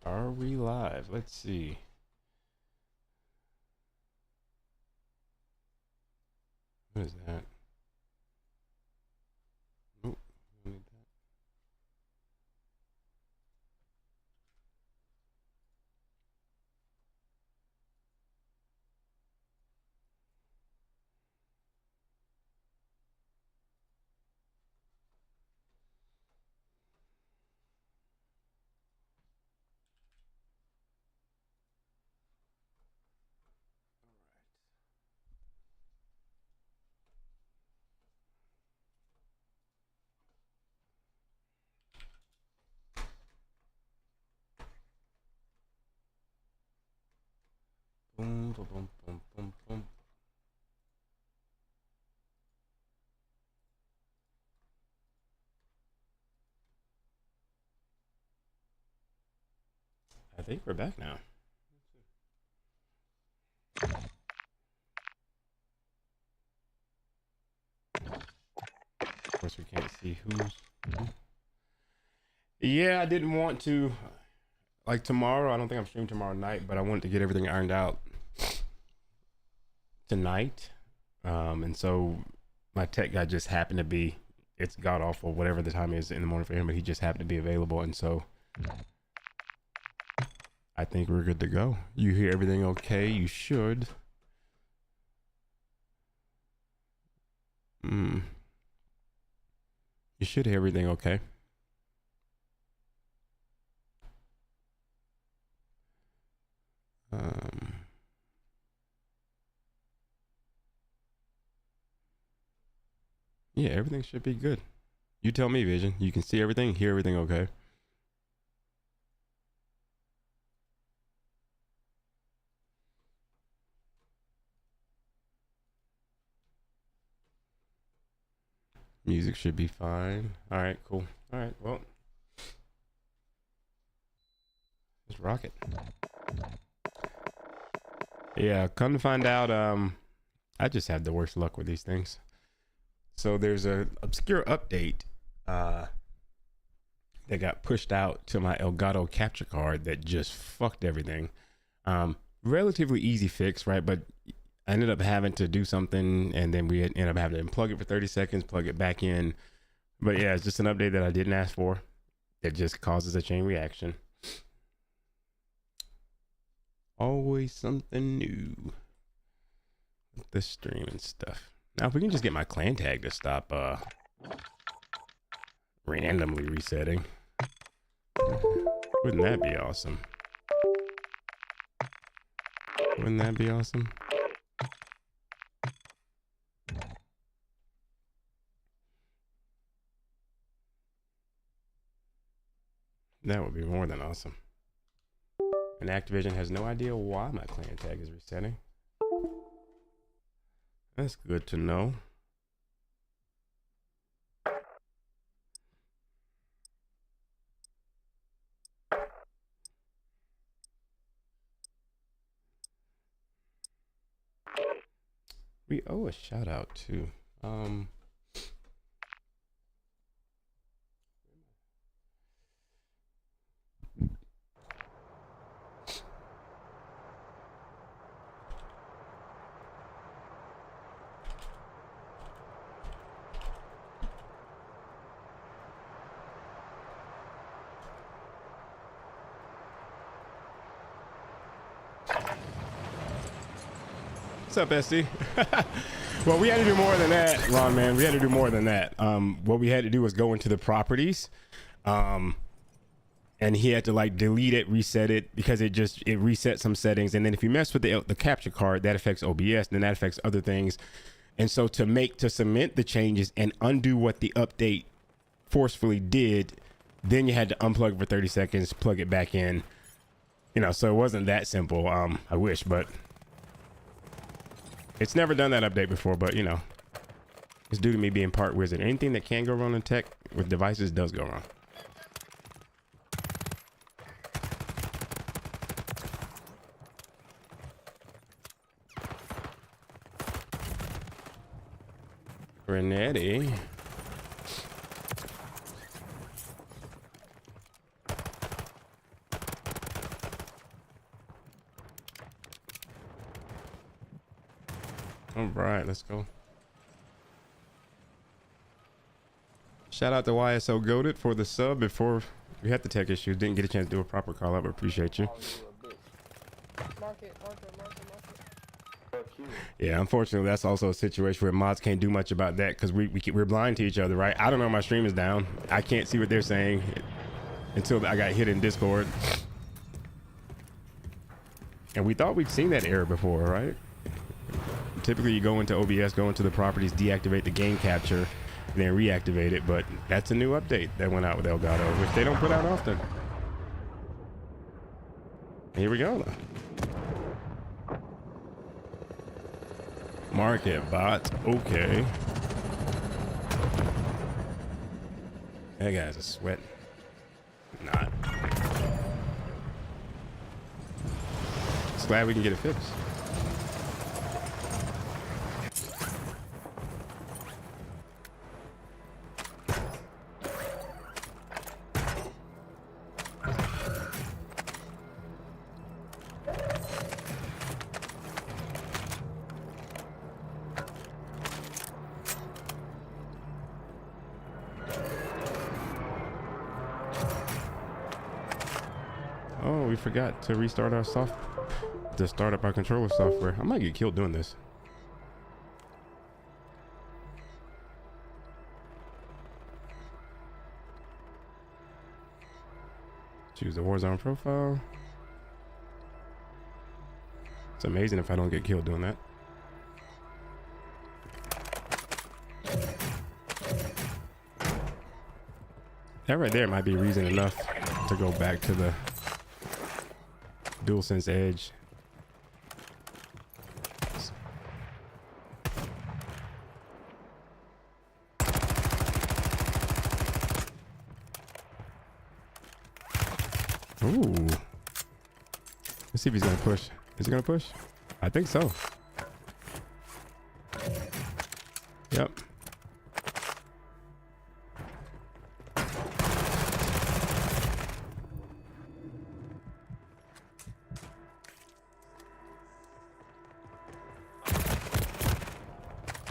Are we live? Let's see. What is that? Oh, I need that. Boom, boom, boom, boom, boom, boom. I think we're back now. Of course, we can't see who's. Yeah, I didn't want to. Like tomorrow, I don't think I'm streaming tomorrow night, but I wanted to get everything ironed out tonight. And so my tech guy just happened to be, it's god awful, whatever the time is in the morning for him, but he just happened to be available. And so I think we're good to go. You hear everything okay? You should. You should hear everything okay. Yeah, everything should be good. You tell me, Vision. You can see everything, hear everything okay. Music should be fine. All right, cool. All right, well, let's rock it. Yeah, come to find out, I just had the worst luck with these things. So there's a obscure update that got pushed out to my Elgato capture card that just fucked everything. Relatively easy fix, right? But I ended up having to do something, and then we ended up having to unplug it for 30 seconds, plug it back in. But yeah, it's just an update that I didn't ask for. It just causes a chain reaction. Always something new with the stream and stuff. Now, if we can just get my clan tag to stop randomly resetting, wouldn't that be awesome? Wouldn't that be awesome? That would be more than awesome. And Activision has no idea why my clan tag is resetting. That's good to know. We owe a shout out to what's up, SD? Well, we had to do more than that, Ron, man. We had to do more than that. What we had to do was go into the properties, and he had to like delete it, reset it, because it reset some settings. And then if you mess with the capture card, that affects OBS, and then that affects other things. And so to cement the changes and undo what the update forcefully did, then you had to unplug for 30 seconds, plug it back in. You know, so it wasn't that simple. I wish, but it's never done that update before. But you know, it's due to me being part wizard. Anything that can go wrong in tech with devices does go wrong. Renetti. right, let's go. Shout out to YSO Goated for the sub before we had the tech issues. Didn't get a chance to do a proper call up. Appreciate you. Yeah, unfortunately, that's also a situation where mods can't do much about that because we're blind to each other, right? I don't know my stream is down. I can't see what they're saying until I got hit in Discord. And we thought we'd seen that error before, right? Typically, you go into OBS, go into the properties, deactivate the game capture, then reactivate it. But that's a new update that went out with Elgato, which they don't put out often. Here we go. Market bot. Okay. That guy's a sweat. Not. Just glad we can get it fixed. Oh, we forgot to restart our to start up our controller software. I might get killed doing this. Choose the Warzone profile. It's amazing if I don't get killed doing that. That right there might be reason enough to go back to the DualSense Edge. Ooh. Let's see if he's gonna push. Is he gonna push? I think so. Yep.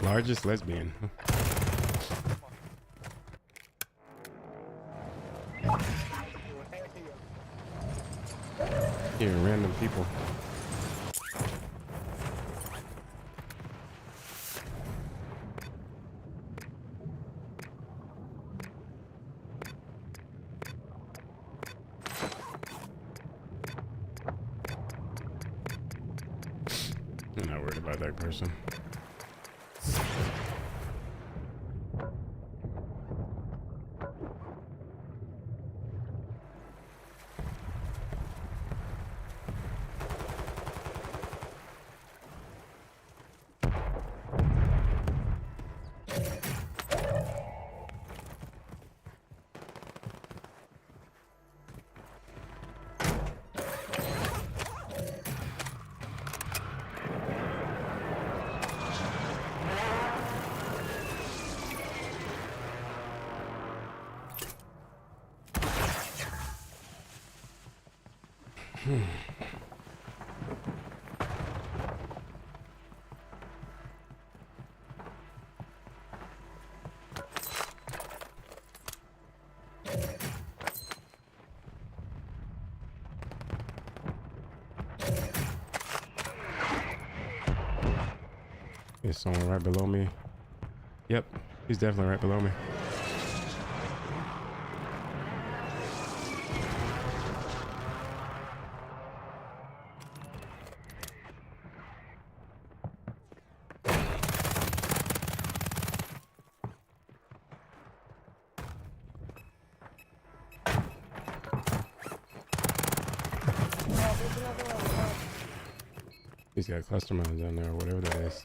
Largest lesbian. Here, random people. I'm not worried about that person. There's someone right below me. Yep, he's definitely right below me. He's got cluster mines down there or whatever that is.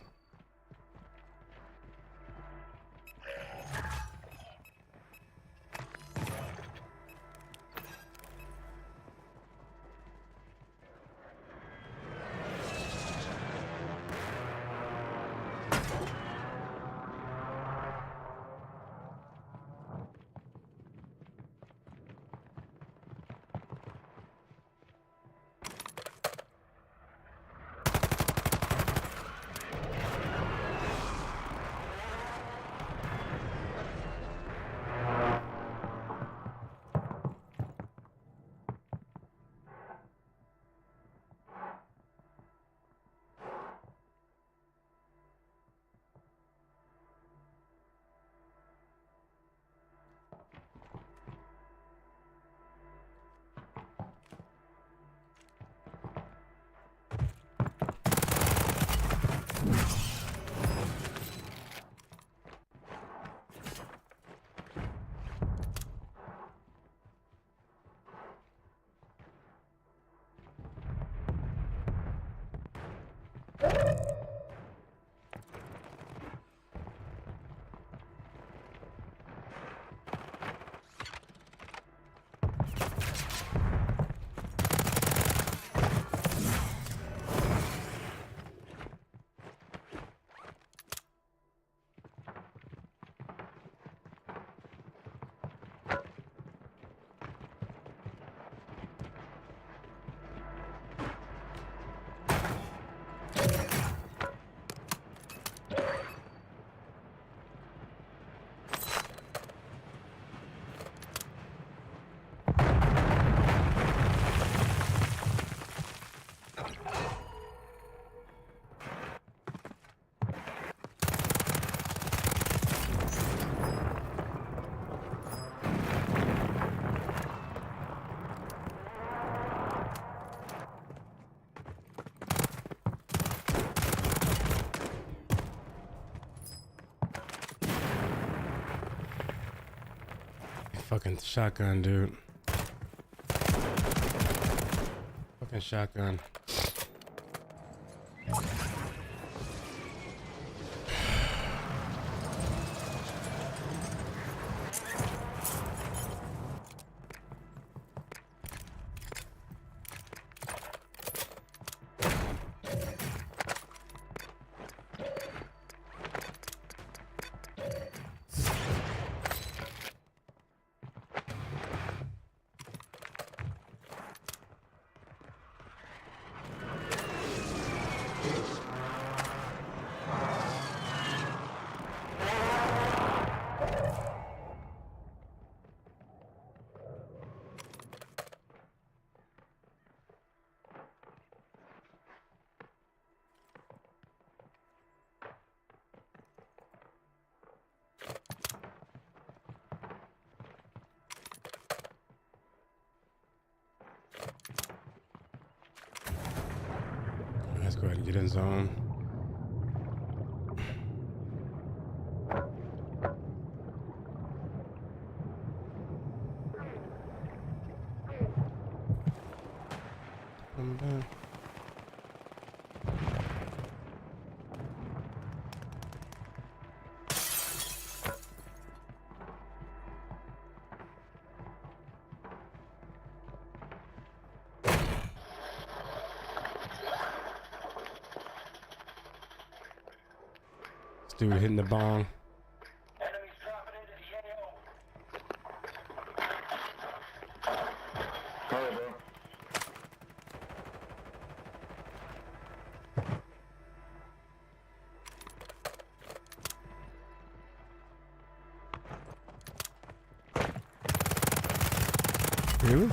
fucking shotgun, dude. Fucking shotgun. Let's go ahead and get in zone. Come back. This dude hitting the bong. Enemies dropping into the AO. Sorry, bro. Really?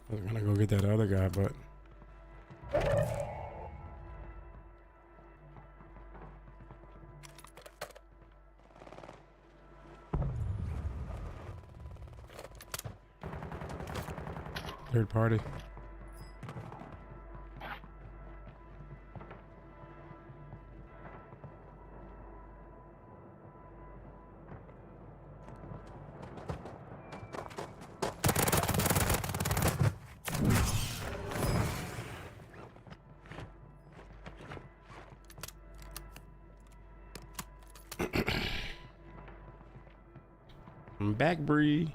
I was gonna go get that other guy, but third party. I'm back, Bree.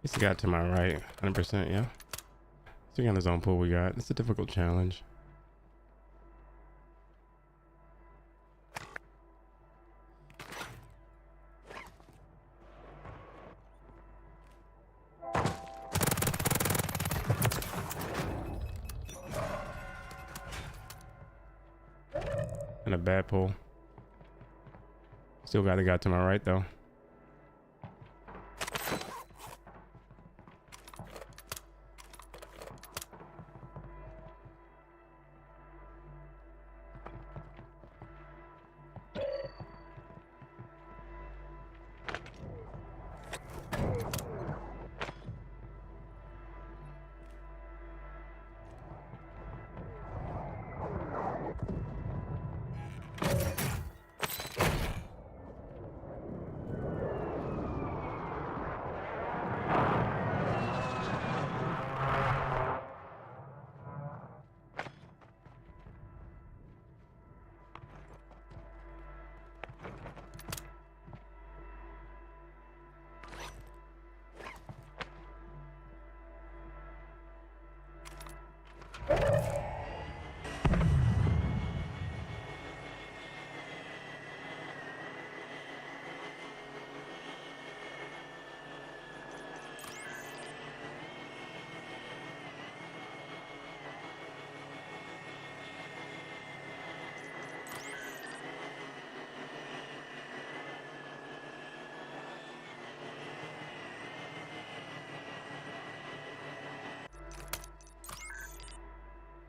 It's got to my right, 100%, yeah. See on his own pool we got. It's a difficult challenge. And a bad pull. Still got the guy to my right though.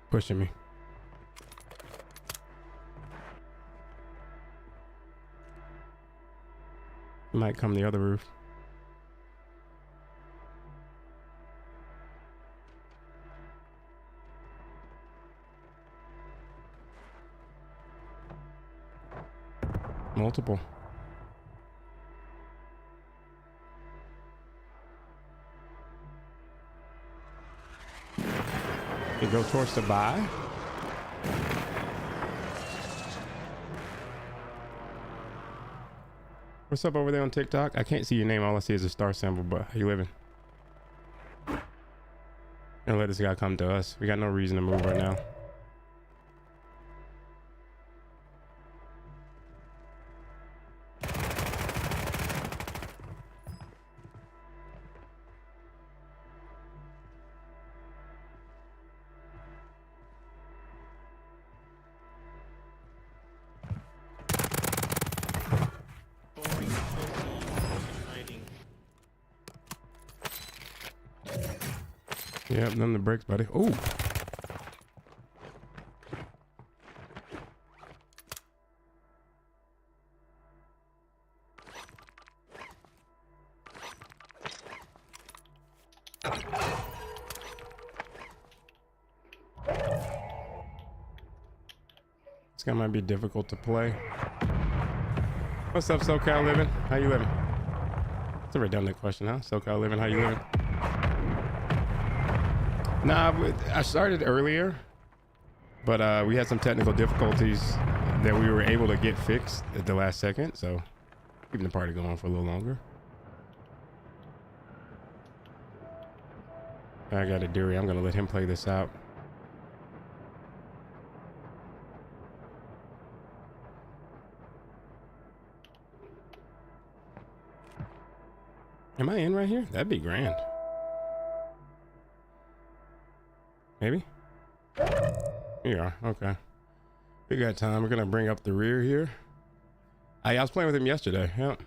Pushing me. He might come the other roof. Multiple. You go towards the buy. What's up over there on TikTok? I can't see your name. All I see is a star symbol, but how you living? And let this guy come to us. We got no reason to move right now. Yep, none of the brakes, buddy. Oh. This guy might be difficult to play. What's up, SoCal living? How you living? It's a redundant question, huh? SoCal living, how you living? Nah, I started earlier, but we had some technical difficulties that we were able to get fixed at the last second, so keeping the party going for a little longer. I got a Dewey. I'm gonna let him play this out. Am I in right here? That'd be grand. Maybe? Here you are. Okay. We got time. We're gonna bring up the rear here. I was playing with him yesterday. Yep.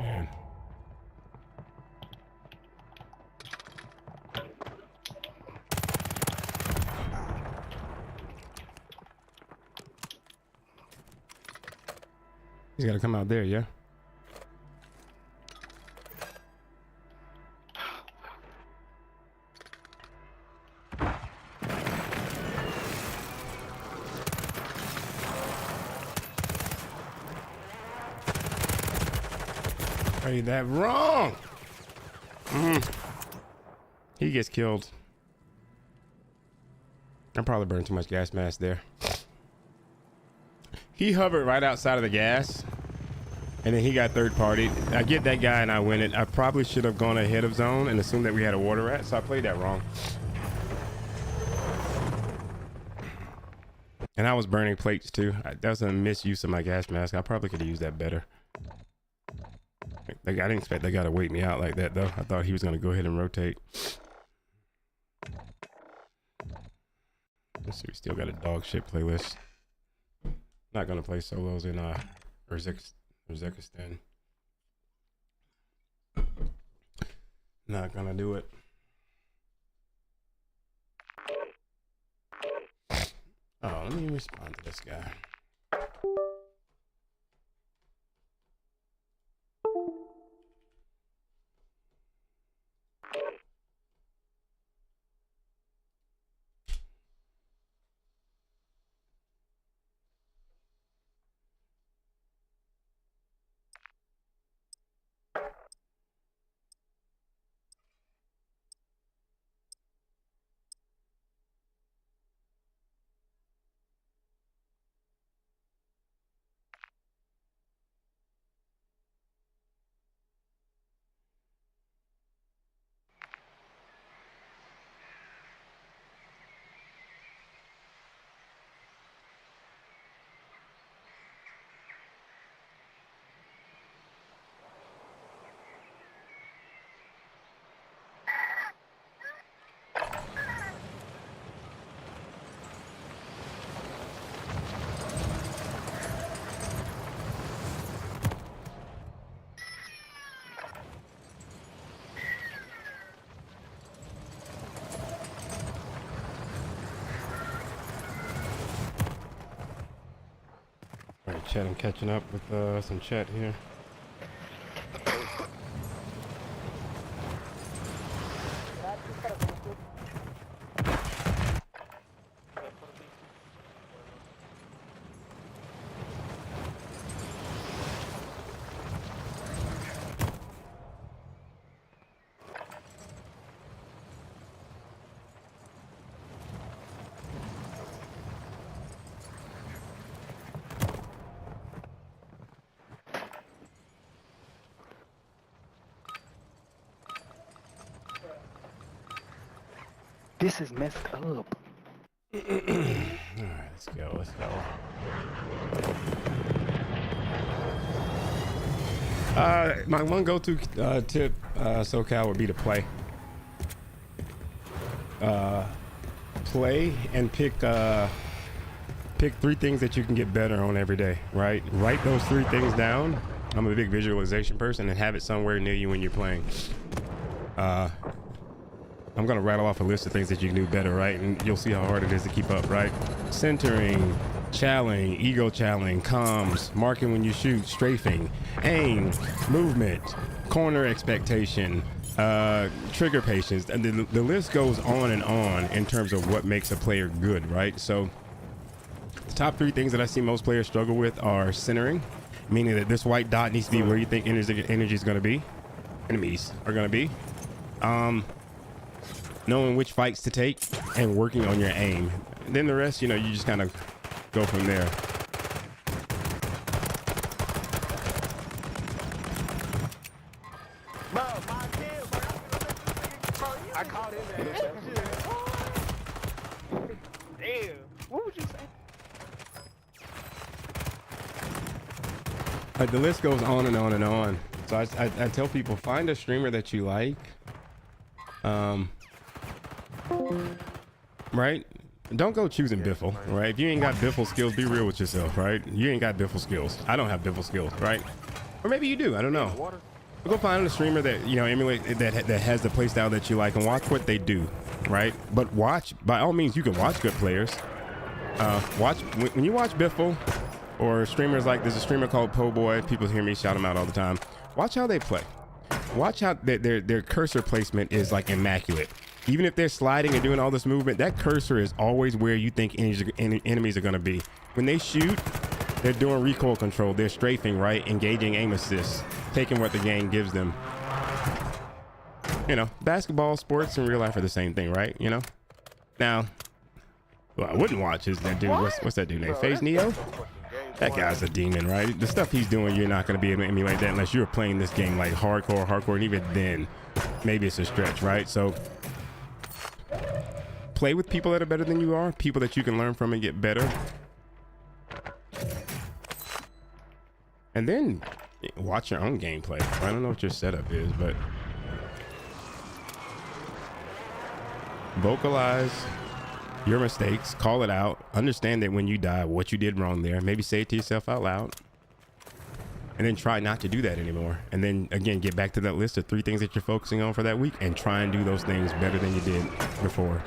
Man. He's gotta come out there, yeah? Played that wrong. He gets killed. I probably burned too much gas mask there. He hovered right outside of the gas, and then he got third party. I get that guy and I win it. I probably should have gone ahead of zone and assumed that we had a water rat, so I played that wrong. And I was burning plates too. That was a misuse of my gas mask. I probably could have used that better. I didn't expect that guy to wait me out like that though. I thought he was gonna go ahead and rotate. Let's see, we still got a dog shit playlist. Not gonna play solos in Uzbekistan. Not gonna do it. Oh, let me respond to this guy. chat. I'm catching up with some chat here. This is messed up. All right, let's go. Let's go. My one go-to tip, SoCal, would be to play. Play and pick 3 things that you can get better on every day. Right? Write those 3 things down. I'm a big visualization person, and have it somewhere near you when you're playing. I'm gonna rattle off a list of things that you can do better, right? And you'll see how hard it is to keep up, right? Centering, challenging, ego challenging, comms, marking when you shoot, strafing, aim, movement, corner expectation, trigger patience, and the list goes on and on in terms of what makes a player good, right? So the top 3 things that I see most players struggle with are centering, meaning that this white dot needs to be where you think energy is going to be, enemies are going to be. Knowing which fights to take and working on your aim. And then the rest, you know, you just kind of go from there. Bro, my kid, bro. I caught him at that shit. Damn. What would you say? Like, the list goes on and on and on. So I tell people, find a streamer that you like. Right? Don't go choosing Biffle, right? If you ain't got Biffle skills, be real with yourself, right? You ain't got Biffle skills. I don't have Biffle skills, right? Or maybe you do, I don't know. Go find a streamer that, you know, emulate that has the playstyle that you like, and watch what they do, right? But watch, by all means, you can watch good players. Watch when you watch Biffle or streamers like, there's a streamer called Po Boy. People hear me shout him out all the time. Watch how they play. Watch how their cursor placement is like immaculate. Even if they're sliding and doing all this movement, that cursor is always where you think enemies are going to be. When they shoot, they're doing recoil control. They're strafing, right? Engaging aim assists, taking what the game gives them. You know, basketball, sports, and real life are the same thing, right? You know? Now, what I wouldn't watch is that dude. What's that dude named? FaZe Neo? That guy's a demon, right? The stuff he's doing, you're not going to be able to emulate that unless you're playing this game like hardcore, and even then, maybe it's a stretch, right? So play with people that are better than you are, people that you can learn from and get better. And then watch your own gameplay. I don't know what your setup is, but vocalize your mistakes, call it out, understand that when you die, what you did wrong there, maybe say it to yourself out loud, and then try not to do that anymore. And then again, get back to that list of 3 things that you're focusing on for that week and try and do those things better than you did before.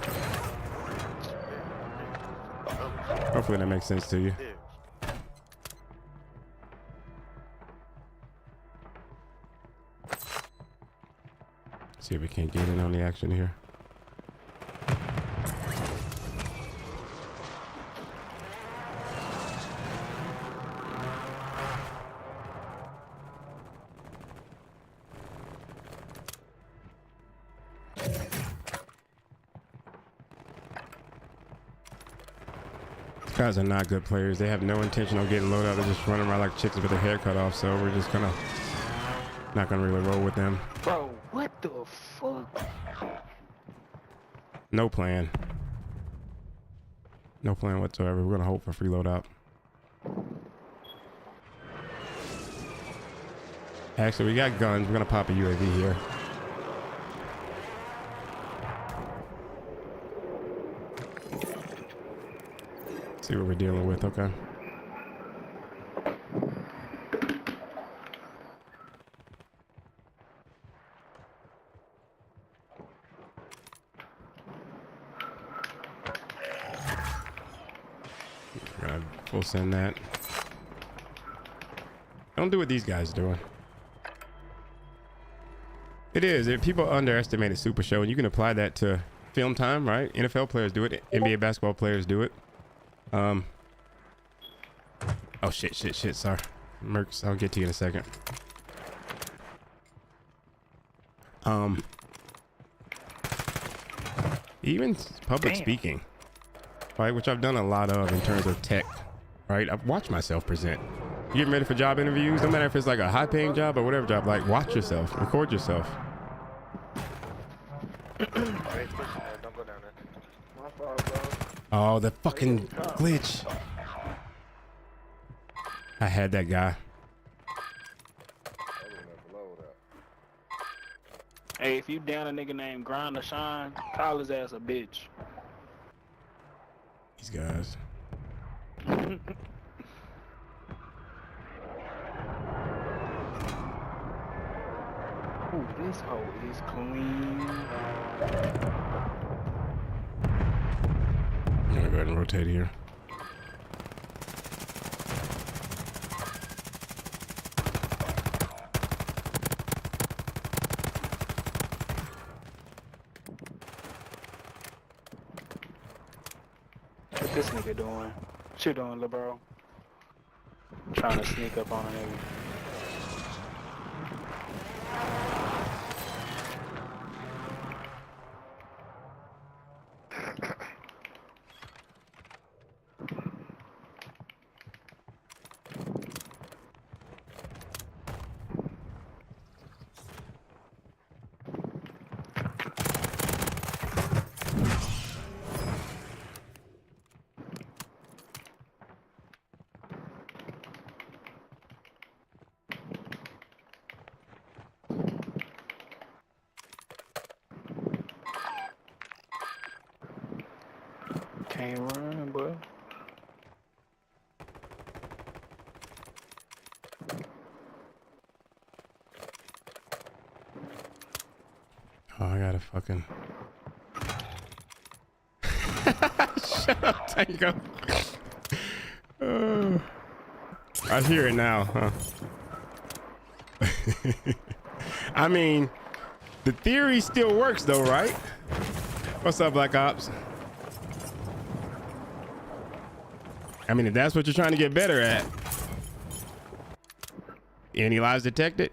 Hopefully that makes sense to you. See if we can't get in on the action here. Guys are not good players. They have no intention of getting loaded out. They're just running around like chickens with their hair cut off. So we're just kind of not gonna really roll with them. Bro, what the fuck? No plan. No plan whatsoever. We're gonna hope for free loadout. Actually, we got guns. We're gonna pop a UAV here. See what we're dealing with, okay? We'll send that. Don't do what these guys doing. It is. People underestimated Super Show, and you can apply that to film time, right? NFL players do it. NBA basketball players do it. Oh shit. Sorry, Mercs. I'll get to you in a second. Even public speaking, right? Which I've done a lot of in terms of tech, right? I've watched myself present. You getting ready for job interviews? No matter if it's like a high-paying job or whatever job, like watch yourself, record yourself. Hey, push that. Don't go down there. My fault, bro. Oh, the fucking glitch. I had that guy. Hey, if you down a nigga named Grind or Shine, call his ass a bitch. These guys. Ooh, this hoe is clean. I'm gonna go ahead and rotate here. What this nigga doing? What you doing, lil' bro? Trying to sneak up on a nigga. Can't run, boy. Oh, I gotta fucking. Shut up, Tango. I hear it now, huh? I mean, the theory still works though, right? What's up, Black Ops? I mean, if that's what you're trying to get better at. Any lives detected?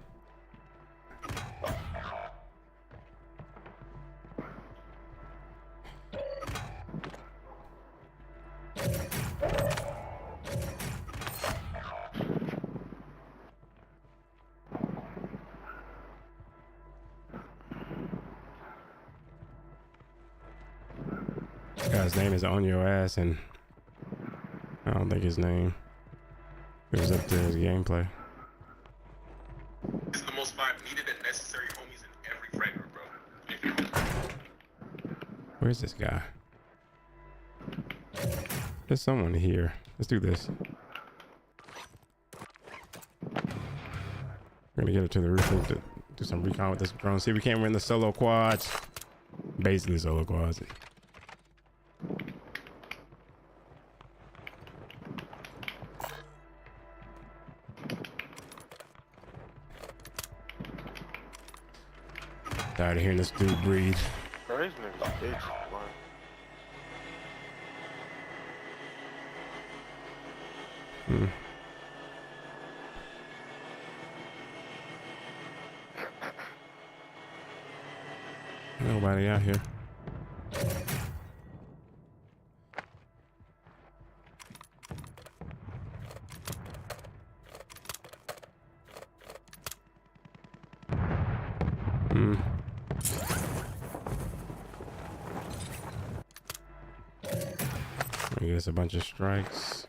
This guy's name is on your ass, and I don't think his name goes up to his gameplay. This is the most vibe needed and necessary homies in every fragment, bro. Where's this guy? There's someone here. Let's do this. We're gonna get up to the roof and do some recon with this drone. See if we can't win the solo quads. Basically solo quads. Tired of hearing this dude breathe. Bro, this nigga's a bitch. Bro. Nobody out here. I guess a bunch of strikes.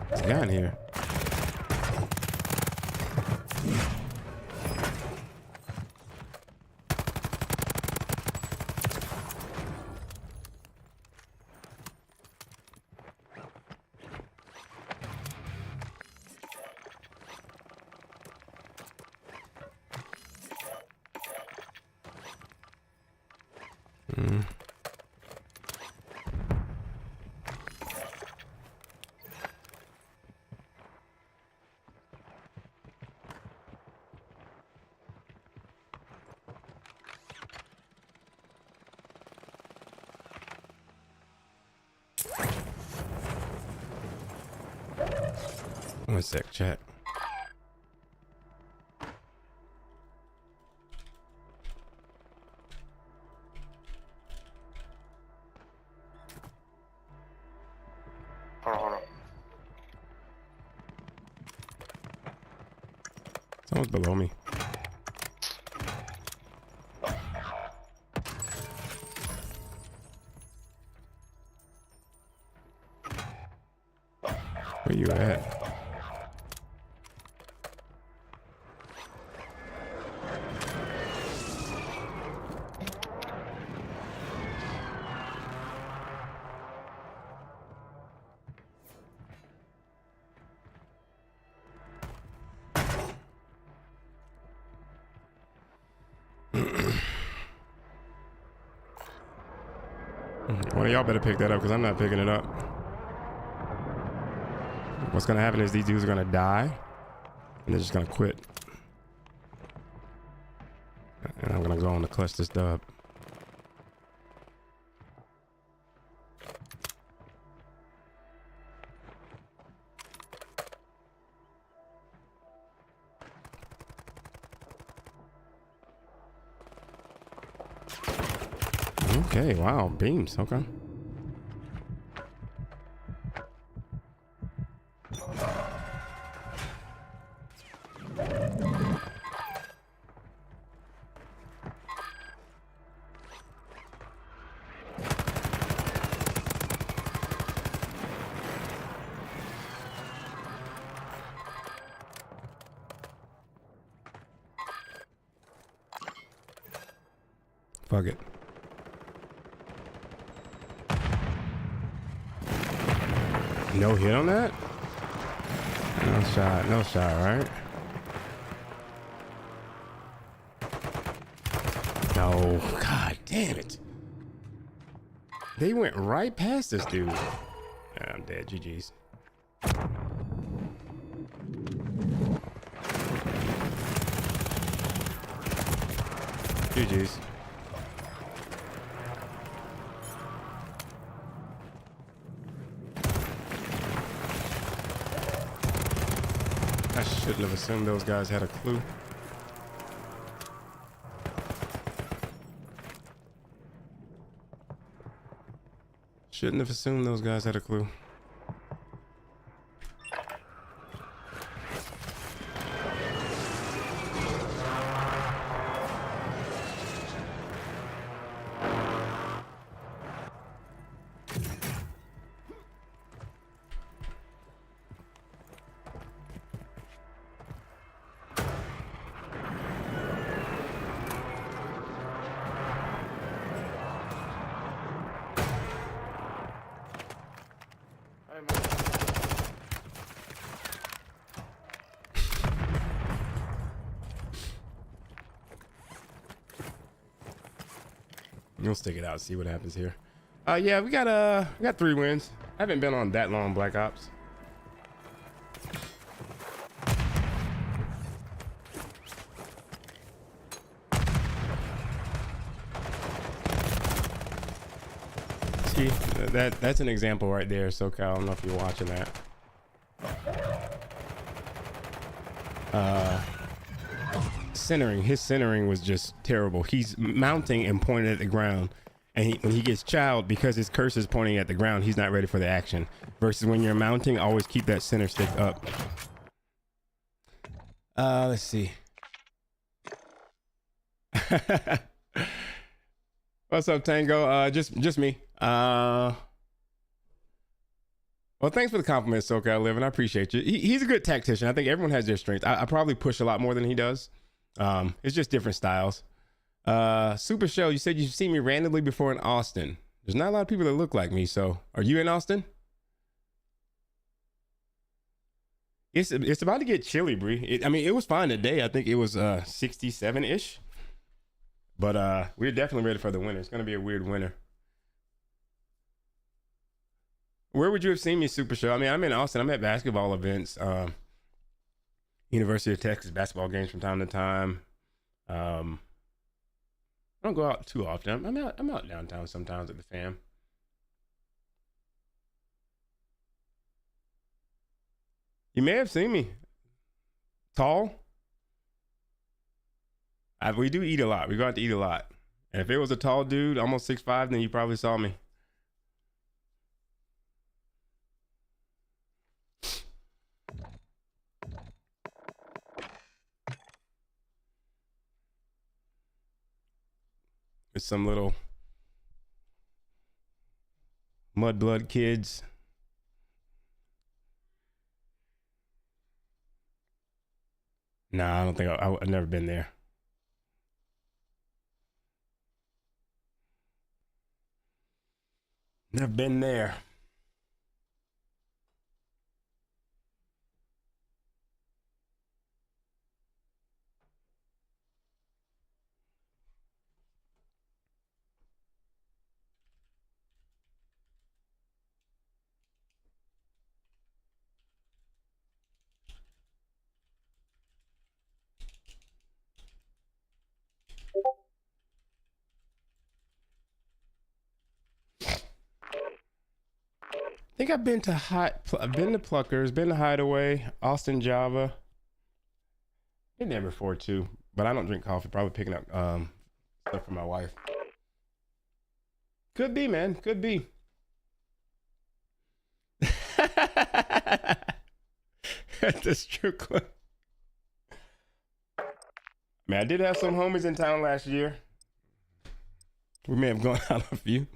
There's a guy in here. One sec, chat. Hold on. Someone's below me. Where you at? One of y'all better pick that up because I'm not picking it up. What's gonna happen is these dudes are gonna die and they're just gonna quit. And I'm gonna go on to clutch this dub. Okay, wow, beams, okay. Fuck it. No hit on that? No shot, right? No, god damn it. They went right past this dude. Yeah, I'm dead, GG's. GG's. I shouldn't have assumed those guys had a clue. Shouldn't have assumed those guys had a clue. We'll stick it out, see what happens here. Yeah, we got 3 wins. I haven't been on that long Black Ops. See, that's an example right there, SoCal. I don't know if you're watching that. Centering, his centering was just terrible. He's mounting and pointing at the ground, and when he gets chowed, because his cursor is pointing at the ground, he's not ready for the action. Versus when you're mounting, always keep that center stick up. Let's see. What's up, Tango? Just me. Well, thanks for the compliment, SoCal Living. I appreciate you. He's a good tactician. I think everyone has their strengths. I probably push a lot more than he does. It's just different styles. Super Show, you said you've seen me randomly before in Austin. There's not a lot of people that look like me, so are you in Austin? It's about to get chilly, Bree. I mean, it was fine today. I think it was 67-ish. But we're definitely ready for the winter. It's gonna be a weird winter. Where would you have seen me, Super Show? I mean, I'm in Austin. I'm at basketball events, University of Texas basketball games from time to time. I don't go out too often. I'm out downtown sometimes with the fam. You may have seen me. Tall. We do eat a lot. We go out to eat a lot. And if it was a tall dude, almost 6'5", then you probably saw me. It's some little mudblood kids. Nah, I don't think I've never been there. Never been there. I think I've been to Pluckers, been to Hideaway, Austin Java. Been there before too, but I don't drink coffee. Probably picking up stuff for my wife. Could be, man. Could be. At the strip club. Man, I did have some homies in town last year. We may have gone out a few.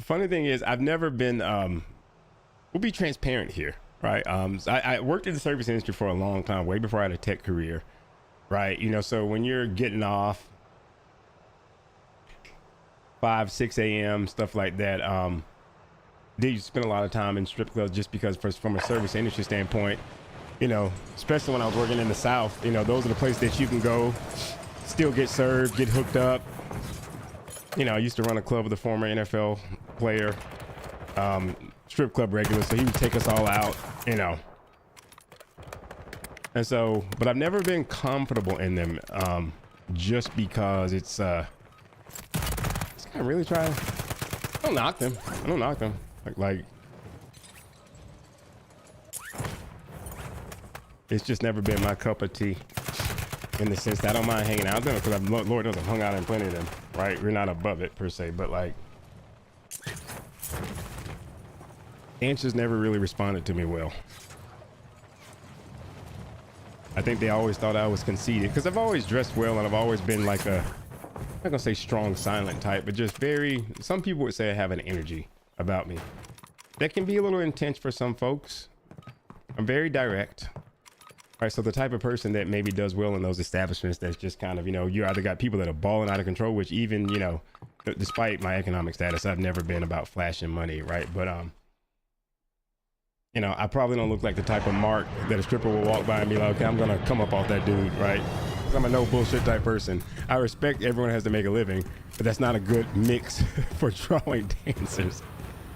Funny thing is, I've never been. We'll be transparent here, right? I worked in the service industry for a long time, way before I had a tech career, right? You know, so when you're getting off 5, 6 a.m. stuff like that, did you spend a lot of time in strip clubs just because, from a service industry standpoint, you know, especially when I was working in the South, you know, those are the places that you can go, still get served, get hooked up. You know, I used to run a club with a former NFL player, strip club regular, so he would take us all out, you know. And so, but I've never been comfortable in them, just because it's kind of really trying. I don't knock them. I don't knock them. Like, it's just never been my cup of tea. In the sense that I don't mind hanging out there, because Lord knows I've hung out in plenty of them, right? We're not above it per se, but like, dancers never really responded to me well. I think they always thought I was conceited, because I've always dressed well and I've always been like a, I'm not gonna say strong silent type, but just very, some people would say I have an energy about me that can be a little intense for some folks. I'm very direct. Right, so the type of person that maybe does well in those establishments, that's just kind of, you know, you either got people that are balling out of control, which even, you know, despite my economic status, I've never been about flashing money, right? But you know, I probably don't look like the type of mark that a stripper will walk by and be like, okay, I'm gonna come up off that dude, right? Because I'm a no bullshit type person. I respect everyone has to make a living, but that's not a good mix for drawing dancers.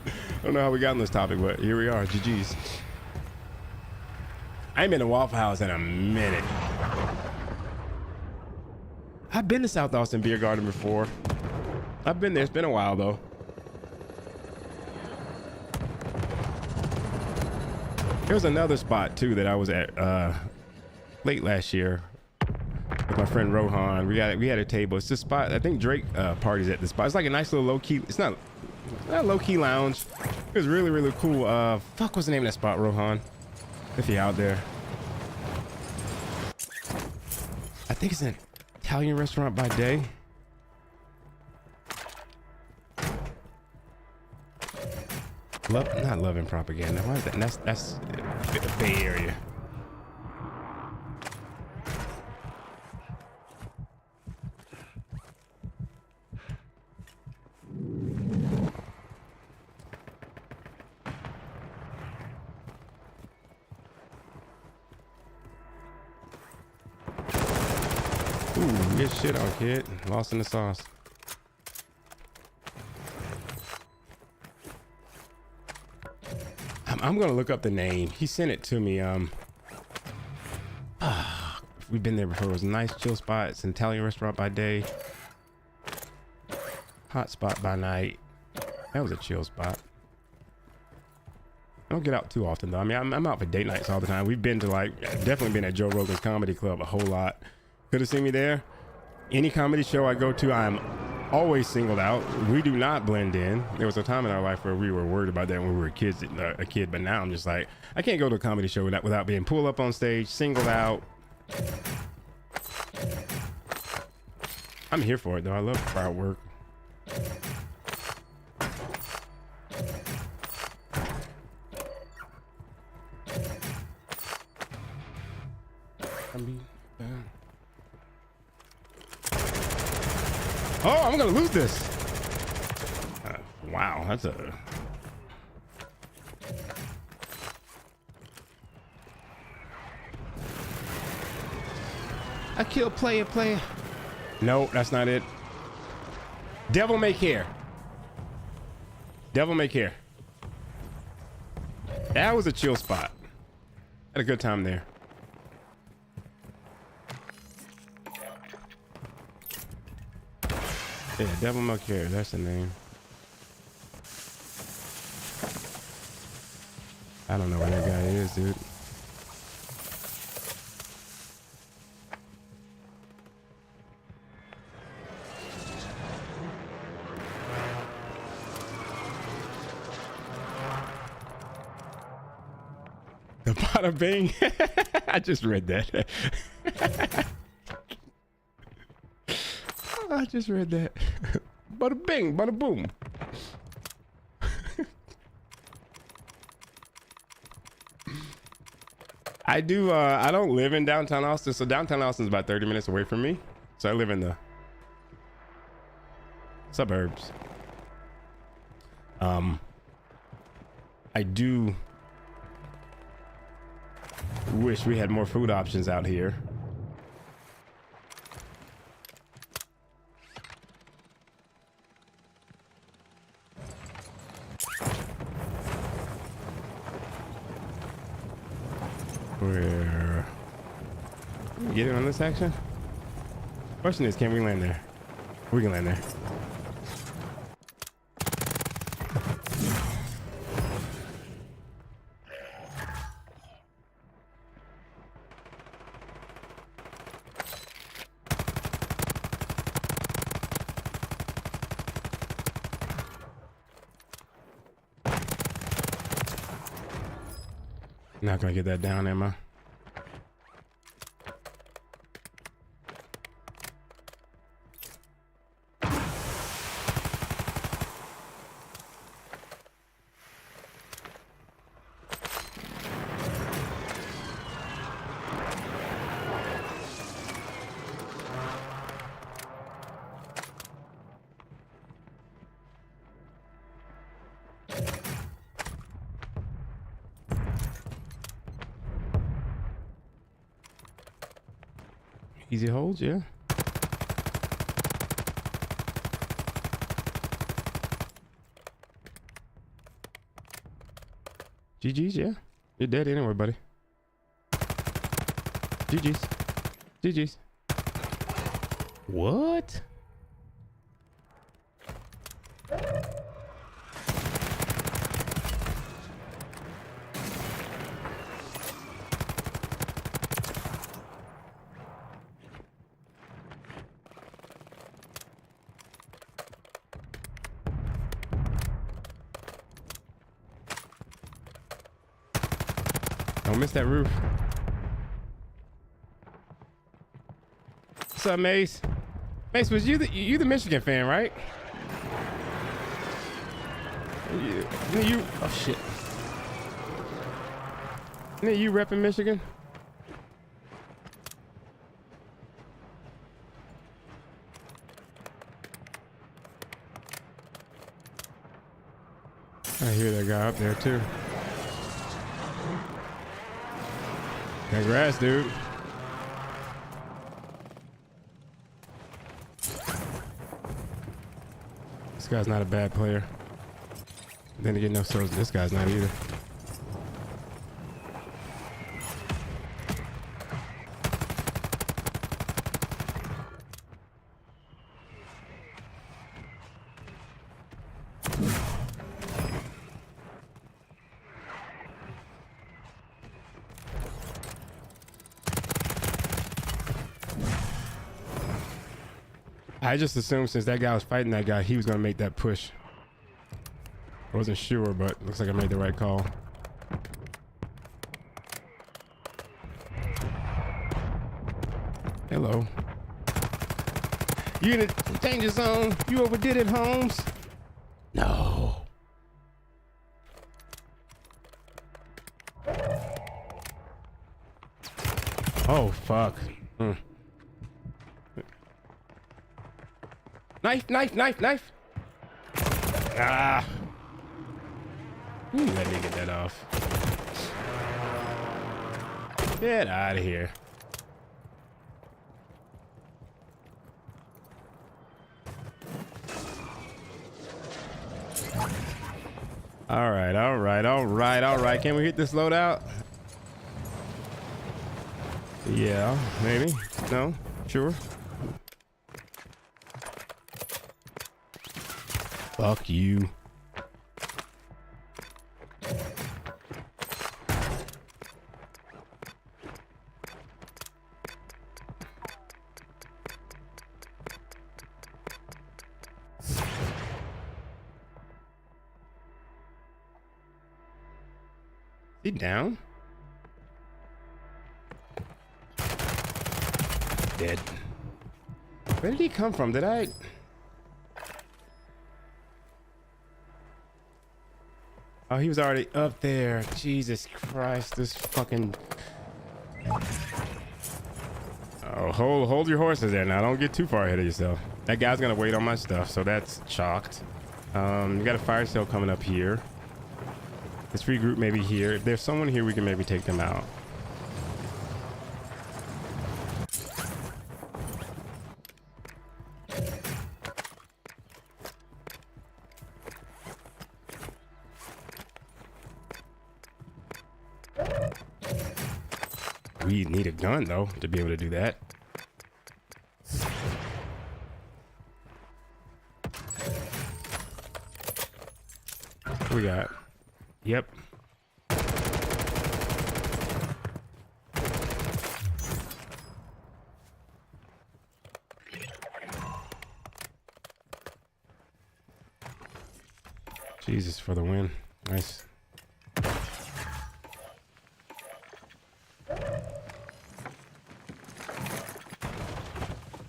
I don't know how we got on this topic, but here we are. GG's. I ain't been to Waffle House in a minute. I've been to South Austin Beer Garden before. I've been there. It's been a while though. There was another spot too that I was at late last year with my friend Rohan. We had a table. It's this spot. I think Drake parties at this spot. It's like a nice little low key. It's not a low key lounge. It was really, really cool. Fuck, what's the name of that spot, Rohan? If you're out there. I think it's an Italian restaurant by day. Not Love and Propaganda. Why is that? That's Bay Area. Good shit on, kid. Lost in the sauce. I'm gonna look up the name. He sent it to me. We've been there before. It was a nice chill spot. It's an Italian restaurant by day. Hot spot by night. That was a chill spot. I don't get out too often though. I mean, I'm out for date nights all the time. We've been to like, definitely been at Joe Rogan's Comedy Club a whole lot. Could have seen me there. Any comedy show I go to, I'm always singled out. We do not blend in. There was a time in our life where we were worried about that when we were kids, a kid, but now I'm just like, I can't go to a comedy show without being pulled up on stage, singled out. I'm here for it though. I love crowd work. Oh, I'm gonna lose this. Wow, that's a... I kill player. No, that's not it. Devil may care. Devil may care. That was a chill spot. Had a good time there. Yeah, Devil May Care, that's the name. I don't know where that guy is, dude. The bada bing. I just read that. I just read that. Bada bing, bada boom. I do, I don't live in downtown Austin, so downtown Austin is about 30 minutes away from me. So I live in the suburbs. I do wish we had more food options out here. Where we get it on this action? Question is, can we land there? We can land there. Not gonna get that down, am I? Easy holds, yeah. GG's, yeah. You're dead anyway, buddy. GG's. GG's. What? Don't miss that roof. What's up, Mace? Mace, was you the Michigan fan, right? You oh shit. You repping Michigan? I hear that guy up there too. Congrats, dude. This guy's not a bad player. Then again, no, so this guy's not either. I just assumed since that guy was fighting that guy, he was gonna make that push. I wasn't sure, but looks like I made the right call. Hello. You in the danger zone? You overdid it, Holmes? No. Oh, fuck. Knife, knife, knife, knife. Ah. Let me get that off. Get out of here. All right, all right, all right, all right. Can we hit this loadout? Yeah, maybe. No, sure. Fuck you. Is he down? Dead. Where did he come from? Did I? Oh, he was already up there. Jesus Christ, this fucking... Oh, hold your horses there now. Don't get too far ahead of yourself. That guy's gonna wait on my stuff, so that's chalked. You got a fire sale coming up here. This free group maybe here. If there's someone here, we can maybe take them out. We need a gun though to be able to do that. What we got? Yep. Jesus for the win. Nice.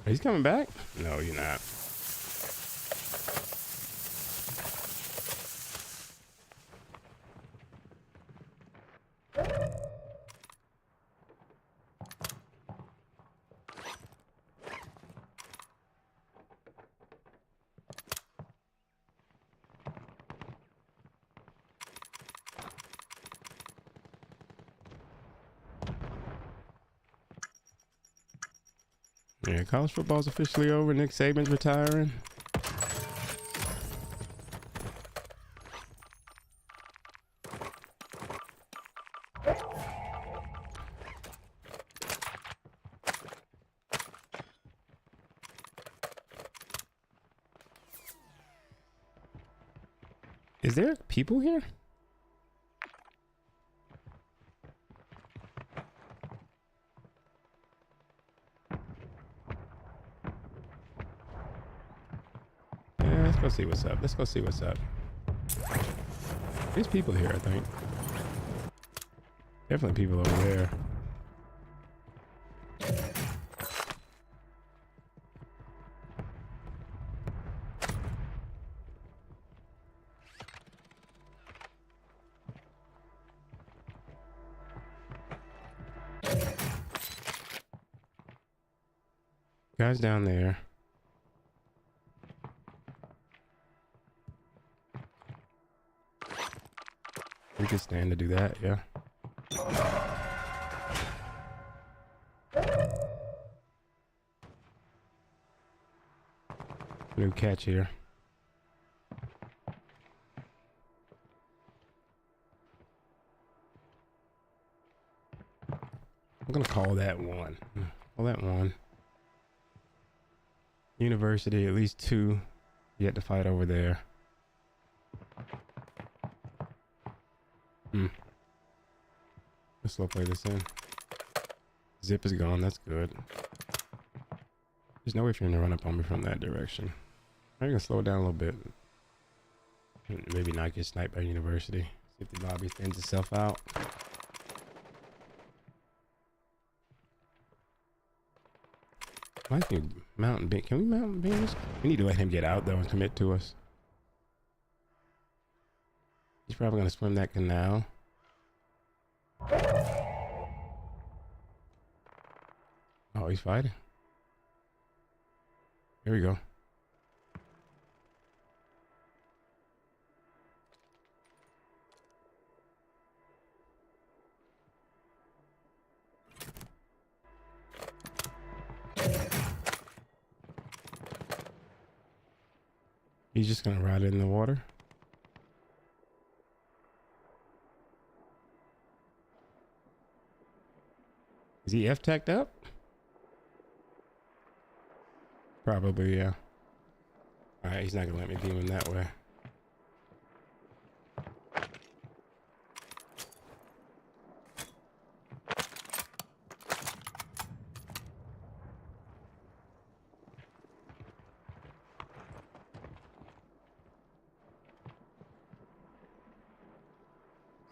He's coming back? No, you're not. Yeah, college football's officially over. Nick Saban's retiring. Is there people here? Let's go see what's up. Let's go see what's up. There's people here, I think. Definitely people over there. Guys down there. We can stand to do that, yeah. No catch here. I'm gonna call that one. Call that one. University, at least 2 yet to fight over there. Let's slow play this in. Zip is gone, that's good. There's no way for him to run up on me from that direction. I'm gonna slow it down a little bit. Maybe not get sniped by University. See if the lobby thins itself out. I think mountain beam. Can we mountain beam this? We need to let him get out though and commit to us. He's probably gonna swim that canal. Oh, he's fighting. Here we go. He's just gonna ride it in the water. Is he F-tacked up? Probably, yeah. Alright, he's not gonna let me beam him that way.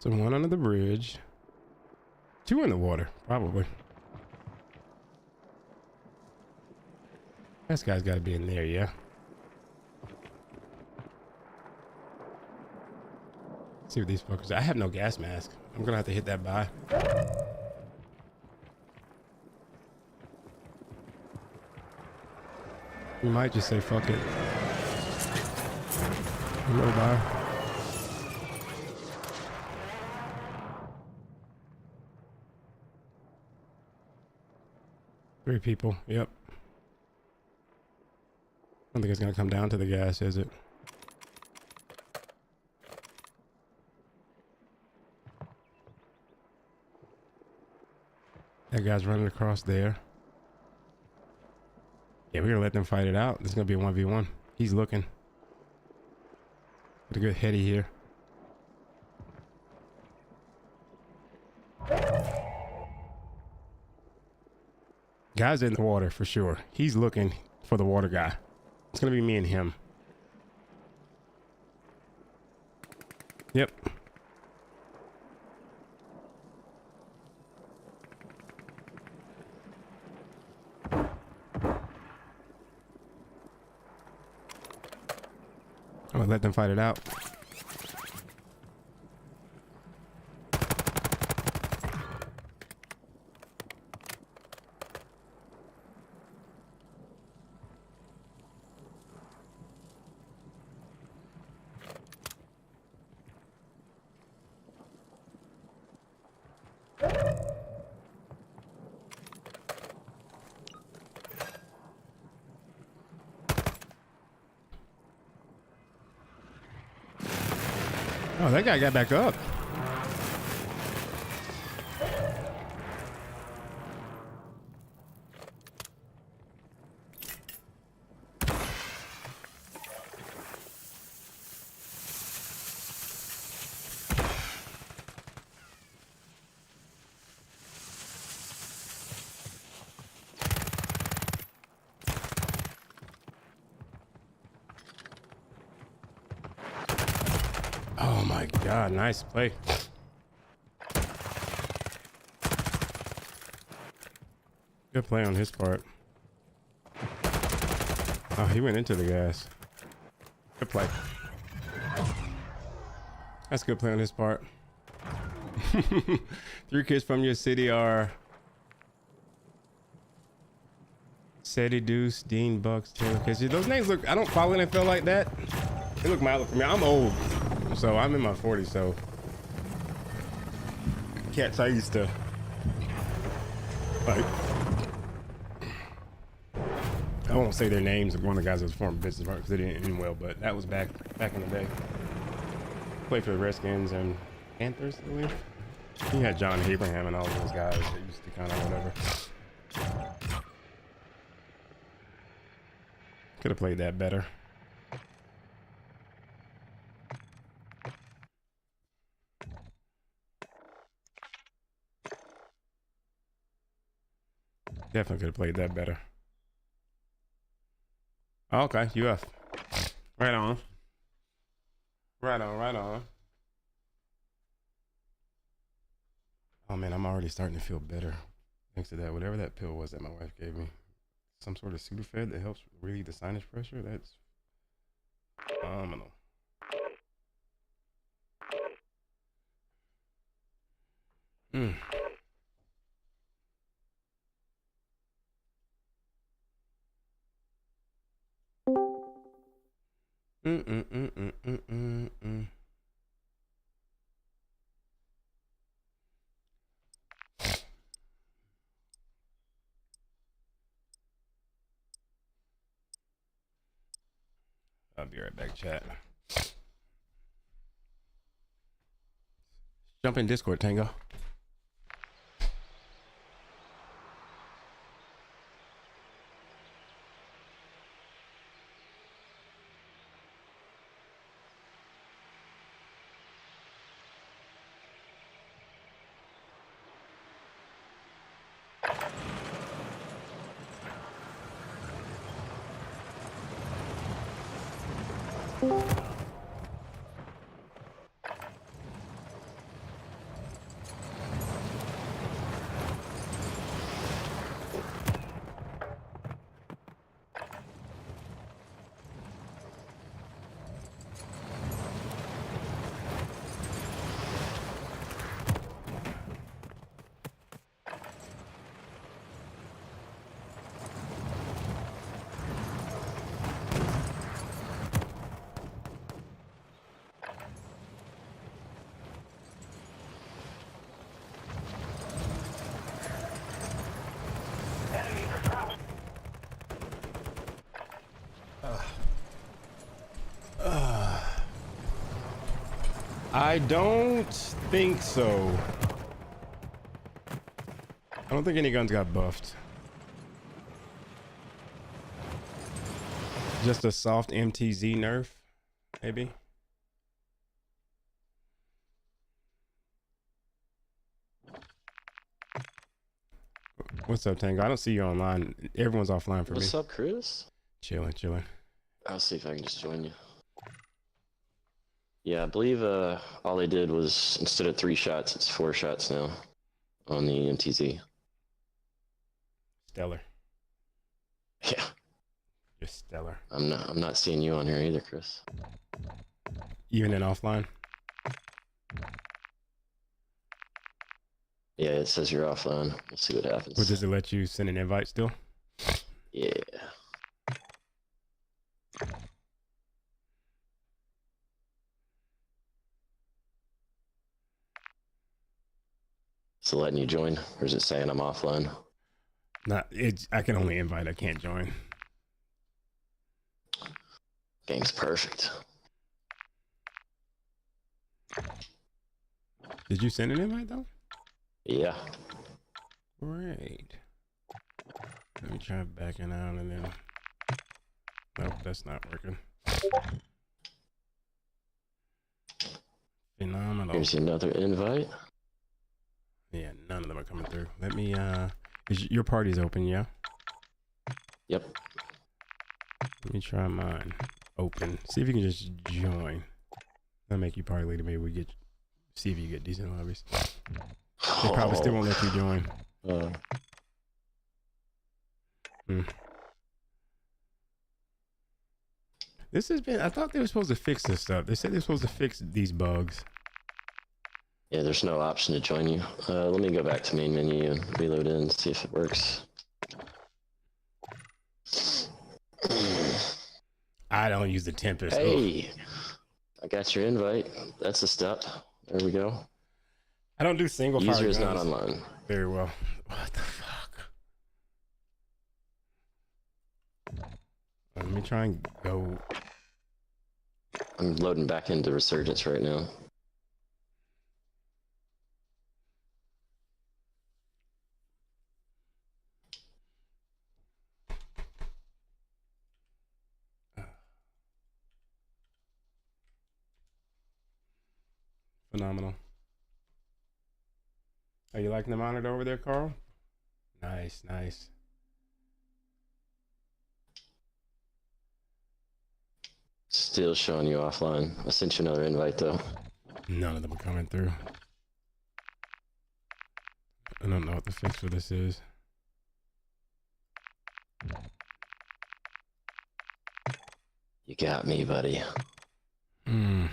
So 1 under the bridge. 2 in the water, probably. This guy's got to be in there, yeah. Let's see what these fuckers. I have no gas mask. I'm gonna have to hit that by. We might just say fuck it. Hello, bye. Three people, yep. I don't think it's gonna come down to the gas, is it? That guy's running across there. Yeah, we're gonna let them fight it out. This is gonna be a 1v1. He's looking. Get a good heady here. Guy's in the water for sure. He's looking for the water guy. It's gonna be me and him. Yep. I'm gonna let them fight it out. Oh, that guy got back up. Oh my God, nice play. Good play on his part. Oh, he went into the gas. Good play. That's good play on his part. 3 kids from your city are Seti Deuce, Dean Bucks, Taylor. Because those names look, I don't follow NFL like that. They look mild for me. I'm old. So I'm in my 40s, so cats I used to like, I won't say their names of one of the guys that was former business partners because they didn't end well, but that was back in the day. Played for the Redskins and Panthers, I believe. He had John Abraham and all those guys that used to kind of whatever. Could have played that better. Definitely could have played that better. Oh, okay, UF. Right on. Right on, right on. Oh man, I'm already starting to feel better. Thanks to that, whatever that pill was that my wife gave me. Some sort of Sudafed that helps relieve the sinus pressure. That's phenomenal. Mm. Mm. I'll be right back, chat. Jump in Discord, Tango. I don't think so. I don't think any guns got buffed. Just a soft MTZ nerf, maybe. What's up, Tango? I don't see you online. Everyone's offline for me. What's up, Chris? Chilling. I'll see if I can just join you. Yeah, I believe all they did was, instead of 3 shots, it's 4 shots now on the MTZ. Stellar. Yeah. Just stellar. I'm not seeing you on here either, Chris. Even in offline? Yeah, it says you're offline. We'll see what happens. Or does it let you send an invite still? Yeah. Is it letting you join, or is it saying I'm offline? Not it. I can only invite. I can't join. Game's perfect. Did you send an invite though? Yeah. Great. Let me try backing out and then. Nope, that's not working. Phenomenal. Here's another invite. Yeah, none of them are coming through. Let me. Your party's open, yeah? Yep. Let me try mine. Open. See if you can just join. That'll make you party leader. Maybe we get. See if you get decent lobbies. They probably still won't let you join. This has been. I thought they were supposed to fix this stuff. They said they're supposed to fix these bugs. Yeah, there's no option to join you. Let me go back to main menu and reload in and see if it works. I don't use the Tempest. Hey, I got your invite. That's a step. There we go. I don't do single fire User is guns not online. very well. What the fuck? Let me try and go. I'm loading back into Resurgence right now. Phenomenal. Are you liking the monitor over there, Carl? Nice, nice. Still showing you offline. I sent you another invite though. None of them are coming through. I don't know what the fix for this is. You got me, buddy. Hmm.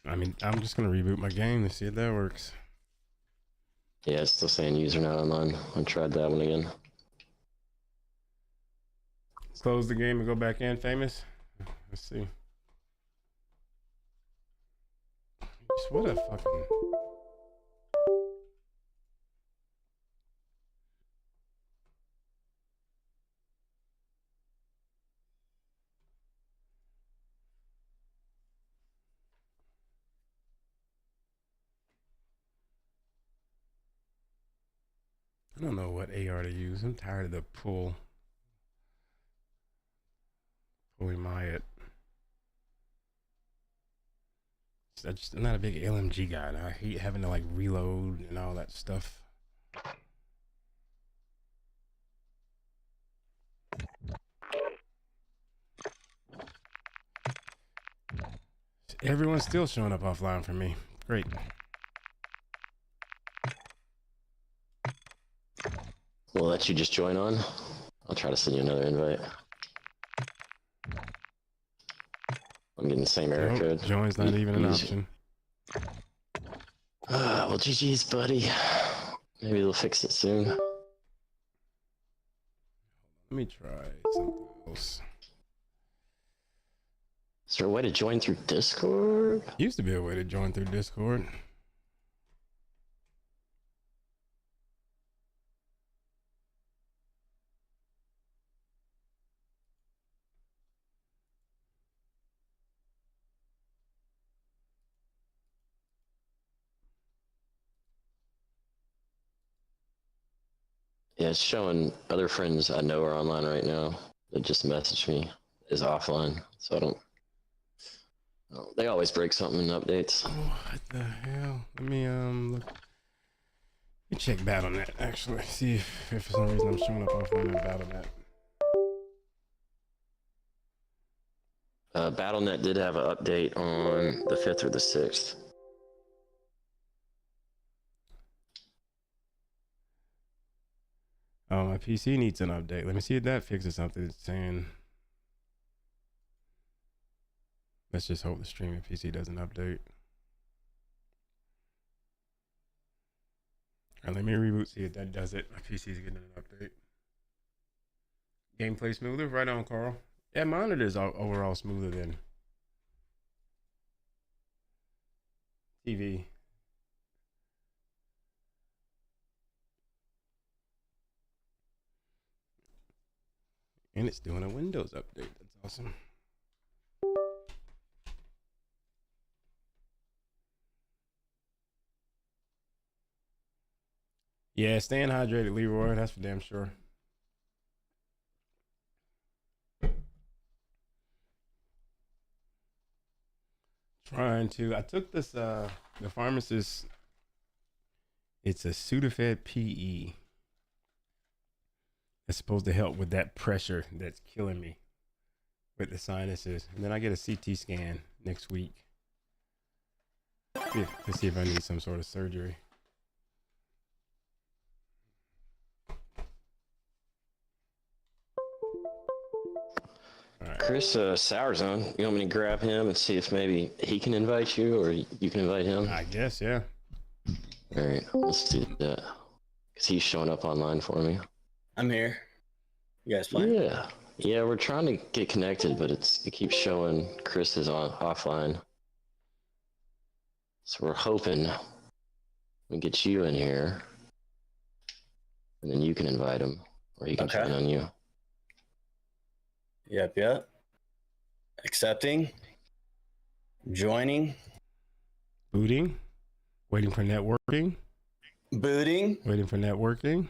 I mean, I'm just gonna reboot my game to see if that works. Yeah, it's still saying user not online. I tried that one again. Close the game and go back in, famous. Let's see. Just what a fucking. I don't know what AR to use. I'm tired of the pulling my it. I'm not a big LMG guy. And I hate having to like reload and all that stuff. Everyone's still showing up offline for me. Great. We'll let you just join on. I'll try to send you another invite. I'm getting the same error Nope, code. join's not even an option. Well, GG's, buddy. Maybe they'll fix it soon. Let me try something else. Is there a way to join through Discord? Used to be a way to join through Discord. Yeah, it's showing other friends I know are online right now that just messaged me is offline, so I don't. They always break something in updates. What the hell? Let me look. Let me check BattleNet actually. See if for some reason I'm showing up offline in BattleNet. BattleNet did have an update on the 5th or the 6th. Oh, my PC needs an update. Let me see if that fixes something. It's saying. Let's just hope the streaming PC doesn't update. All right, let me reboot, see if that does it. My PC's getting an update. Gameplay smoother? Right on, Carl. Yeah, monitor's overall smoother than TV. And it's doing a Windows update. That's awesome. Yeah, staying hydrated, Leroy. That's for damn sure. Trying to. I took this. The pharmacist. It's a Sudafed PE. It's supposed to help with that pressure that's killing me with the sinuses. And then I get a CT scan next week to see if I need some sort of surgery. All right. Chris Sourzone, you want me to grab him and see if maybe he can invite you or you can invite him? I guess, yeah. All right, let's do that. Because he's showing up online for me. I'm here. You guys playing? Yeah, we're trying to get connected, but it keeps showing Chris is offline. So we're hoping we get you in here, and then you can invite him, or he can Okay. join on you. Yep. Accepting. Joining. Booting. Waiting for networking. Booting. Waiting for networking.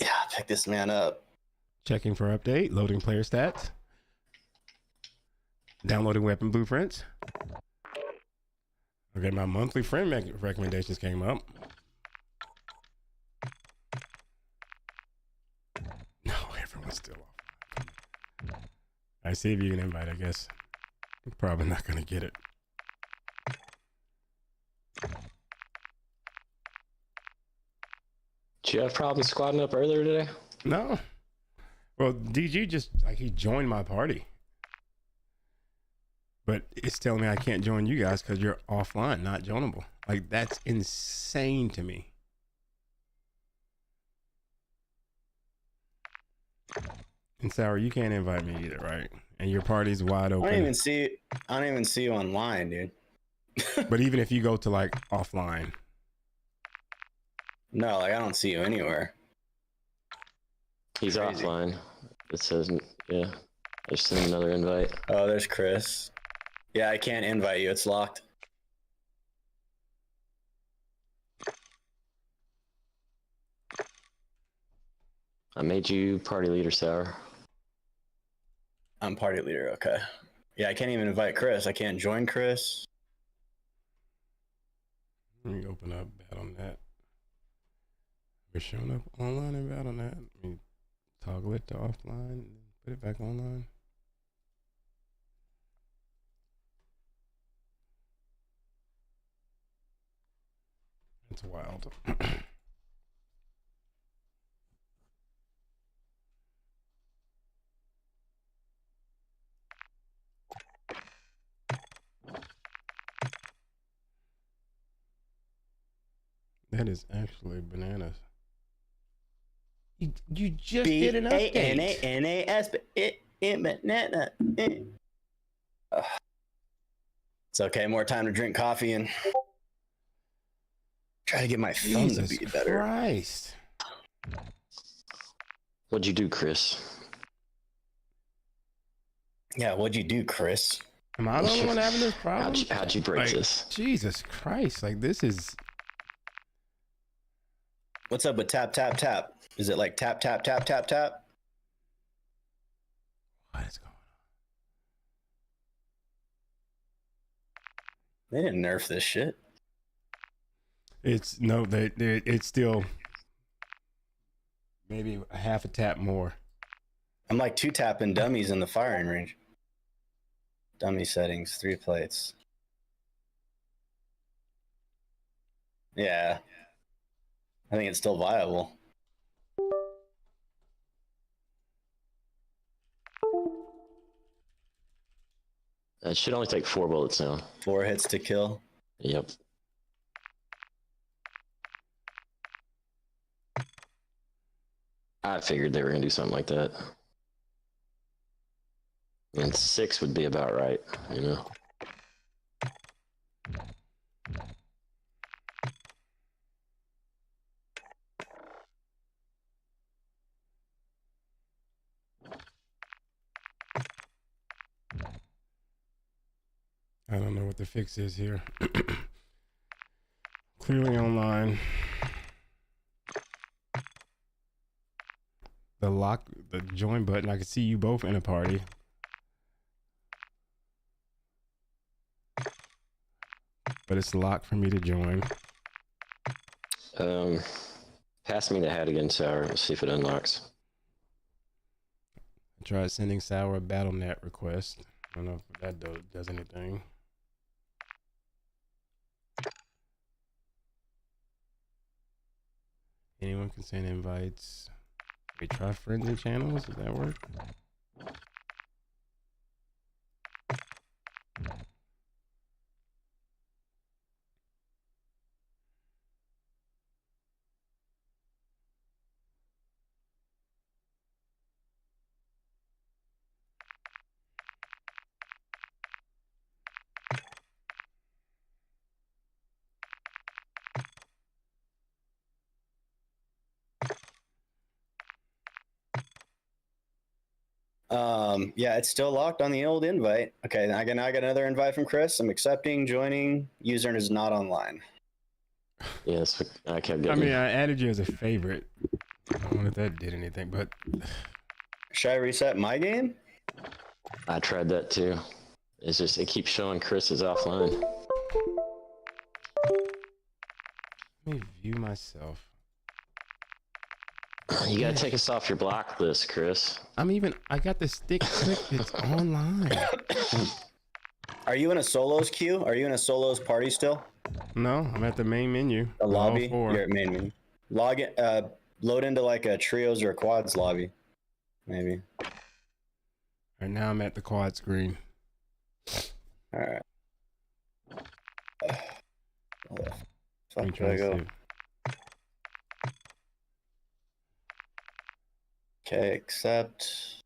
Yeah, pick this man up. Checking for update. Loading player stats. Downloading weapon blueprints. Okay, my monthly friend recommendations came up. No, everyone's still off. I see if you can invite, I guess. I'm probably not gonna get it. Did you have problems squatting up earlier today? No. Well, DG just like he joined my party. But it's telling me I can't join you guys because you're offline, not joinable. Like, that's insane to me. And Sour, you can't invite me either, right? And your party's wide I open. don't even see you online, dude. But even if you go to like offline, No, like I don't see you anywhere. He's Crazy. offline. It says, yeah. I just sent another invite. Oh, there's Chris. Yeah, I can't invite you. It's locked. I made you party leader, Sour. I'm party leader. Okay. Yeah, I can't even invite Chris. I can't join Chris. let me open up Battle.net. We're showing up online in Battle.net. Let me toggle it to offline and put it back online. It's wild. That is actually bananas. You just did an update. B-A-N-A-N-A-S. Banana. It's okay. More time to drink coffee and try to get my thumb to Jesus be better. Christ. What'd you do, Chris? Yeah, what'd you do, Chris? Am I the only one having this problem? How'd you break Like, this? Jesus Christ. Like, this is... What's up with tap, tap, tap? Is it like tap, tap, tap, tap, tap? What is going on? They didn't nerf this shit. It's... No, it's still... Maybe a half a tap more. I'm like 2-tapping dummies in the firing range. Dummy settings, 3 plates. Yeah. I think it's still viable. It should only take 4 bullets now. 4 hits to kill. Yep. I figured they were gonna do something like that. And 6 would be about right, you know? I don't know what the fix is here. Clearly online. The join button, I can see you both in a party. But it's locked for me to join. Pass me the hat again, Sour. Let's see if it unlocks. I tried sending Sour a Battle.net request. I don't know if that does anything. Anyone can send invites. Wait, try friends and channels. Does that work? Yeah, it's still locked on the old invite. Okay, now I got another invite from Chris. I'm accepting, joining. User is not online. Yes, I kept I getting. mean, I added you as a favorite. I don't know if that did anything, but Should I reset my game? I tried that too. It's just it keeps showing Chris is offline. Let me view myself. You gotta take us off your block list, Chris. I got the stick click that's online. Are you in a solos queue? Are you in a solos party still? No, I'm at the main menu. A on all lobby? four. You're at main menu. Log in, load into like a trios or a quads lobby. Maybe. Right now I'm at the quad screen. Alright. Where the Let me fuck try do I to go? see. Okay, accept.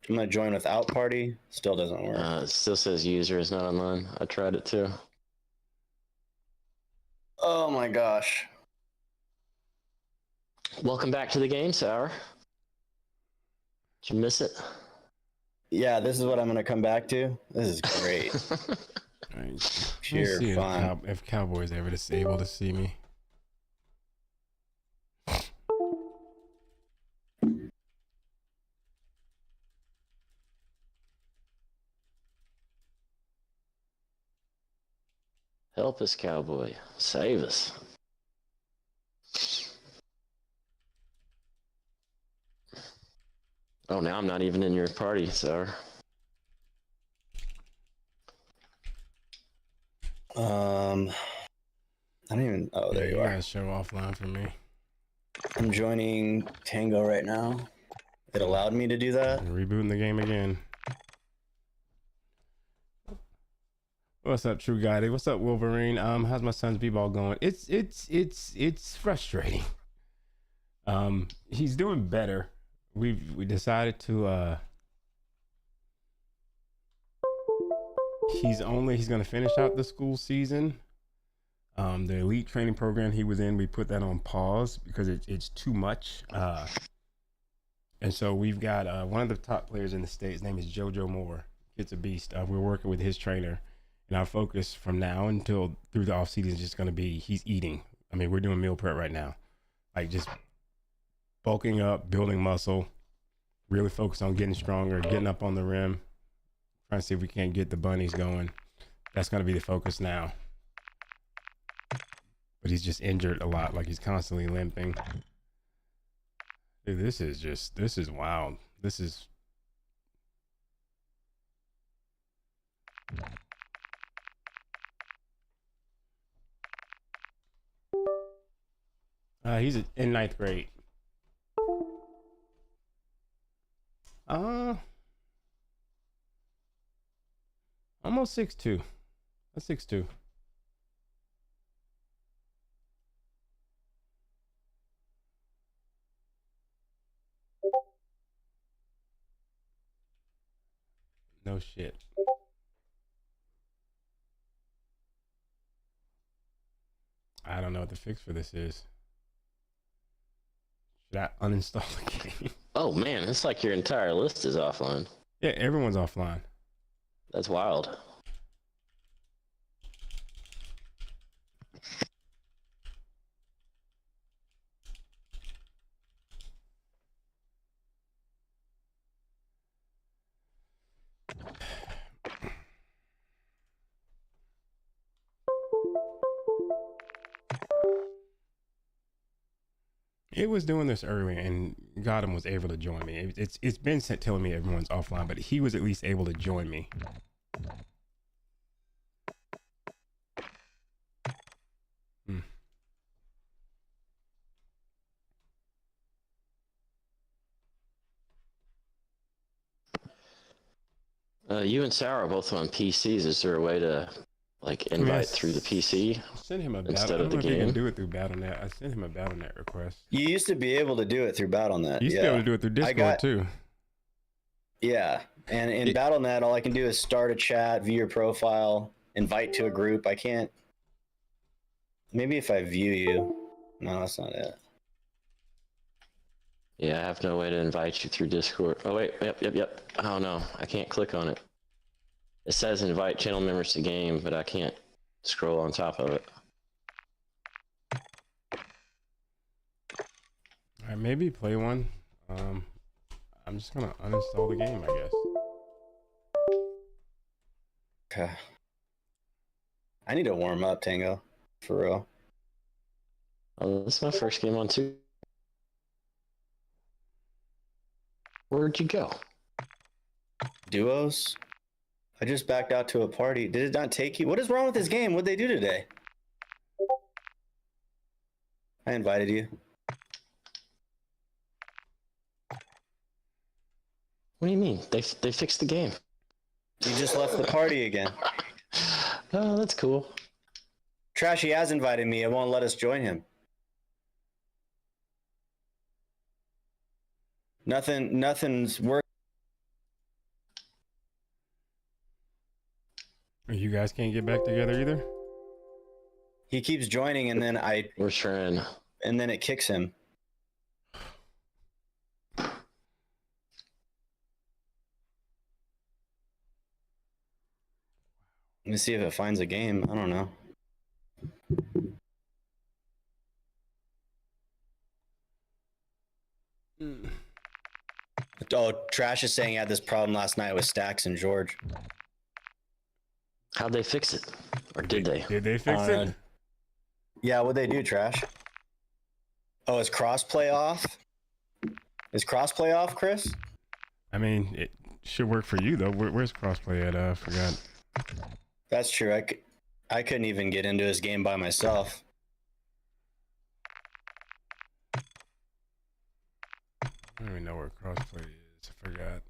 I'm gonna join without party. Still doesn't work. It still says user is not online. I tried it too. Oh my gosh. Welcome back to the game, Sour. Did you miss it? Yeah, this is what I'm gonna come back to. This is great. All right. Let me Pure see fun. if Cowboy's ever able to see me. Help us, Cowboy. Save us. Oh, now I'm not even in your party, Sour. I don't even. Oh, there Yeah, you you are. guys show offline for me. I'm joining Tango right now. It allowed me to do that. And rebooting the game again. What's up, True Guy? What's up, Wolverine? How's my son's b-ball going? It's frustrating. He's doing better. We decided to he's gonna finish out the school season. The elite training program he was in, we put that on pause because it's too much. And so we've got one of the top players in the state. His name is JoJo Moore. It's a beast. We're working with his trainer, and our focus from now until through the off season is just going to be he's eating. I mean, we're doing meal prep right now, like just bulking up, building muscle, really focus on getting stronger, getting up on the rim, trying to see if we can't get the bunnies going. That's going to be the focus now. But he's just injured a lot, like he's constantly limping. Dude, this is wild. This is he's in ninth grade. Almost 6'2". That's 6'2". No shit. I don't know what the fix for this is. Should I uninstall the game? Oh man, it's like your entire list is offline. Yeah, everyone's offline. That's wild. It was doing this earlier, and Gotham was able to join me. It's been telling me everyone's offline, but he was at least able to join me. You and Sour are both on PCs. Is there a way to like invite through the PC Send him a instead battle. I of don't the know if you can game? do it through BattleNet. I sent him a BattleNet request. You used to be able to do it through BattleNet. You used to be able to do it through Discord too. Yeah, and in BattleNet, all I can do is start a chat, view your profile, invite to a group. I can't. Maybe if I view you. No, that's not it. Yeah, I have no way to invite you through Discord. Oh wait, yep. Oh no, I can't click on it. It says invite channel members to game, but I can't scroll on top of it. All right, maybe play one. I'm just gonna uninstall the game, I guess. Okay. I need to warm up, Tango. For real. Oh, this is my first game on two. Where'd you go? Duos? I just backed out to a party. Did it not take you? What is wrong with this game? What'd they do today? I invited you. What do you mean? They fixed the game. You just left the party again. Oh, that's cool. Trashy has invited me. It won't let us join him. Nothing's working. You guys can't get back together either? He keeps joining and then We're trying. and then it kicks him. Let me see if it finds a game. I don't know. Oh, Trash is saying he had this problem last night with Stacks and George. How'd they fix it? Or did they? Did they fix it? Yeah, what'd they do, Trash? Oh, is crossplay off? Is crossplay off, Chris? I mean, it should work for you though. Where's crossplay at? I forgot. That's true. I couldn't even get into his game by myself. I don't even know where crossplay is. I forgot.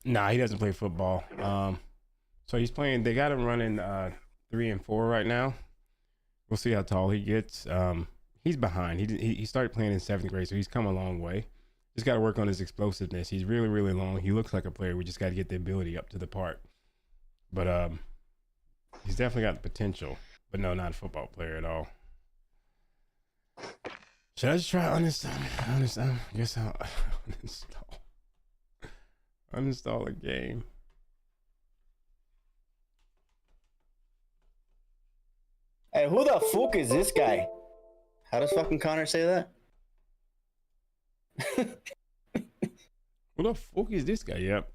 Nah, he doesn't play football. So he's playing. They got him running 3 and 4 right now. We'll see how tall he gets. He's behind. He started playing in 7th grade, so he's come a long way. Just got to work on his explosiveness. He's really, really long. He looks like a player. We just got to get the ability up to the part. But he's definitely got the potential. But no, not a football player at all. Should I just try uninstall? Guess I'll uninstall a game. Hey, who the fuck is this guy? How does fucking Connor say that? Who the fuck is this guy? Yep.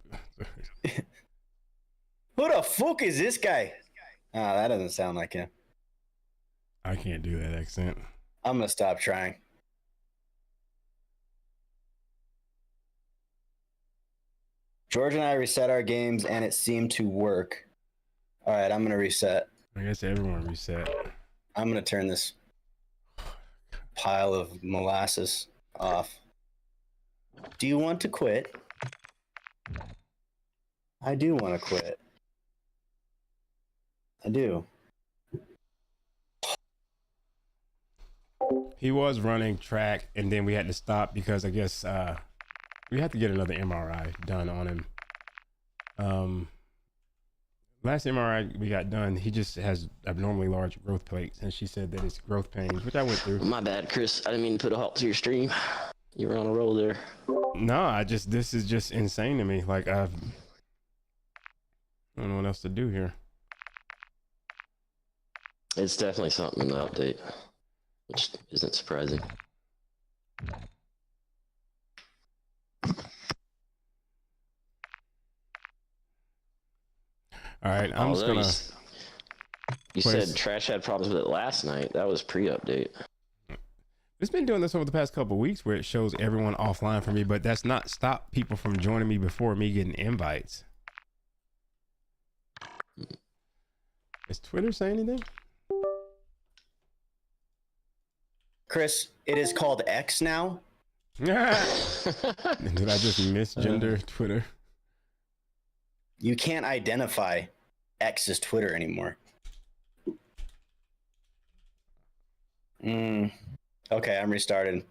Who the fuck is this guy? Ah, that doesn't sound like him. I can't do that accent. I'm gonna stop trying. George and I reset our games and it seemed to work. All right, I'm gonna reset. I guess everyone reset. I'm gonna turn this pile of molasses off. Do you want to quit? I do want to quit. I do. He was running track, and then we had to stop because I guess we had to get another MRI done on him. Last MRI we got done, he just has abnormally large growth plates, and she said that it's growth pains, which I went through. My bad, Chris. I didn't mean to put a halt to your stream. You were on a roll there. No, this is just insane to me. Like I don't know what else to do here. It's definitely something in the update, which isn't surprising. All right, I'm just gonna. You said Trash had problems with it last night. That was pre-update. It's been doing this over the past couple of weeks where it shows everyone offline for me, but that's not stopped people from joining me before me getting invites. Is Twitter saying anything? Chris, it is called X now. Did I just misgender Twitter? You can't identify X as Twitter anymore. Okay, I'm restarted.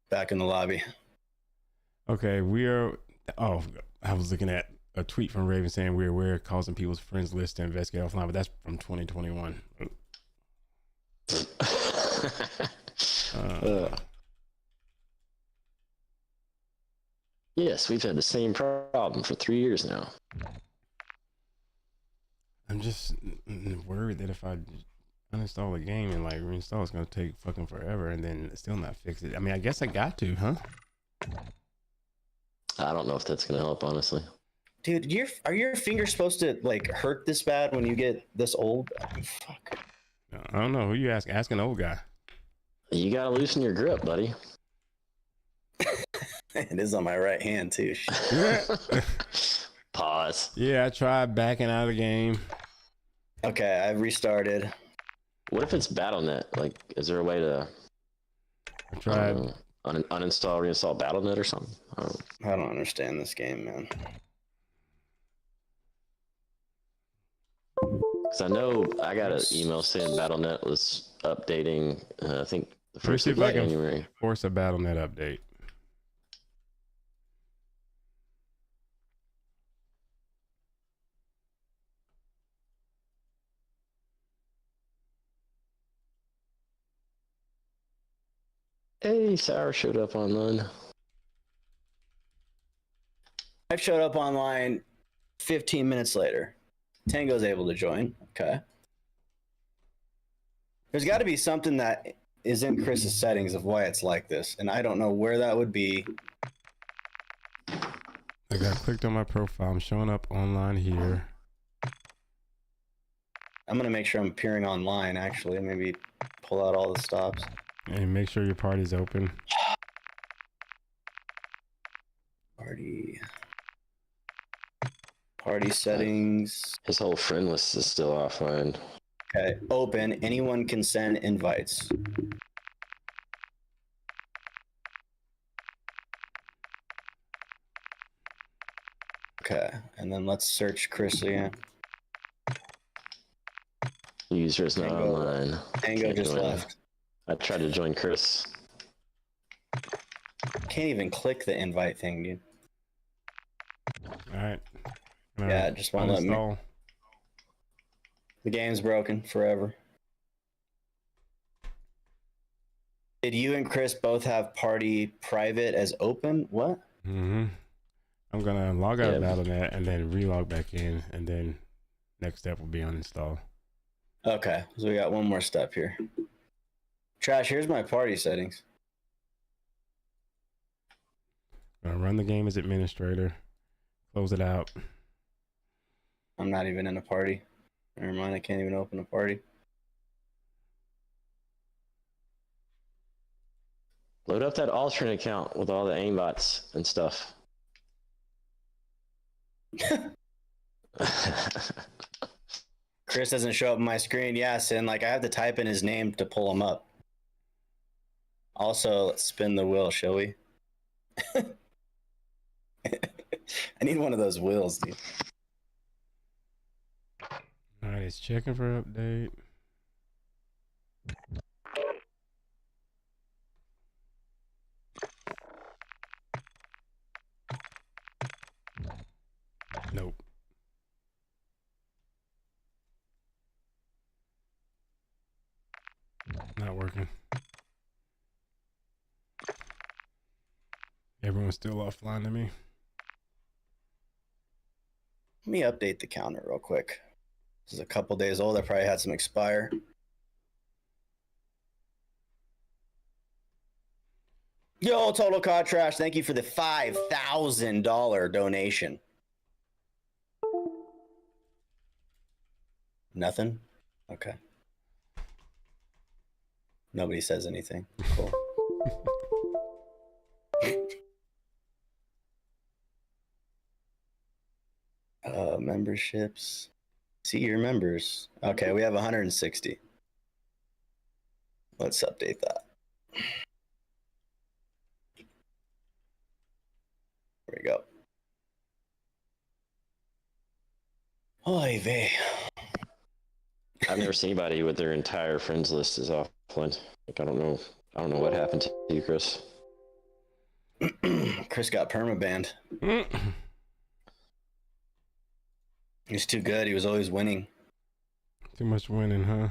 Back in the lobby. Okay, we're. Oh, I was looking at a tweet from Raven saying we're causing people's friends list to investigate offline, but that's from 2021. Yes, we've had the same problem for 3 years now. I'm just worried that if I uninstall a game and like reinstall, it's gonna take fucking forever, and then still not fix it. I mean, I guess I got to, huh? I don't know if that's gonna help, honestly. Dude, are your fingers supposed to like hurt this bad when you get this old? Fuck. I don't know who you ask an old guy. You gotta loosen your grip, buddy. It is on my right hand too. Pause. Yeah, I tried backing out of the game. Okay, I've restarted. What if it's BattleNet? Like, is there a way to I tried. uninstall, reinstall BattleNet or something? I don't understand this game, man. Because I know I got an email saying BattleNet was updating. I think the Let me first see week if of I can January. force a BattleNet update. Hey, Sour showed up online. I've showed up online 15 minutes later. Tango's able to join. Okay. There's got to be something that is in Chris's settings of why it's like this, and I don't know where that would be. I got clicked on my profile. I'm showing up online here. I'm gonna make sure I'm appearing online. Actually, maybe pull out all the stops. And make sure your party's open. Party settings. His whole friend list is still offline. Okay, open. Anyone can send invites. Okay, and then let's search Chris again. User is not Tango. online. Tango Can't just join. left. I tried to join Chris. Can't even click the invite thing, dude. All right. Yeah, it just won't let me. uninstall. The game's broken forever. Did you and Chris both have party private as open? What? Mm-hmm. I'm gonna log out of Yeah. BattleNet and then relog back in, and then next step will be uninstall. Okay, so we got one more step here. Trash, here's my party settings. I'm gonna run the game as administrator. Close it out. I'm not even in a party. Never mind, I can't even open a party. Load up that alternate account with all the aimbots and stuff. Chris doesn't show up on my screen. Yes, and like I have to type in his name to pull him up. Also, let's spin the wheel, shall we? I need one of those wheels, dude. All right, it's checking for update. Nope. Not working. Everyone's still offline to me. Let me update the counter real quick. This is a couple days old. I probably had some expire. Yo, Total Cod Trash, thank you for the $5,000 donation. Nothing? Okay. Nobody says anything. Cool. Memberships. See your members. Okay, we have 160. Let's update that. There we go. Oy vey. I've never seen anybody with their entire friends list is offline. Like I don't know what happened to you, Chris. Chris got permabanned. He's too good. He was always winning. Too much winning, huh?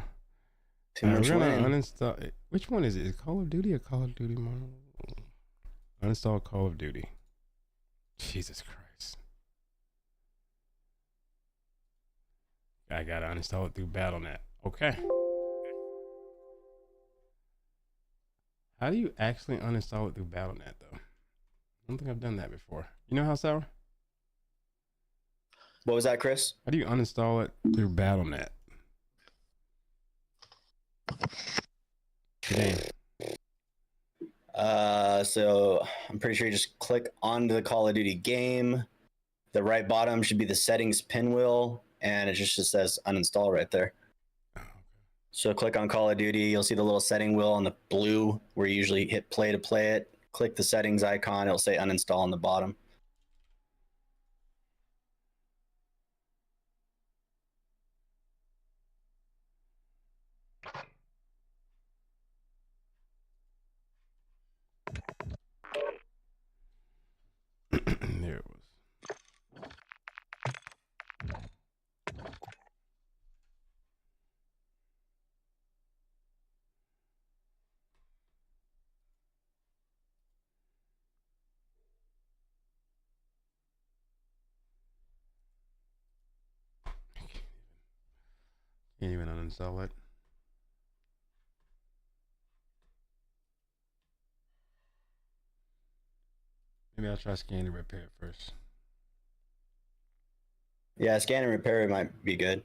Too much we're gonna winning. uninstall it. Which one is it? Is it Call of Duty or Call of Duty Modern? Uninstall Call of Duty. Jesus Christ. I gotta uninstall it through Battle.net. Okay. How do you actually uninstall it through Battle.net though? I don't think I've done that before. You know how, Sour? What was that, Chris? How do you uninstall it through Battle.net? Damn. So I'm pretty sure you just click onto the Call of Duty game. The right bottom should be the settings pinwheel, and it just says uninstall right there. So click on Call of Duty. You'll see the little setting wheel on the blue where you usually hit play to play it. Click the settings icon. It'll say uninstall on the bottom. There it was. Can't even uninstall it. Maybe I'll try scan and repair it first. Yeah, scan and repair might be good.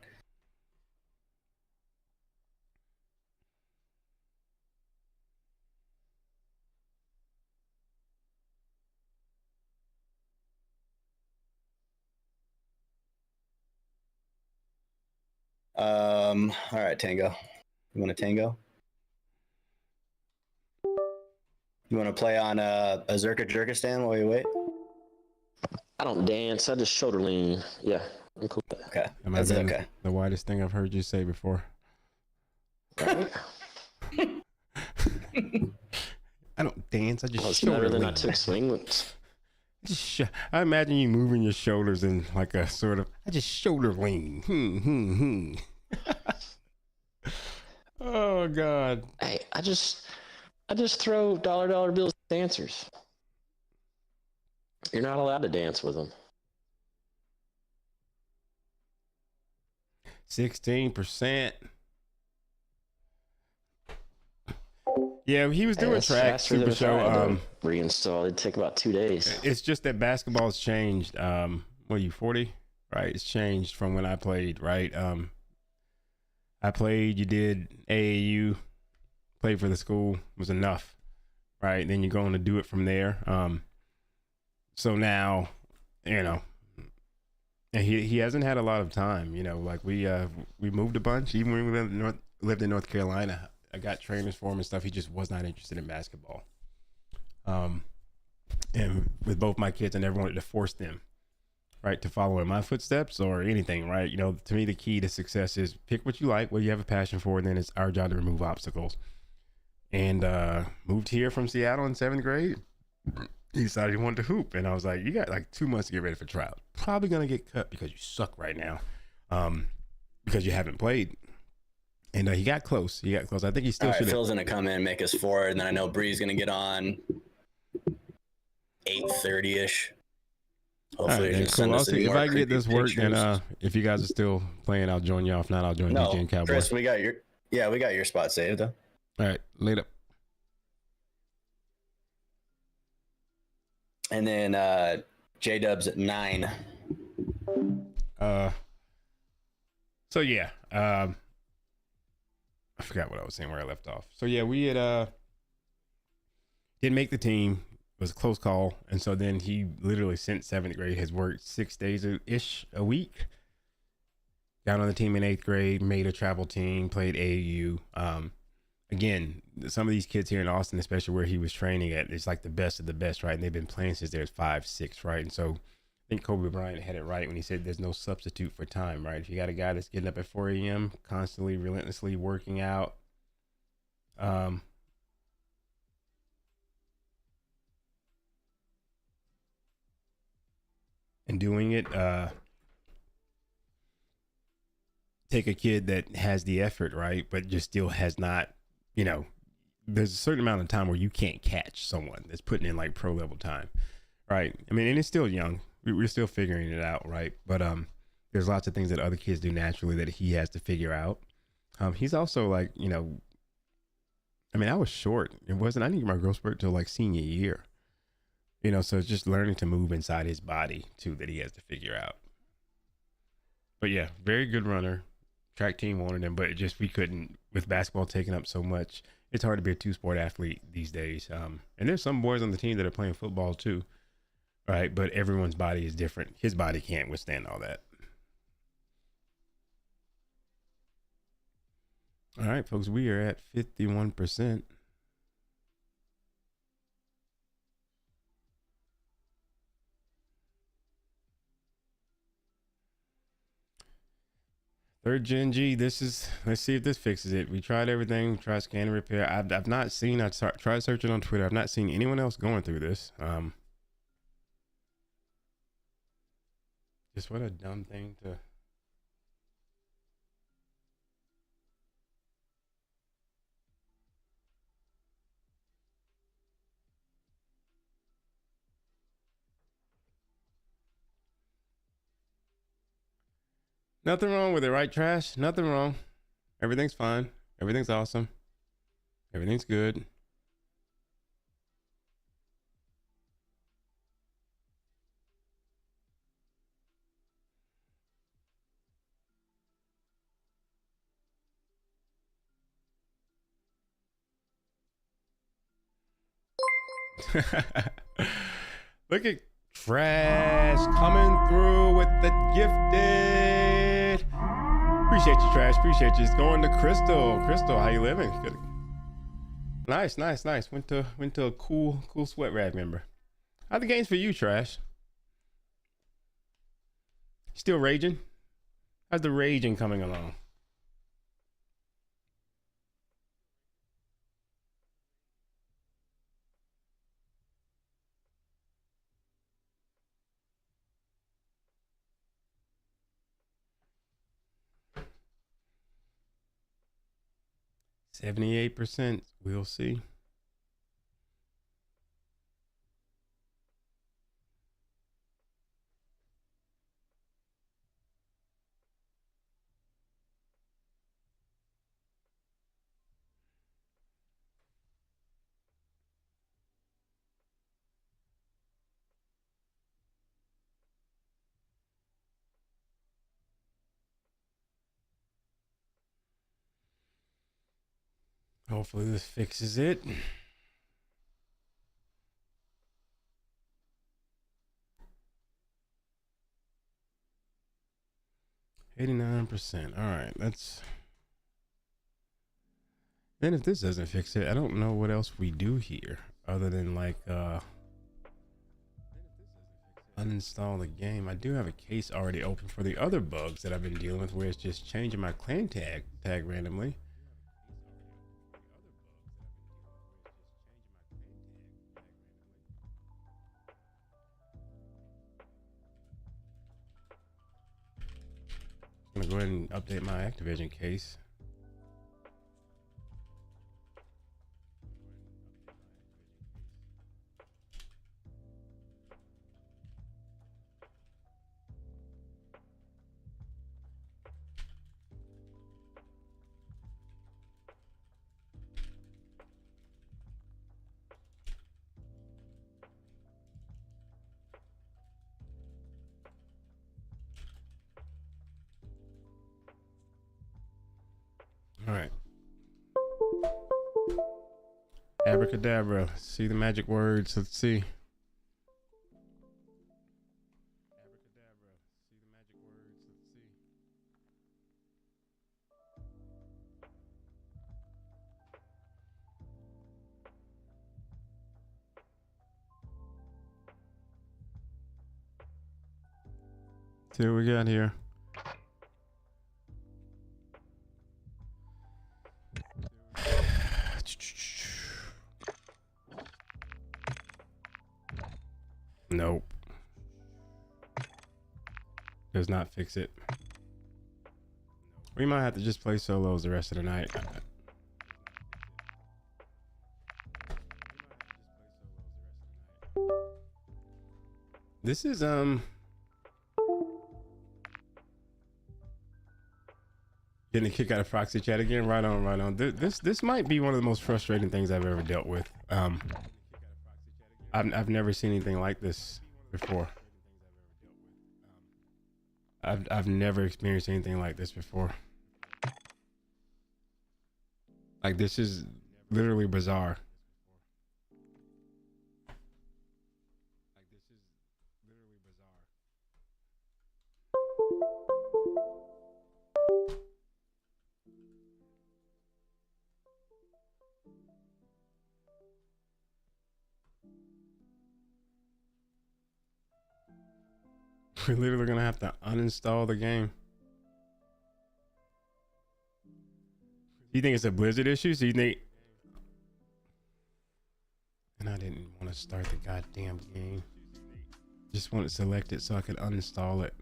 All right, Tango. You want a Tango? You want to play on a Zerka Jerkistan while you wait? I don't dance. I just shoulder lean. Yeah, I'm cool with that. Okay, That might have that's been okay. the widest thing I've heard you say before. Right? I don't dance. I just Well, it's shoulder better than I lean. took swing. I imagine you moving your shoulders in like a sort of. I just shoulder lean. Oh God. Hey, I just throw dollar bills at dancers. You're not allowed to dance with them. 16%. Yeah, he was Hey, doing that's track faster than Super if Show. I had to reinstall. It'd take about 2 days. It's just that basketball's changed. What are you, 40? Right, it's changed from when I played. Right, I played. You did AAU, played for the school, was enough. Right, then you're going to do it from there. So now, and he hasn't had a lot of time. Like we moved a bunch. Even when we lived in North Carolina, I got trainers for him and stuff. He just was not interested in basketball. And with both my kids, I never wanted to force them, right, to follow in my footsteps or anything, right? To me, the key to success is pick what you like, what you have a passion for, and then it's our job to remove obstacles. And moved here from Seattle in 7th grade. He decided he wanted to hoop, and I was like, "You got like 2 months to get ready for trials. Probably gonna get cut because you suck right now, because you haven't played." And he got close. I think he still All right, should. Phil's gonna come in and make us 4, and then I know Bree's gonna get on 8:30ish. Hopefully, Right, just cool. send I'll us some see if more I can get creepy this work. pictures. Then if you guys are still playing, I'll join you. If not, I'll join No, DJ and Cowboy. Chris, we got your spot saved though. All right, later. And then J-Dub's at 9. So yeah, I forgot what I was saying, where I left off. So yeah, we had didn't make the team. It was a close call, and so then he literally since 7th grade has worked 6 days ish a week. Got on the team in 8th grade, made a travel team, played AAU. Again, some of these kids here in Austin, especially where he was training at, it's like the best of the best, right? And they've been playing since they're 5, 6, right? And so I think Kobe Bryant had it right when he said there's no substitute for time, right? If you got a guy that's getting up at 4 a.m., constantly, relentlessly working out, and doing it. Take a kid that has the effort, right, but just still has not, you know, there's a certain amount of time where you can't catch someone that's putting in like pro level time, right? I mean, and it's still young. We're still figuring it out, right? But there's lots of things that other kids do naturally that he has to figure out. He's also like, you know, I mean, I was short. I didn't get my growth spurt till like senior year, you know, so it's just learning to move inside his body too that he has to figure out. But yeah, very good runner. Track team wanted him, but it just, we couldn't, with basketball taking up so much. It's hard to be a two-sport athlete these days. And there's some boys on the team that are playing football too, right? But everyone's body is different. His body can't withstand all that. All right, folks, we are at 51%. Third Gen G, this is, let's see if this fixes it. We tried everything, tried scan and repair. I've not seen, tried searching on Twitter. I've not seen anyone else going through this. Just what a dumb thing to. Nothing wrong with it, right, Trash? Nothing wrong. Everything's fine. Everything's awesome. Everything's good. Look at Trash coming through with the gifted. Appreciate you, Trash. Appreciate you. It's going to Crystal. Crystal, how you living? Good. Nice, nice, nice. Went to a cool sweat rag member. How the games for you, Trash? Still raging? How's the raging coming along? %. We'll see. Hopefully this fixes it. %. All right, let's. Then if this doesn't fix it, I don't know what else we do here other than like uninstall the game. I do have a case already open for the other bugs that I've been dealing with where it's just changing my clan tag randomly. I'm gonna go ahead and update my Activision case. All right. Abracadabra. See the magic words. Let's see. Abracadabra. See the magic words. Let's see. See what we got here. Nope. does not fix it. We might have to just play solos the rest of the night. This is getting a kick out of proxy chat again. Right on, right on. This might be one of the most frustrating things I've ever dealt with. I've never seen anything like this before. I've never experienced anything like this before. Like, this is literally bizarre. We're literally gonna have to uninstall the game. You think it's a Blizzard issue? So you think? And I didn't want to start the goddamn game. Just want it selected so I could uninstall it.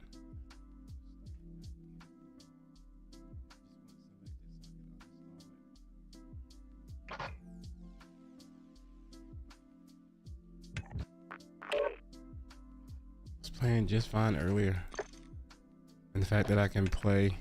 Playing just fine earlier, and the fact that I can play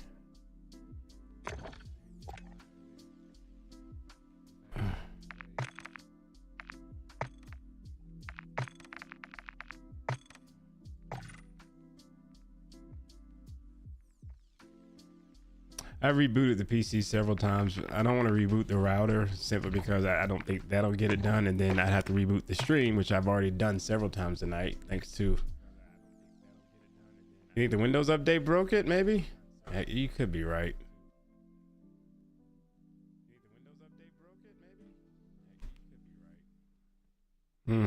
I rebooted the PC several times. I don't want to reboot the router simply because I don't think that'll get it done, and then I'd have to reboot the stream, which I've already done several times tonight thanks to. You think the Windows update broke it? Maybe. Yeah, you could be right. Hmm.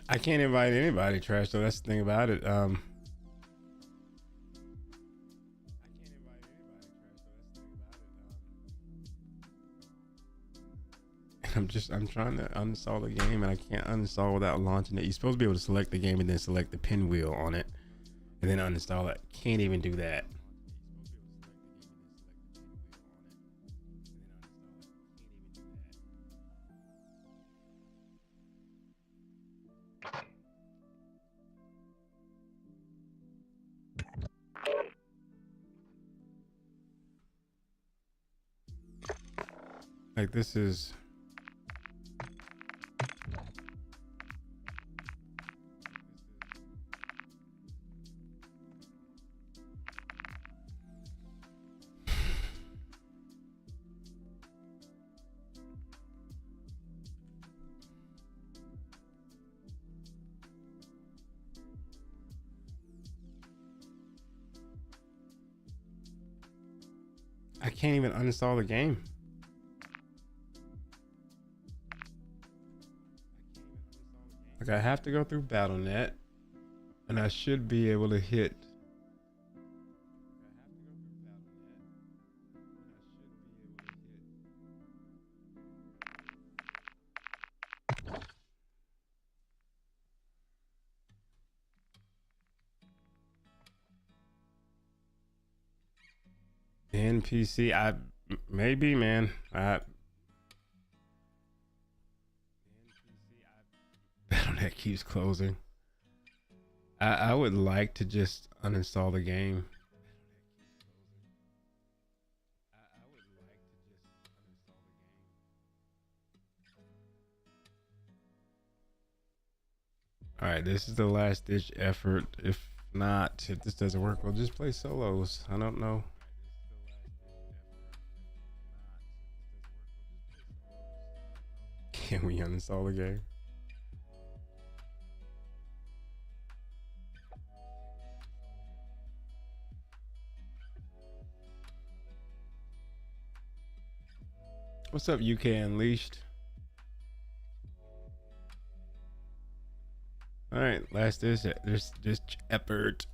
I can't invite anybody, Trash, so that's the thing about it. I'm trying to uninstall the game and I can't uninstall without launching it. You're supposed to be able to select the game and then select the pinwheel on it and then uninstall it. Can't even do that. Like, this is I can't even uninstall the game. Like, I have to go through BattleNet, and I should be able to hit. NPC, maybe, man. BattleNet keeps closing. I would like to just uninstall the game. All right, this is the last ditch effort. If not, if this doesn't work, we'll just play solos. I don't know. Can we uninstall the game? What's up, UK Unleashed? All right, last this effort.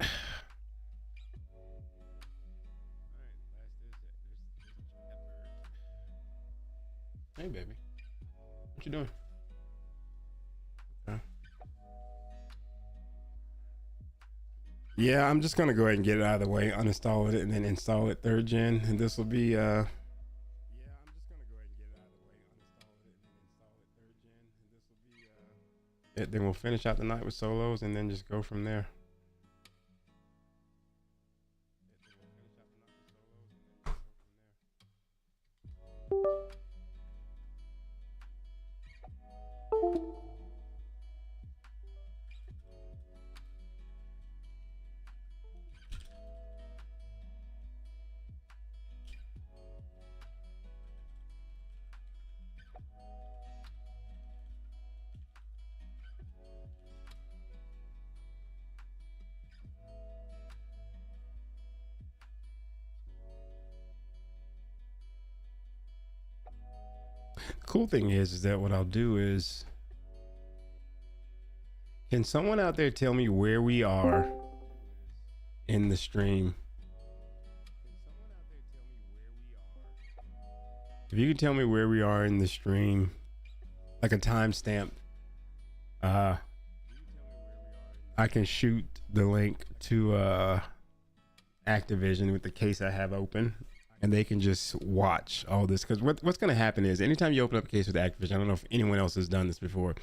Hey, baby. What you doing? Okay. Yeah, I'm just gonna go ahead and get it out of the way, uninstall it, and then install it 3rd gen, and this will be then we'll finish out the night with solos, and then just go from there. Cool thing is that what I'll do is, can someone out there tell me where we are in the stream? If you can tell me where we are in the stream, like a timestamp, I can shoot the link to Activision with the case I have open, and they can just watch all this. Because what's going to happen is, anytime you open up a case with Activision, I don't know if anyone else has done this before,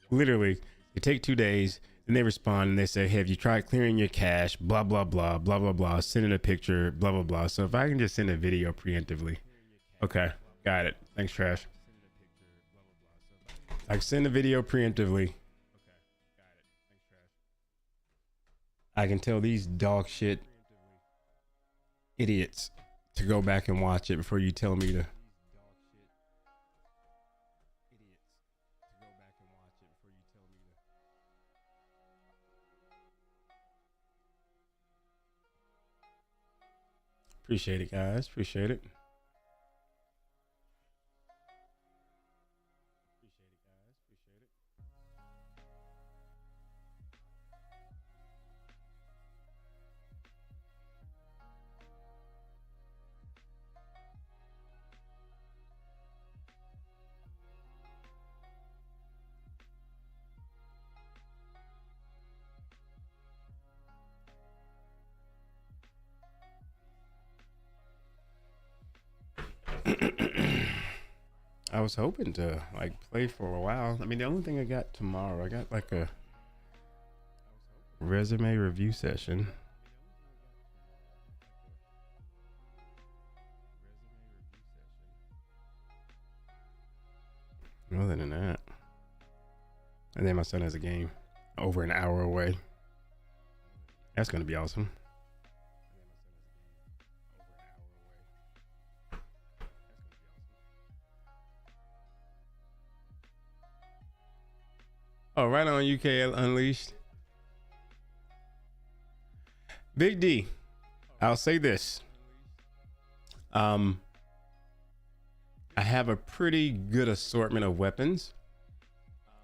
literally it take 2 days, then they respond and they say, hey, have you tried clearing your cache, blah blah blah blah blah blah, send in a picture, blah blah blah. So if I can just send a video preemptively. Okay, got it. Thanks, Trash. I can send a video preemptively. I can tell these dog shit idiots to go back and watch it before you tell me to. Appreciate it, guys. Appreciate it. I was hoping to like play for a while. I mean, the only thing I got tomorrow, I got like a resume review session. Other than that, and then my son has a game over an hour away. That's gonna be awesome. Oh, right on, UK Unleashed. Big D, I'll say this. I have a pretty good assortment of weapons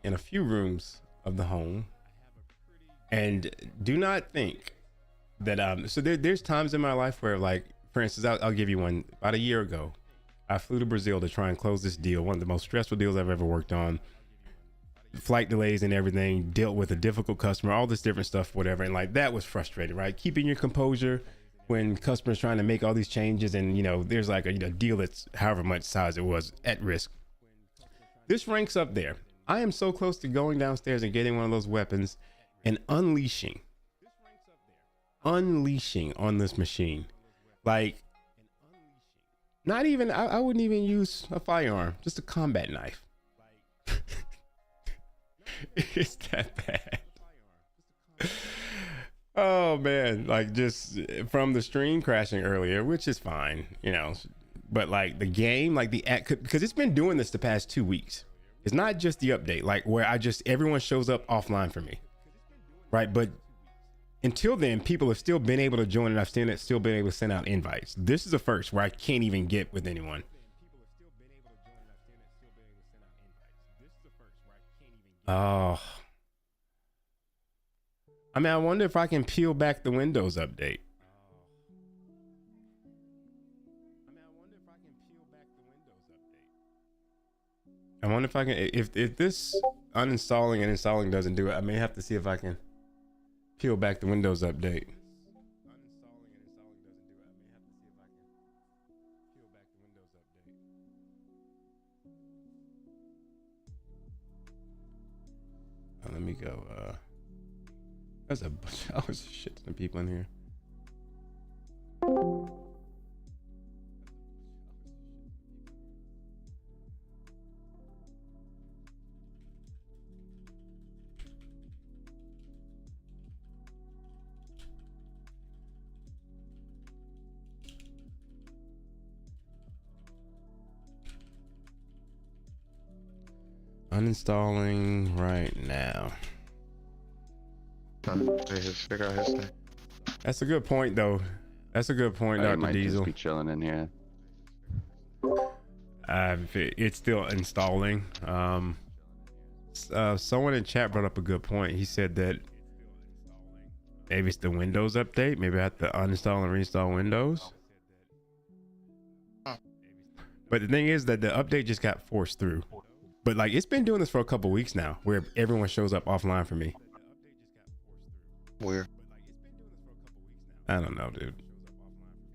in a few rooms of the home. And do not think that, so there's times in my life where, like, for instance, I'll give you one. About a year ago, I flew to Brazil to try and close this deal. One of the most stressful deals I've ever worked on. Flight delays and everything, dealt with a difficult customer, all this different stuff, whatever. And like, that was frustrating, right? Keeping your composure when customers trying to make all these changes, and you know, there's like a deal that's however much size it was at risk. This ranks up there. I am so close to going downstairs and getting one of those weapons and unleashing on this machine. Like, not even, I wouldn't even use a firearm, just a combat knife. It's that bad. Oh man, like, just from the stream crashing earlier, which is fine, you know, but like the game, like because it's been doing this the past 2 weeks. It's not just the update, like where everyone shows up offline for me, right? But until then, people have still been able to join, and I've still been able to send out invites. This is the first where I can't even get with anyone. Oh, I mean, I wonder if I can peel back the Windows update. I wonder if I can, if this uninstalling and installing doesn't do it, I may have to see if I can peel back the Windows update. Let me go. There's a bunch. Oh, there's a shit ton of people in here. Uninstalling right now. Trying to figure out his thing. That's a good point, though. That's a good point, I Dr. might Diesel. just be chilling in here. It's still installing. Someone in chat brought up a good point. He said that maybe it's the Windows update. Maybe I have to uninstall and reinstall Windows. But the thing is that the update just got forced through. But like, it's been doing this for a couple weeks now, where everyone shows up offline for me. Weird. I don't know, dude.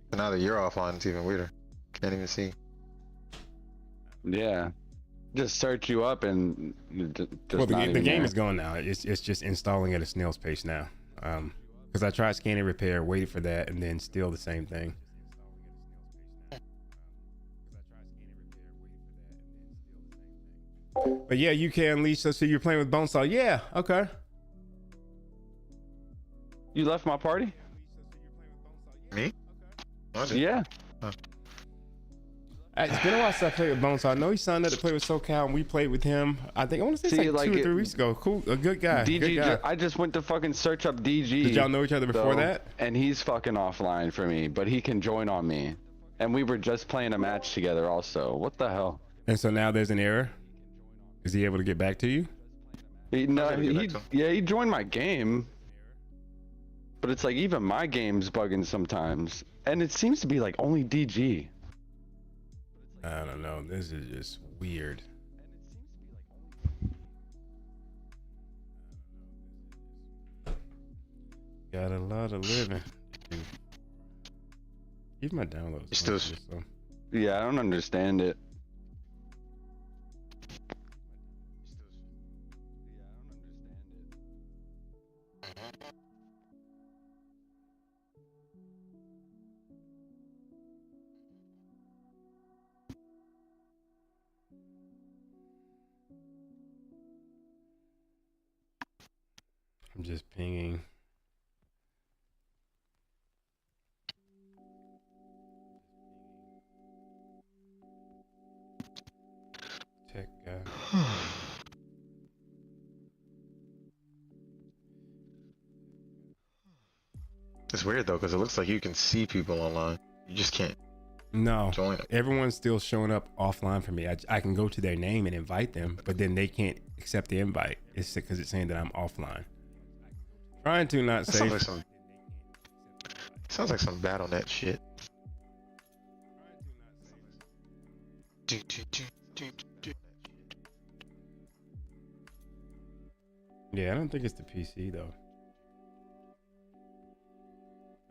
But now that you're offline, it's even weirder. Can't even see. Yeah. Just search you up and just Well, not the even game there. is going now. It's just installing at a snail's pace now. Because I tried scan and repair, waited for that, and then still the same thing. But yeah, you can unleash. So you're playing with Bonesaw. Yeah, okay. You left my party? Me? I did. Yeah. It's been a while since I played with Bonesaw. I know he signed up to play with SoCal, and we played with him. I think I want to say See, it's like like 2 or it- 3 weeks ago. Cool, a good guy. DG, good guy. I just went to fucking search up DG. Did y'all know each other before though, that? And he's fucking offline for me, but he can join on me. And we were just playing a match together also. What the hell? And so now there's an error. Is he able to get back to you? No, able to get back to him. he joined my game. But it's like even my game's bugging sometimes. And it seems to be like only DG. I don't know. This is just weird. Got a lot of living to do. Even my downloads. You still- so. Yeah, I don't understand it. I'm just pinging. Tech guy. It's weird though, because it looks like you can see people online. You just can't No, join it. everyone's still showing up offline for me. I can go to their name and invite them, but then they can't accept the invite. It's because it's saying that I'm offline. Trying to not That say. sounds like some BattleNet shit. Yeah, I don't think it's the PC though.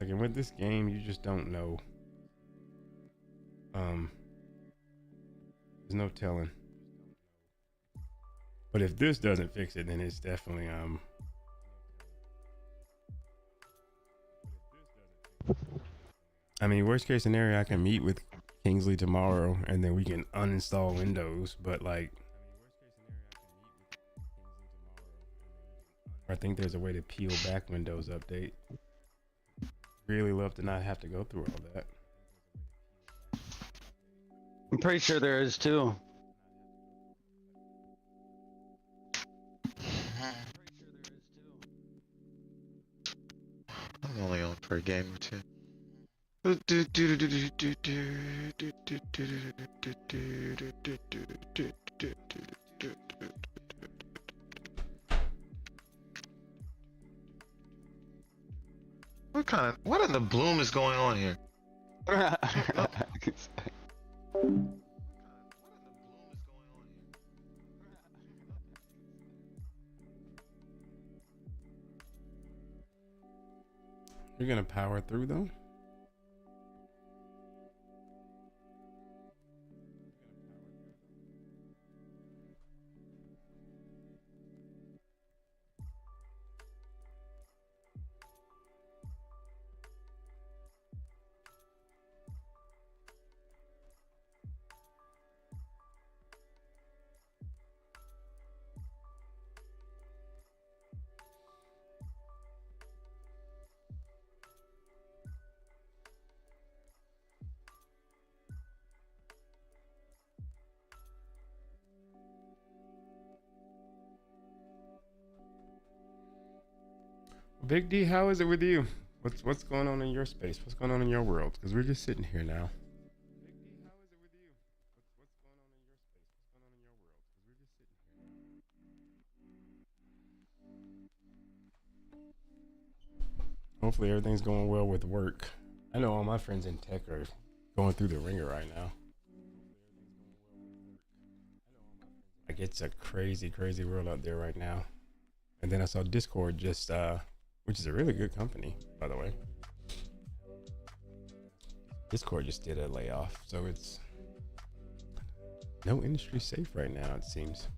Like, and with this game, you just don't know. There's no telling. But if this doesn't fix it, then it's definitely I mean, worst case scenario, I can meet with Kingsley tomorrow, and then we can uninstall Windows. But like, I think there's a way to peel back Windows Update. Really love to not have to go through all that. I'm pretty sure there is too. I'm only on for a game or two. What in the bloom is going on here? We're gonna power through though. Big D, how is it with you? What's going on in your space? What's going on in your world? Because we're just sitting here now. Big D, how is it with you? What's going on in your space? What's going on in your world? Because we're just sitting here now. Hopefully everything's going well with work. I know all my friends in tech are going through the ringer right now. Like it's a crazy, crazy world out there right now. And then I saw Discord just which is a really good company, by the way. Discord just did a layoff, so it's no industry safe right now, it seems.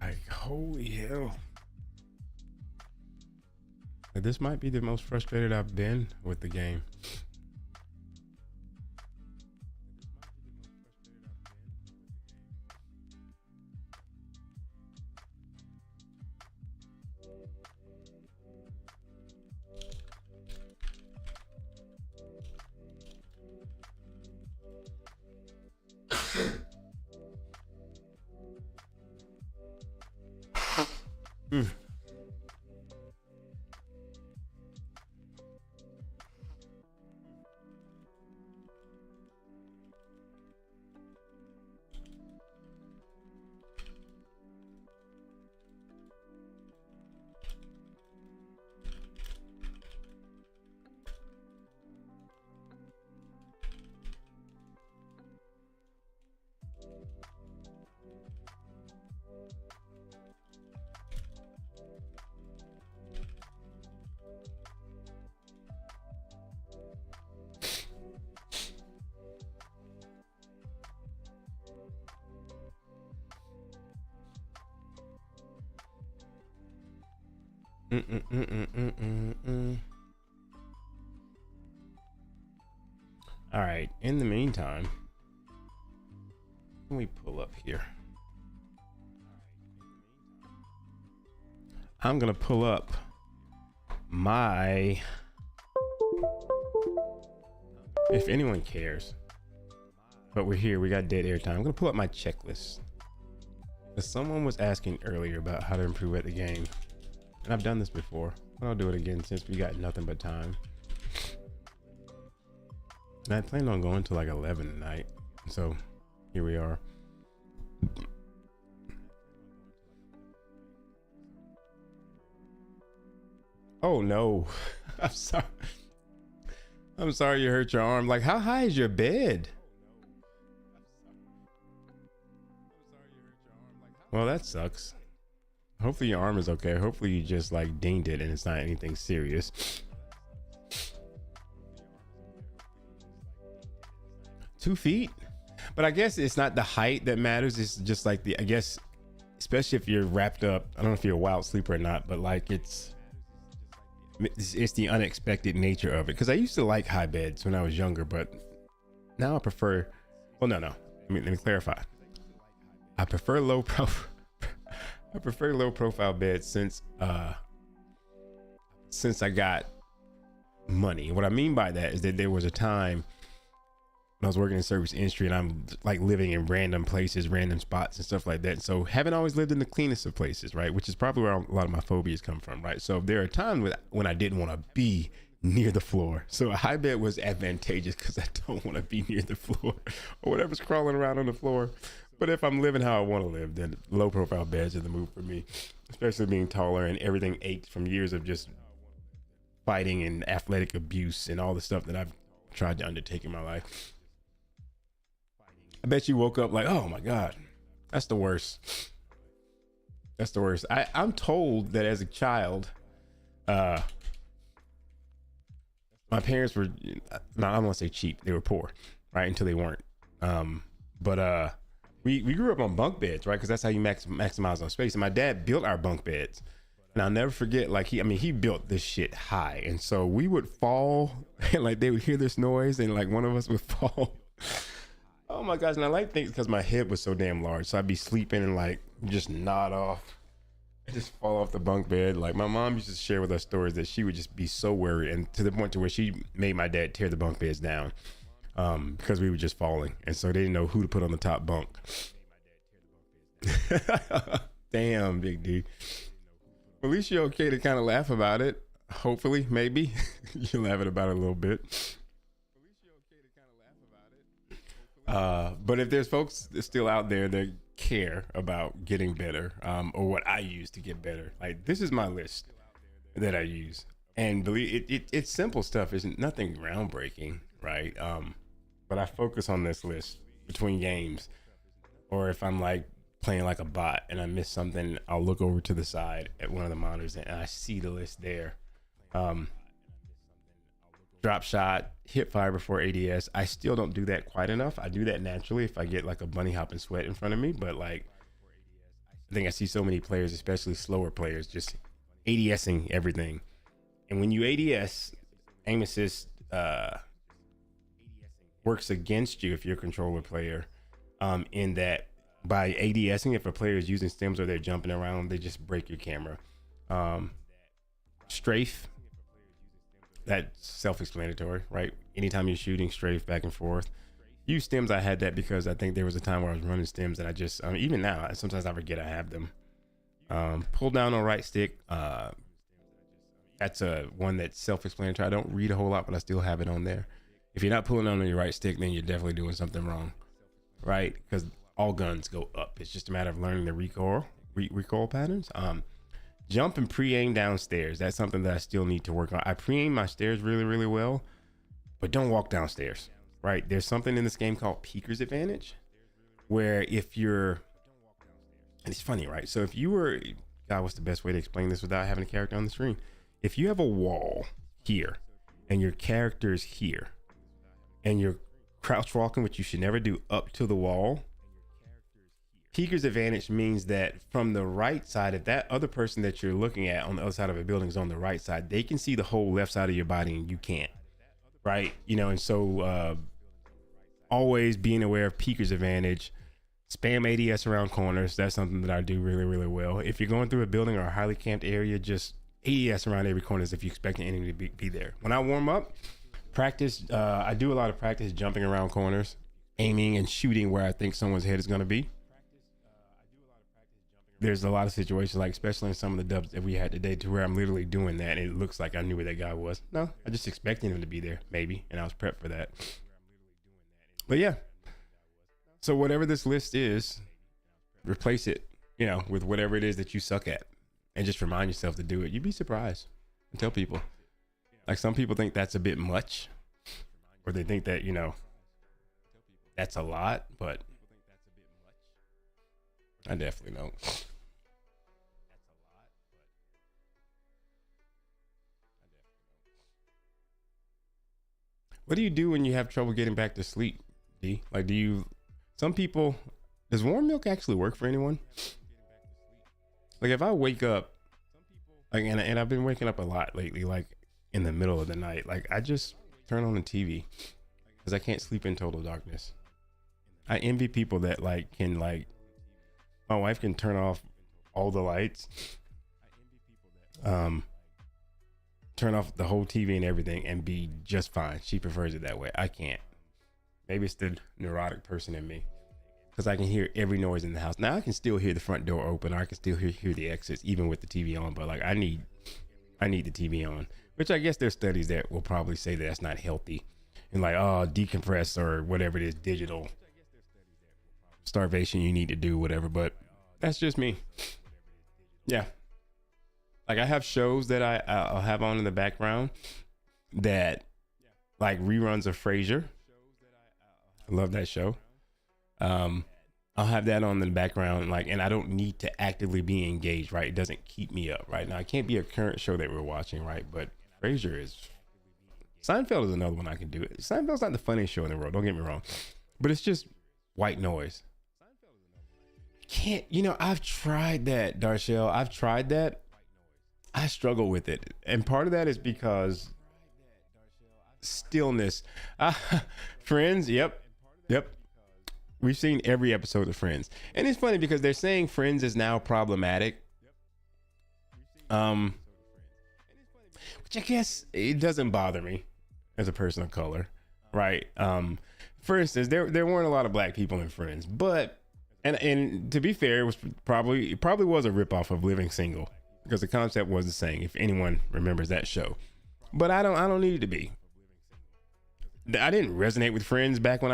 Like, holy hell. This might be the most frustrated I've been with the game. All right, in the meantime, let me pull up here. I'm gonna pull up my, if anyone cares, but we're here, we got dead air time. I'm gonna pull up my checklist. But someone was asking earlier about how to improve at the game. And I've done this before, but I'll do it again since we got nothing but time. And I planned on going to like 11 tonight. So here we are. Oh no, I'm sorry. I'm sorry you hurt your arm. Like, how high is your bed? Well, that sucks. Hopefully your arm is okay. Hopefully you just like dinged it and it's not anything serious. 2 feet? But I guess it's not the height that matters. It's just like I guess, especially if you're wrapped up. I don't know if you're a wild sleeper or not, but like it's the unexpected nature of it. Cause I used to like high beds when I was younger, but now I prefer, well, no. Let me clarify. I prefer low profile beds since I got money. What I mean by that is that there was a time when I was working in service industry and I'm like living in random places, random spots and stuff like that. So haven't always lived in the cleanest of places, right? Which is probably where a lot of my phobias come from, right? So there are times when I didn't want to be near the floor. So a high bed was advantageous because I don't want to be near the floor or whatever's crawling around on the floor. But if I'm living how I want to live, then low profile beds are the move for me, especially being taller and everything ached from years of just fighting and athletic abuse and all the stuff that I've tried to undertake in my life. I bet you woke up like, oh my God, that's the worst. That's the worst. I'm told that as a child, my parents were, no, I don't want to say cheap. They were poor, right? Until they weren't. But we grew up on bunk beds, right? Because that's how you maximize on space. And my dad built our bunk beds. And I'll never forget, like he built this shit high. And so we would fall and like they would hear this noise and like one of us would fall. Oh my gosh. And I like things because my head was so damn large. So I'd be sleeping and like just nod off. I just fall off the bunk bed. Like my mom used to share with us stories that she would just be so worried, and to the point to where she made my dad tear the bunk beds down because we were just falling. And so they didn't know who to put on the top bunk. Damn, Big D. At least you're okay to kind of laugh about it. Hopefully, maybe you're laughing about it a little bit. But if there's folks still out there that care about getting better, or what I use to get better, like this is my list that I use, and believe it's simple stuff. It's nothing groundbreaking, right? But I focus on this list between games, or if I'm like playing like a bot and I miss something, I'll look over to the side at one of the monitors and I see the list there. Drop shot, hip fire before ADS. I still don't do that quite enough. I do that naturally if I get like a bunny hop and sweat in front of me, but like I think I see so many players, especially slower players, just ADSing everything. And when you ADS, aim assist works against you if you're a controller player, in that by ADSing, if a player is using stims or they're jumping around, they just break your camera. Strafe, that's self-explanatory, right? Anytime you're shooting, strafe back and forth. Use stims, I had that because I think there was a time where I was running stims and I just, even now, sometimes I forget I have them. Pull down on right stick. That's one that's self-explanatory. I don't read a whole lot, but I still have it on there. If you're not pulling down on your right stick, then you're definitely doing something wrong, right? Because all guns go up. It's just a matter of learning the recoil patterns. Jump and pre-aim downstairs. That's something that I still need to work on. I pre-aim my stairs really, really well, but don't walk downstairs, right? There's something in this game called peeker's advantage, where if you're, and it's funny, right? So if you were, God, what's the best way to explain this without having a character on the screen? If you have a wall here and your character is here and you're crouch walking, which you should never do, up to the wall, peeker's advantage means that from the right side, if that other person that you're looking at on the other side of a building is on the right side, they can see the whole left side of your body and you can't, right? You know, and so always being aware of peeker's advantage. Spam ADS around corners. That's something that I do really, really well. If you're going through a building or a highly camped area, just ADS around every corner as if you expect an enemy to be there. When I warm up, practice, I do a lot of practice jumping around corners, aiming and shooting where I think someone's head is going to be. There's a lot of situations, like especially in some of the dubs that we had today, to where I'm literally doing that and it looks like I knew where that guy was. No, I just expected him to be there, maybe, and I was prepped for that. But yeah, so whatever this list is, replace it, you know, with whatever it is that you suck at, and just remind yourself to do it. You'd be surprised. And tell people. Like some people think that's a bit much, or they think that, you know, that's a lot, but I definitely don't. What do you do when you have trouble getting back to sleep, D? Like, some people, does warm milk actually work for anyone? Like, if I wake up, like, and I've been waking up a lot lately, like in the middle of the night, like I just turn on the TV because I can't sleep in total darkness. I envy people that like can, like, my wife can turn off all the lights, turn off the whole TV and everything and be just fine. She prefers it that way. I can't. Maybe it's the neurotic person in me, because I can hear every noise in the house. Now I can still hear the front door open, or I can still hear the exits even with the TV on, but like I need the TV on, which I guess there's studies that will probably say that that's not healthy, and like, oh, decompress or whatever it is, digital starvation, you need to do whatever. But that's just me. Yeah, like I have shows that I'll have on in the background that, like, reruns of Frasier. I love that show. I'll have that on in the background, like, and I don't need to actively be engaged, right? It doesn't keep me up, right? Now, it can't be a current show that we're watching, right? But Frasier is, Seinfeld is another one I can do. Seinfeld's not the funniest show in the world, don't get me wrong, but it's just white noise. Can't, you know, I've tried that, Darshell. I've tried that. I struggle with it. And part of that is because stillness. Friends, yep. We've seen every episode of Friends. And it's funny because they're saying Friends is now problematic. Which I guess it doesn't bother me as a person of color, right? For instance, there weren't a lot of black people in Friends, but and to be fair, it probably was a ripoff of Living Single because the concept was the same. If anyone remembers that show, but I don't need it to be. I didn't resonate with Friends back when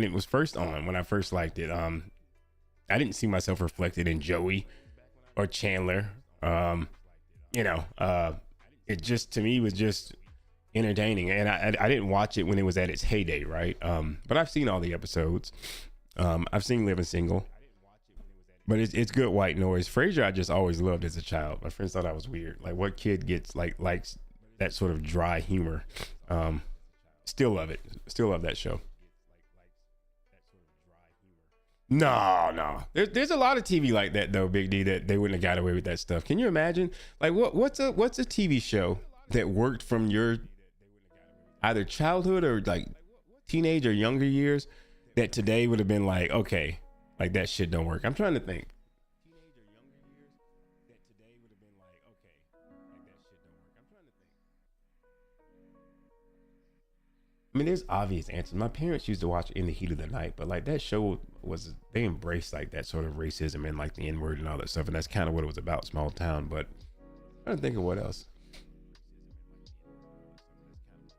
it was first on, when I first liked it. I didn't see myself reflected in Joey or Chandler. It just, to me, was just entertaining, and I didn't watch it when it was at its heyday, right? But I've seen all the episodes. I've seen Living Single, but it's good white noise. Frasier I just always loved as a child. My friends thought I was weird. Like, what kid likes that sort of dry humor? Still love it. Still love that show. No. There's a lot of TV like that though, Big D, that they wouldn't have got away with that stuff. Can you imagine? Like, what's a TV show that worked from your either childhood or like teenage or younger years that today would have been like, okay, like that shit don't work? I'm trying to think. I mean, there's obvious answers. My parents used to watch In the Heat of the Night, but like that show they embraced like that sort of racism and like the N-word and all that stuff. And that's kind of what it was about, small town. But I'm trying to think of what else.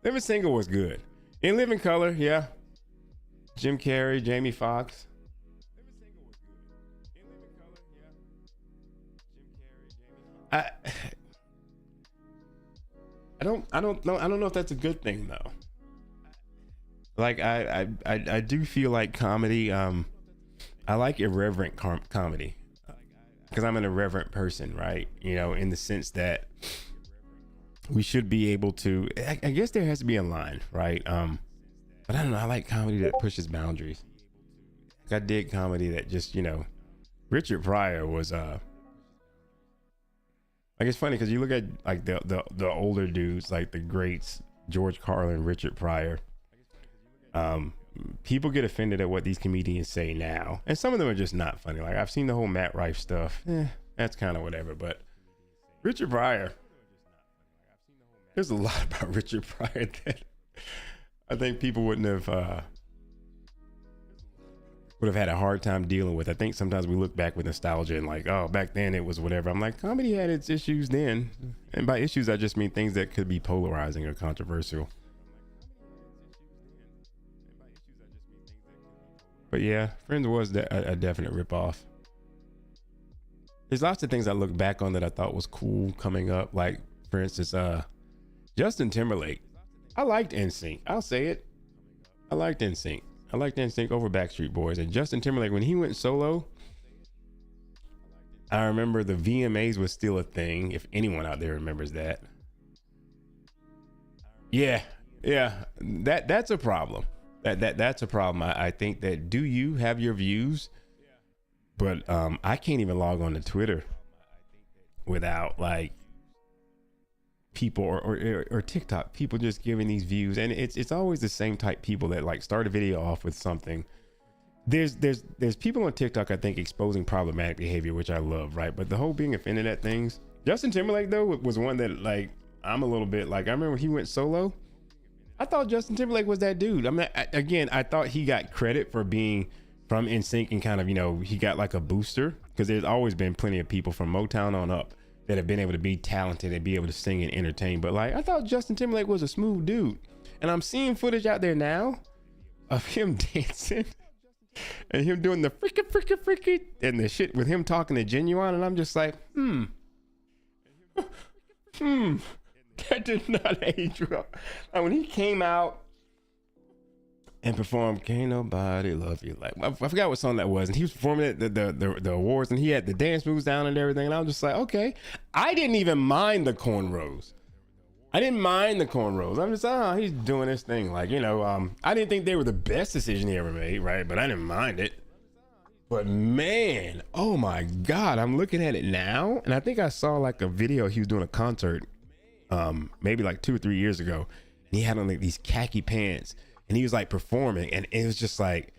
Living Single was good. In Living Color, yeah. Jim Carrey, Jamie Foxx. I don't know if that's a good thing though. Like I do feel like comedy. I like irreverent comedy because I'm an irreverent person, right? You know, in the sense that we should be able to. I guess there has to be a line, right? But I don't know. I like comedy that pushes boundaries. Like I dig comedy that just, you know, Richard Pryor was. Like it's funny because you look at like the older dudes, like the greats, George Carlin, Richard Pryor. People get offended at what these comedians say now, and some of them are just not funny. Like I've seen the whole Matt Rife stuff. That's kind of whatever. But Richard Pryor, there's a lot about Richard Pryor that I think people would have had a hard time dealing with. I think sometimes we look back with nostalgia and like, oh, back then it was whatever. I'm like, comedy had its issues then, and by issues I just mean things that could be polarizing or controversial. But yeah, Friends was a definite ripoff. There's lots of things I look back on that I thought was cool coming up. Like, for instance, Justin Timberlake. I liked NSYNC. I'll say it. I liked NSYNC. I liked NSYNC over Backstreet Boys. And Justin Timberlake, when he went solo, I remember the VMAs was still a thing. If anyone out there remembers that. Yeah. That's a problem. That's a problem. I think that, do you have your views? But I can't even log on to Twitter without like people or TikTok, people just giving these views, and it's always the same type people that like start a video off with something. There's people on TikTok, I think, exposing problematic behavior, which I love, right? But the whole being offended at things. Justin Timberlake though was one that like I'm a little bit like, I remember when he went solo. I thought Justin Timberlake was that dude. I mean, I thought he got credit for being from NSYNC and kind of, you know, he got like a booster because there's always been plenty of people from Motown on up that have been able to be talented and be able to sing and entertain. But like, I thought Justin Timberlake was a smooth dude. And I'm seeing footage out there now of him dancing and him doing the freaky and the shit with him talking to Genuine. And I'm just like, that did not age well. Like when he came out, and performed "Can't Nobody Love You Like." I forgot what song that was, and he was performing at the awards, and he had the dance moves down and everything, and I was just like, okay. I didn't even mind the cornrows. I'm just, he's doing his thing, like, you know. I didn't think they were the best decision he ever made, right? But I didn't mind it. But man, oh my God, I'm looking at it now, and I think I saw like a video. He was doing a concert, maybe like 2 or 3 years ago, and he had on like these khaki pants, and he was like performing, and it was just like,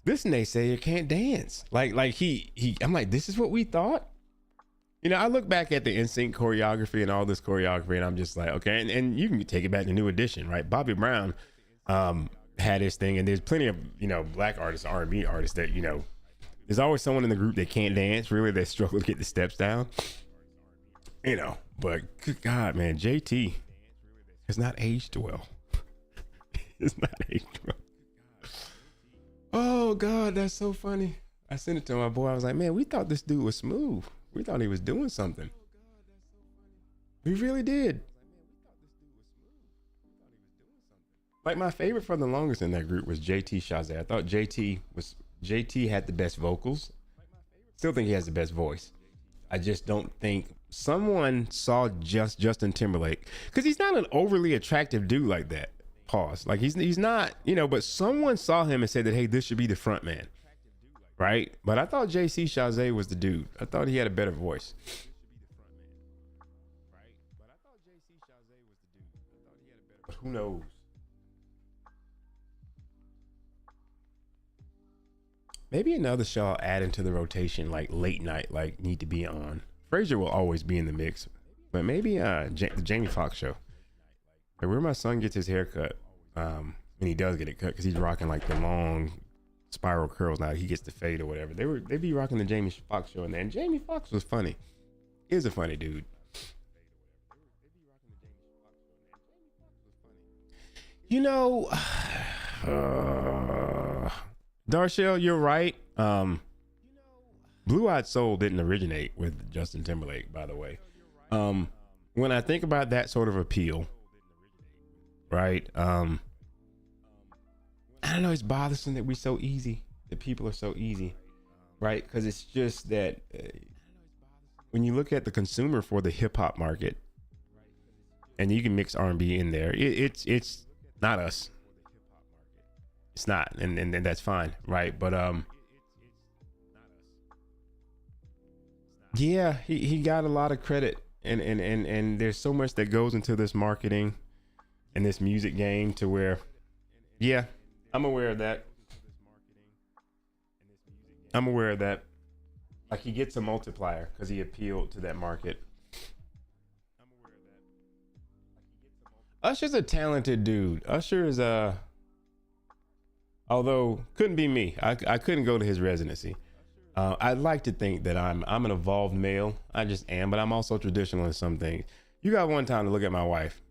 this naysayer can't dance. Like I'm like, this is what we thought. You know, I look back at the NSYNC choreography and all this choreography, and I'm just like, okay, and you can take it back to New Edition, right? Bobby Brown had his thing, and there's plenty of, you know, black artists, R&B artists that, you know, there's always someone in the group that can't dance, really, that struggle to get the steps down, you know. But good God, man, JT has not aged well. It's not aged well. Oh God, that's so funny. I sent it to my boy. I was like, man, we thought this dude was smooth. We thought he was doing something. We really did. Like, my favorite for the longest in that group was JT Chazé. I thought JT had the best vocals. Still think he has the best voice. I just don't think someone saw Justin Timberlake, because he's not an overly attractive dude like that. Pause. Like, he's not, you know, but someone saw him and said that, hey, this should be the front man. Right? But I thought JC Chazé was the dude. I thought he had a better voice. But who knows? Maybe another show I'll add into the rotation, like late night, like need to be on. Frasier will always be in the mix, but maybe the Jamie Foxx show. Like, where my son gets his hair cut, and he does get it cut because he's rocking like the long spiral curls now. He gets the fade or whatever. They be rocking the Jamie Foxx show in there, and Jamie Foxx was funny. He was a funny dude. You know, Darshell, you're right. Blue Eyed Soul didn't originate with Justin Timberlake, by the way. When I think about that sort of appeal, right? I don't know, it's bothersome that we're so easy, that people are so easy, right? Because it's just that when you look at the consumer for the hip hop market, and you can mix R&B in there, it's not us. It's not, and that's fine, right? But yeah, he got a lot of credit, and there's so much that goes into this marketing and this music game to where, yeah, I'm aware of that. Like, he gets a multiplier because he appealed to that market. Usher's a talented dude. Usher is although couldn't be me. I couldn't go to his residency. I'd like to think that I'm an evolved male. I just am, but I'm also traditional in some things. You got one time to look at my wife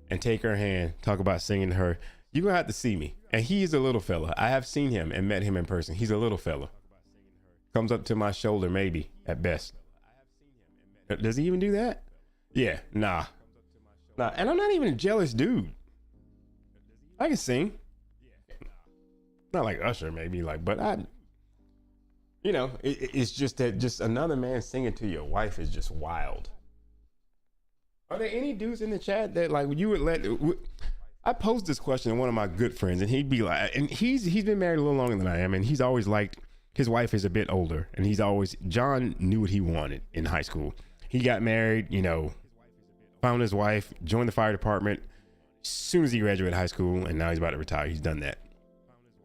and take her hand, talk about singing to her. You're gonna have to see me. And he's a little fella. I have seen him and met him in person. He's a little fella. Comes up to my shoulder, maybe, at best. Does he even do that? Yeah, nah. And I'm not even a jealous dude. I can sing. Not like Usher, maybe, like, but it's just that just another man singing to your wife is just wild. Are there any dudes in the chat that, like, you would let? I posed this question to one of my good friends, and he'd be like, and he's been married a little longer than I am, and he's always liked, his wife is a bit older, and John knew what he wanted in high school. He got married, found his wife, joined the fire department as soon as he graduated high school, and now he's about to retire. He's done that.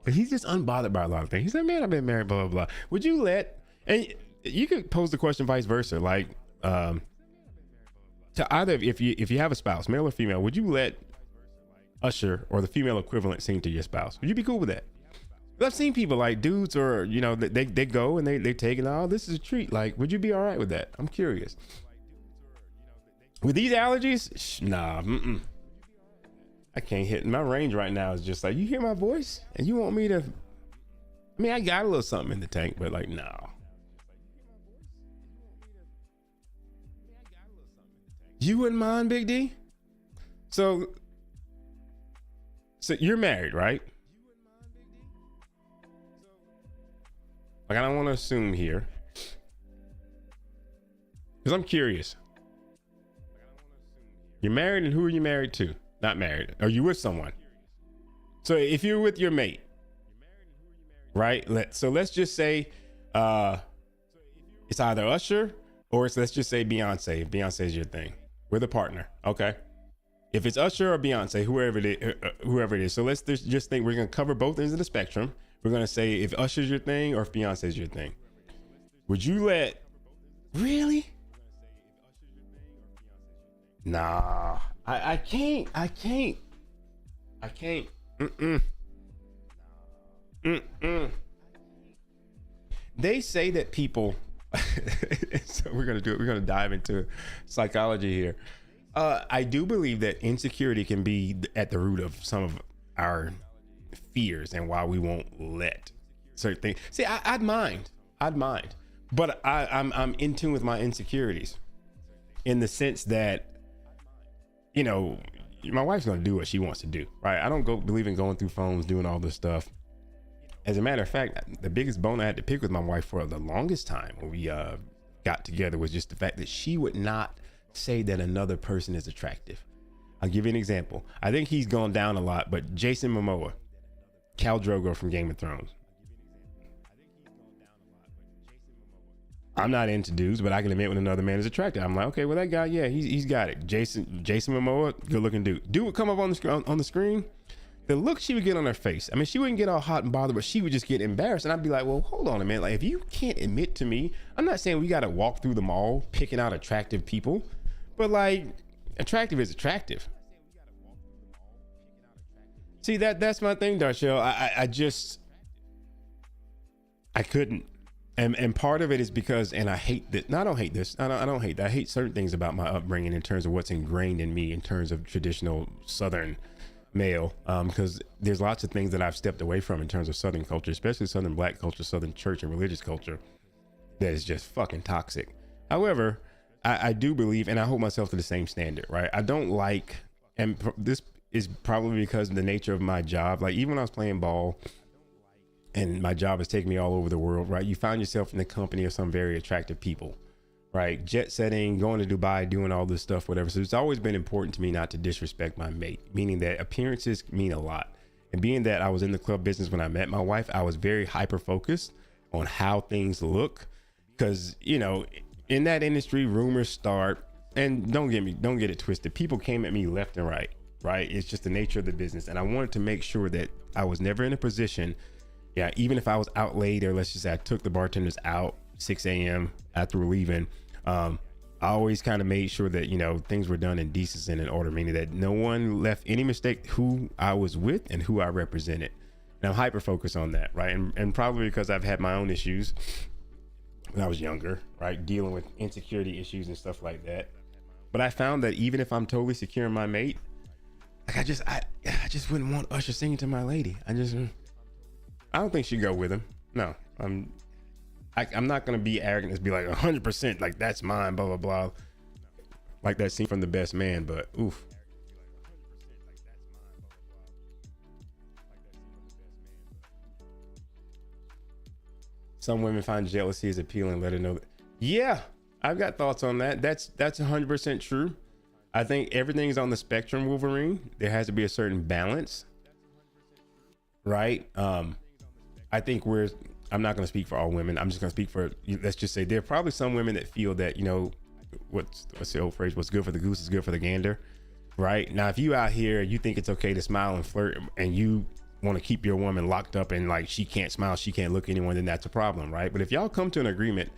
But he's just unbothered by a lot of things. He's like, man, I've been married, blah, blah, blah. Would you let, and you could pose the question vice versa, like, to either, if you have a spouse, male or female, would you let Usher or the female equivalent sing to your spouse? Would you be cool with that? I've seen people, like, dudes, or, they go and they take it, oh, this is a treat. Like, would you be all right with that? I'm curious. With these allergies, nah, I can't hit. My range right now is just like, you hear my voice and you want me to, I got a little something in the tank, but like, no. You wouldn't mind, Big D? So So you're married, right? Like, I don't want to assume here, because I'm curious. You're married, and who are you married to? Not married. Are you with someone? So if you're with your mate, right? Let's just say it's either Usher or let's just say Beyonce. If Beyonce is your thing, with a partner, okay? If it's Usher or Beyonce, whoever it is. So let's just think we're gonna cover both ends of the spectrum. We're gonna say if Usher's your thing or if Beyonce's your thing. Would you let? Really? Nah, I can't. They say that people. So we're gonna do it. We're gonna dive into psychology here. I do believe that insecurity can be at the root of some of our fears and why we won't let certain things. See, I'd mind, but I'm in tune with my insecurities in the sense that, you know, my wife's gonna do what she wants to do, right? I don't believe in going through phones, doing all this stuff. As a matter of fact, the biggest bone I had to pick with my wife for the longest time when we got together was just the fact that she would not say that another person is attractive. I'll give you an example. I think he's gone down a lot, but Jason Momoa, Khal Drogo from Game of Thrones. I'm not into dudes, but I can admit when another man is attractive. I'm like, okay, well that guy, yeah, he's got it. Jason Momoa, good looking dude. Dude would come up on the screen. The look she would get on her face. I mean, she wouldn't get all hot and bothered, but she would just get embarrassed. And I'd be like, well, hold on a minute. Like, if you can't admit to me, I'm not saying we got to walk through the mall picking out attractive people, but like, attractive is attractive. See, that's my thing, Darshell. I couldn't. And part of it is because, and I hate that. No, I don't hate this. I don't hate that. I hate certain things about my upbringing in terms of what's ingrained in me in terms of traditional Southern male, because there's lots of things that I've stepped away from in terms of Southern culture, especially Southern Black culture, Southern church and religious culture, that is just fucking toxic. However, I do believe, and I hold myself to the same standard, right? I don't like, and this is probably because of the nature of my job. Like, even when I was playing ball and my job is taking me all over the world, right? You find yourself in the company of some very attractive people, right? Jet setting, going to Dubai, doing all this stuff, whatever. So it's always been important to me not to disrespect my mate, meaning that appearances mean a lot. And being that I was in the club business when I met my wife, I was very hyper focused on how things look, because, you know, in that industry, rumors start, and don't get it twisted. People came at me left and right? It's just the nature of the business. And I wanted to make sure that I was never in a position, yeah, even if I was out late, or let's just say I took the bartenders out 6 a.m. after we're leaving, I always kind of made sure that, you know, things were done in decency and in order, meaning that no one left any mistake who I was with and who I represented. And I'm hyper focused on that, right? And probably because I've had my own issues when I was younger, right? Dealing with insecurity issues and stuff like that. But I found that even if I'm totally secure in my mate, like I just wouldn't want Usher singing to my lady. I don't think she'd go with him. No, I'm not gonna be arrogant and be like 100%, like that's mine, blah blah blah, like that scene from The Best Man. But oof. Some women find jealousy is appealing. Let her know that. Yeah, I've got thoughts on that. That's 100% true. I think everything's on the spectrum, Wolverine. There has to be a certain balance, right? I think I'm not going to speak for all women. I'm just going to speak for, let's just say there are probably some women that feel that, you know, what's the old phrase? What's good for the goose is good for the gander, right? Now, if you out here, you think it's okay to smile and flirt, and you want to keep your woman locked up and like she can't smile, she can't look at anyone, then that's a problem, right? But if y'all come to an agreement,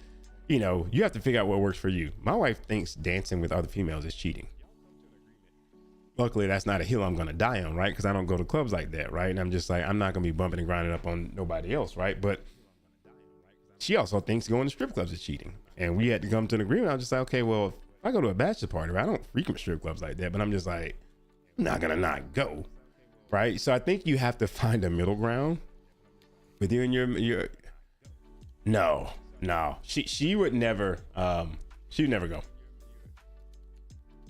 you know, you have to figure out what works for you. My wife thinks dancing with other females is cheating. Luckily, that's not a hill I'm going to die on, right? Because I don't go to clubs like that, right? And I'm just like, I'm not going to be bumping and grinding up on nobody else, right? But she also thinks going to strip clubs is cheating. And we had to come to an agreement. I was just like, okay, well, if I go to a bachelor party, right, I don't frequent strip clubs like that, but I'm just like, I'm not going to not go, right? So I think you have to find a middle ground with you and your no. She would never, she would never go.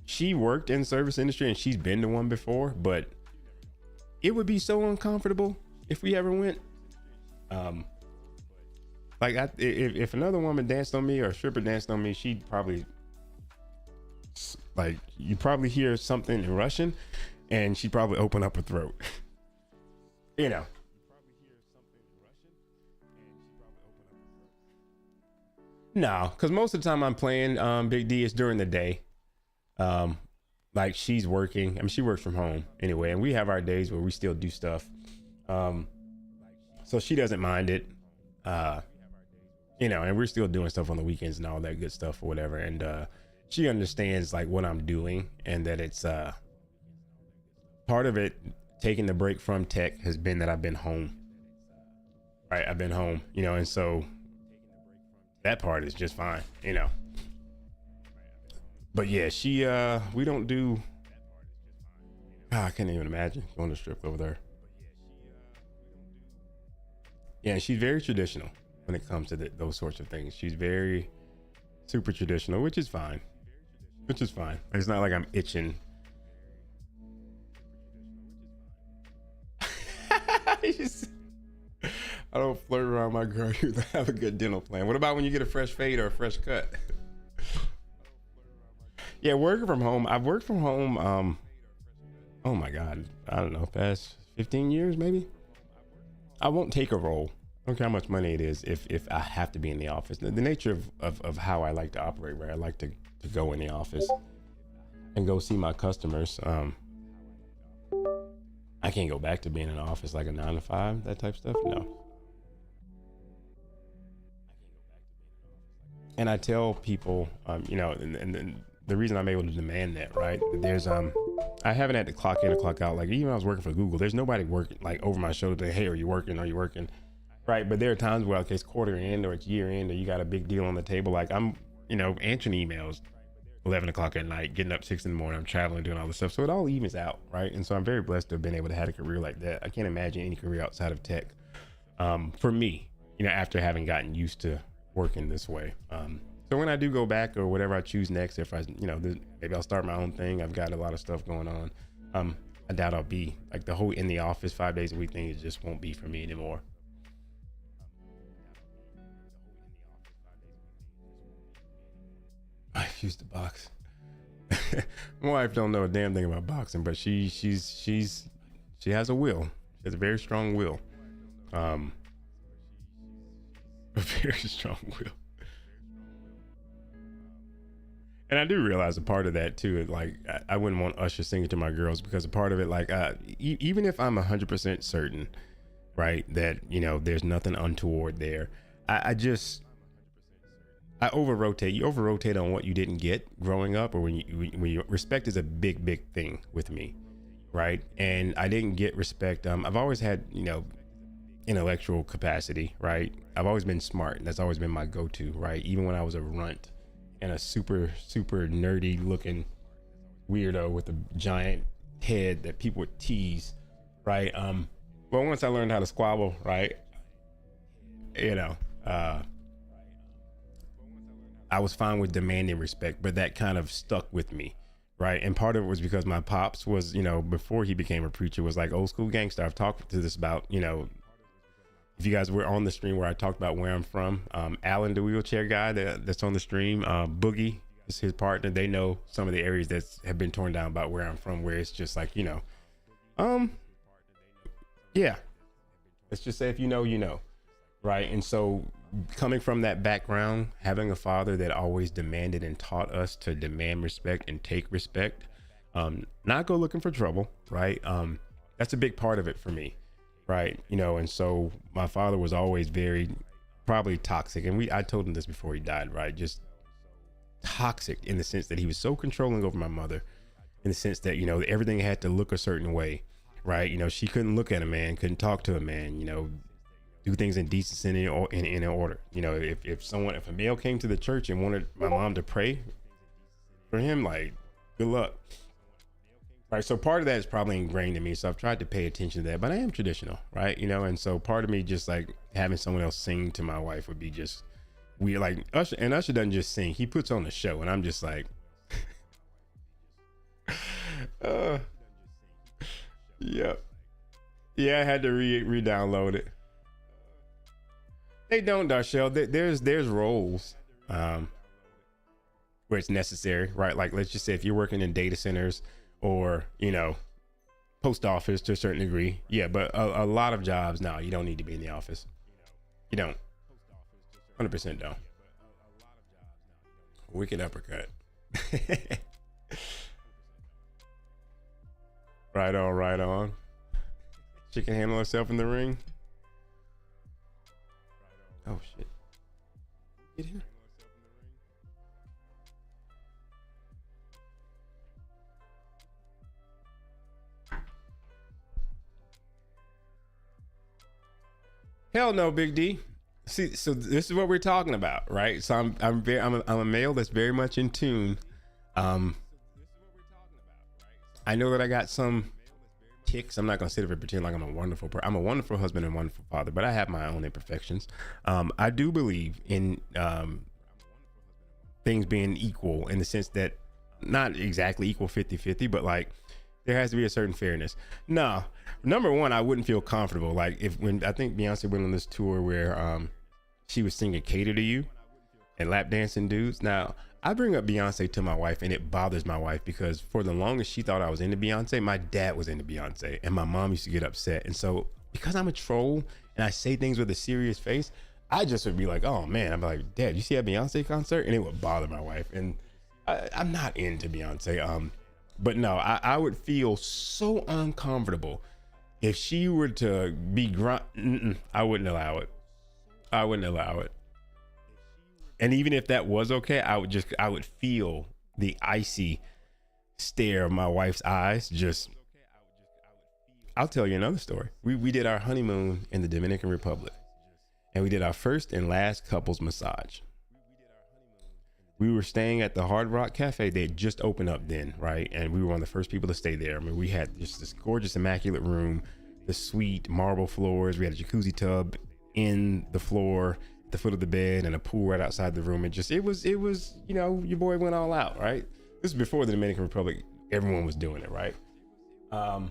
She worked in service industry and she's been to one before, but it would be so uncomfortable if we ever went. Like if another woman danced on me or a stripper danced on me, she'd probably, like, you probably hear something in Russian and she'd probably open up her throat. You know. No, because most of the time I'm playing Big D is during the day. Like she's working. I mean, she works from home anyway, and we have our days where we still do stuff. So she doesn't mind it. You know, and we're still doing stuff on the weekends and all that good stuff or whatever. And she understands like what I'm doing and that it's part of it. Taking the break from tech has been that I've been home. Right, I've been home, you know, and so that part is just fine, you know. But yeah, she we don't do, I can't even imagine going to strip over there. Yeah, and she's very traditional when it comes to those sorts of things. She's very super traditional, which is fine. It's not like I'm itching. I don't flirt around my girl. You have a good dental plan. What about when you get a fresh fade or a fresh cut? Yeah, working from home. I've worked from home. Oh my God, I don't know, past 15 years maybe. I won't take a role. I don't care how much money it is if I have to be in the office. The nature of how I like to operate, where I like to go in the office and go see my customers. I can't go back to being in an office like a 9 to 5, that type of stuff. No. And I tell people, you know, and the reason I'm able to demand that, right? There's, I haven't had to clock in or clock out. Like even when I was working for Google, there's nobody working like over my shoulder saying, hey, are you working? Are you working? Right. But there are times where like it's quarter end or it's year end or you got a big deal on the table. Like I'm, you know, answering emails 11 o'clock at night, getting up 6 in the morning, I'm traveling, doing all this stuff. So it all evens out. Right. And so I'm very blessed to have been able to have a career like that. I can't imagine any career outside of tech. For me, you know, after having gotten used to working this way. So when I do go back or whatever I choose next, if I, you know, maybe I'll start my own thing. I've got a lot of stuff going on. I doubt I'll be like the whole in the office 5 days a week thing. It just won't be for me anymore. I used to box. My wife don't know a damn thing about boxing, but she has a will. She has a very strong will. A very strong will. And I do realize a part of that too, like I wouldn't want Usher singing to my girls because a part of it, like even if I'm 100% certain, right, that, you know, there's nothing untoward there, I over rotate. You over rotate on what you didn't get growing up, or when you respect is a big thing with me, right? And I didn't get respect. I've always had, you know, intellectual capacity, right? I've always been smart, and that's always been my go-to, right? Even when I was a runt and a super nerdy looking weirdo with a giant head that people would tease, right? But once I learned how to squabble, right, you know, I was fine with demanding respect, but that kind of stuck with me, right? And part of it was because my pops was, you know, before he became a preacher, was like old school gangster. I've talked to this about, you know, if you guys were on the stream where I talked about where I'm from, Alan, the wheelchair guy that's on the stream, Boogie is his partner. They know some of the areas that have been torn down about where I'm from, where it's just like, you know, yeah, let's just say if you know, you know, right? And so coming from that background, having a father that always demanded and taught us to demand respect and take respect, not go looking for trouble, right? That's a big part of it for me. Right. You know, and so my father was always very probably toxic. And I told him this before he died, right? Just toxic in the sense that he was so controlling over my mother, in the sense that, you know, everything had to look a certain way. Right. You know, she couldn't look at a man, couldn't talk to a man, you know, do things in decency and in order. You know, if a male came to the church and wanted my mom to pray for him, like, good luck. Right. So part of that is probably ingrained in me. So I've tried to pay attention to that, but I am traditional. Right. You know, and so part of me just like having someone else sing to my wife would be just weird. Like Usher, and Usher doesn't just sing, he puts on a show, and I'm just like, yep. Yeah, I had to re-download it. They don't, Darshell. There's roles where it's necessary, right? Like, let's just say if you're working in data centers or, you know, post office to a certain degree. Yeah, but a lot of jobs, no, you don't need to be in the office. You don't. 100% don't. Wicked uppercut. Right on, right on. She can handle herself in the ring. Oh shit. Get here. Hell no, Big D. See, so this is what we're talking about, right? So I'm a male that's very much in tune. I know that I got some ticks. I'm not gonna sit here and pretend like I'm a wonderful I'm a wonderful husband and wonderful father, but I have my own imperfections. I do believe in things being equal in the sense that not exactly equal 50-50, but like there has to be a certain fairness. No, number one, I wouldn't feel comfortable. Like when I think Beyonce went on this tour where she was singing Cater to You and lap dancing dudes. Now, I bring up Beyonce to my wife and it bothers my wife because for the longest she thought I was into Beyonce. My dad was into Beyonce and my mom used to get upset. And so because I'm a troll and I say things with a serious face, I just would be like, oh man, I'm like, Dad, you see a Beyonce concert? And it would bother my wife. And I'm not into Beyonce. But no, I would feel so uncomfortable if she were to be I wouldn't allow it. I wouldn't allow it. And even if that was okay, I would feel the icy stare of my wife's eyes. I'll tell you another story. We did our honeymoon in the Dominican Republic and we did our first and last couples massage. We were staying at the Hard Rock Cafe. They had just opened up then, right? And we were one of the first people to stay there. I mean, we had just this gorgeous, immaculate room, the sweet marble floors. We had a jacuzzi tub in the floor, at the foot of the bed, and a pool right outside the room. It was, you know, your boy went all out, right? This was before the Dominican Republic. Everyone was doing it, right? And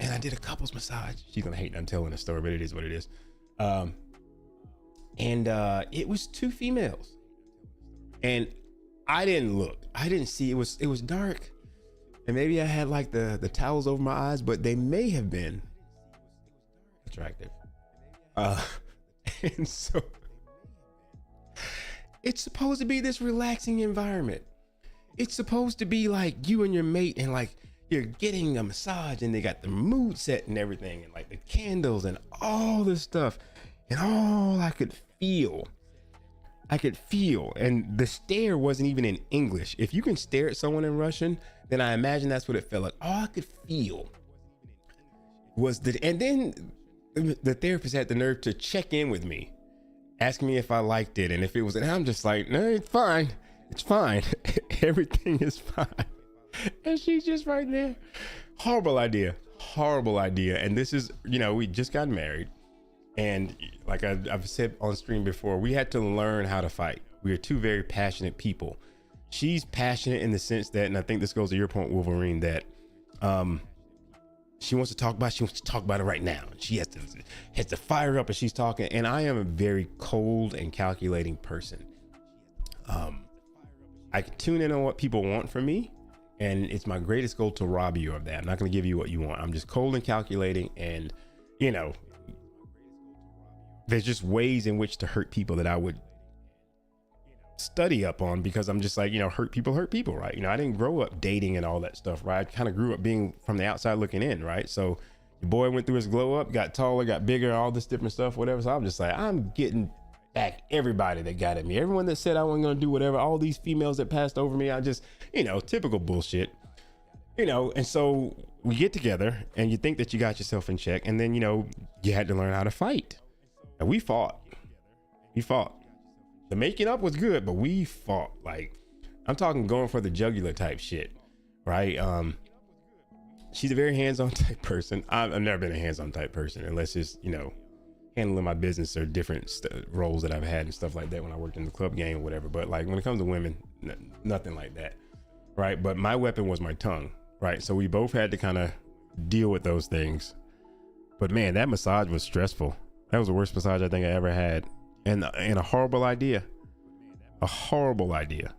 I did a couples massage. She's gonna hate I'm telling the story, but it is what it is. It was two females. And I didn't look. I didn't see. It was dark. And maybe I had like the towels over my eyes, but they may have been attractive. And so it's supposed to be this relaxing environment. It's supposed to be like you and your mate and like you're getting a massage and they got the mood set and everything and like the candles and all this stuff. And all I could feel, and the stare wasn't even in English. If you can stare at someone in Russian, then I imagine that's what it felt like. All I could feel was and then the therapist had the nerve to check in with me, ask me if I liked it and if it was, and I'm just like, no, it's fine. It's fine. Everything is fine. And she's just right there. Horrible idea. And this is, you know, we just got married. And like I've said on stream before, we had to learn how to fight. We are two very passionate people. She's passionate in the sense that, and I think this goes to your point, Wolverine, that she wants to talk about it right now. She has to fire up as she's talking. And I am a very cold and calculating person. I can tune in on what people want from me. And it's my greatest goal to rob you of that. I'm not going to give you what you want. I'm just cold and calculating. And, you know, there's just ways in which to hurt people that I would study up on because I'm just like, you know, hurt people, right? You know, I didn't grow up dating and all that stuff, right? I kind of grew up being from the outside looking in, right? So your boy went through his glow up, got taller, got bigger, all this different stuff, whatever. So I'm just like, I'm getting back everybody that got at me. Everyone that said I wasn't going to do whatever, all these females that passed over me, I just, you know, typical bullshit, you know? And so we get together and you think that you got yourself in check. And then, you know, you had to learn how to fight. And we fought. The making up was good, but we fought. Like, I'm talking going for the jugular type shit, right? She's a very hands-on type person. I've never been a hands-on type person unless it's, you know, handling my business or different roles that I've had and stuff like that when I worked in the club game or whatever. But like when it comes to women, nothing like that, right? But my weapon was my tongue, right? So we both had to kind of deal with those things. But man, that massage was stressful. That was the worst massage I think I ever had, and a horrible idea. A horrible idea.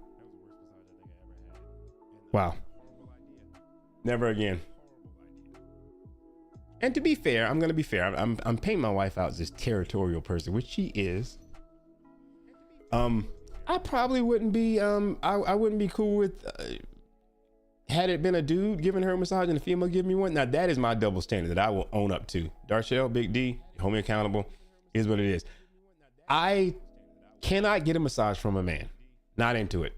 Wow. Never again. And to be fair, I'm gonna be fair. I'm painting my wife out as this territorial person, which she is. I probably wouldn't be. I wouldn't be cool with. Had it been a dude giving her a massage and a female giving me one. Now that is my double standard that I will own up to. Darshell, Big D, hold me accountable. Is what it is. I cannot get a massage from a man. Not into it.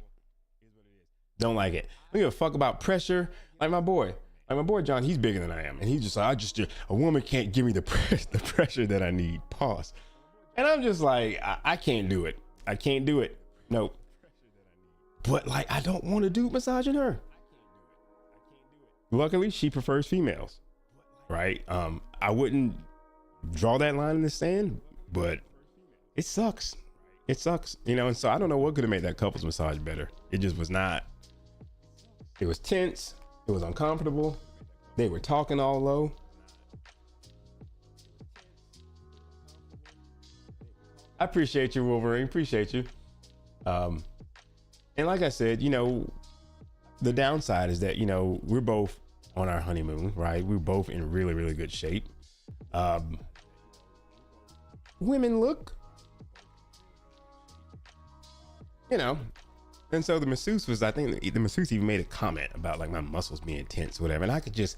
Don't like it. I don't give a fuck about pressure. Like my boy John, he's bigger than I am, and he's just like, a woman can't give me the pressure that I need. Pause. And I'm just like, I can't do it. I can't do it. Nope. But like, I don't want a dude massaging her. Luckily, she prefers females, right? I wouldn't draw that line in the sand, but it sucks. It sucks, you know. And so I don't know what could have made that couple's massage better. It just was not. It was tense. It was uncomfortable. They were talking all low. I appreciate you, Wolverine. Appreciate you. And like I said, you know, the downside is that, you know, we're both on our honeymoon, right? We're both in really, really good shape. Women look, you know, and so the masseuse was, I think the masseuse even made a comment about like my muscles being tense or whatever. And I could just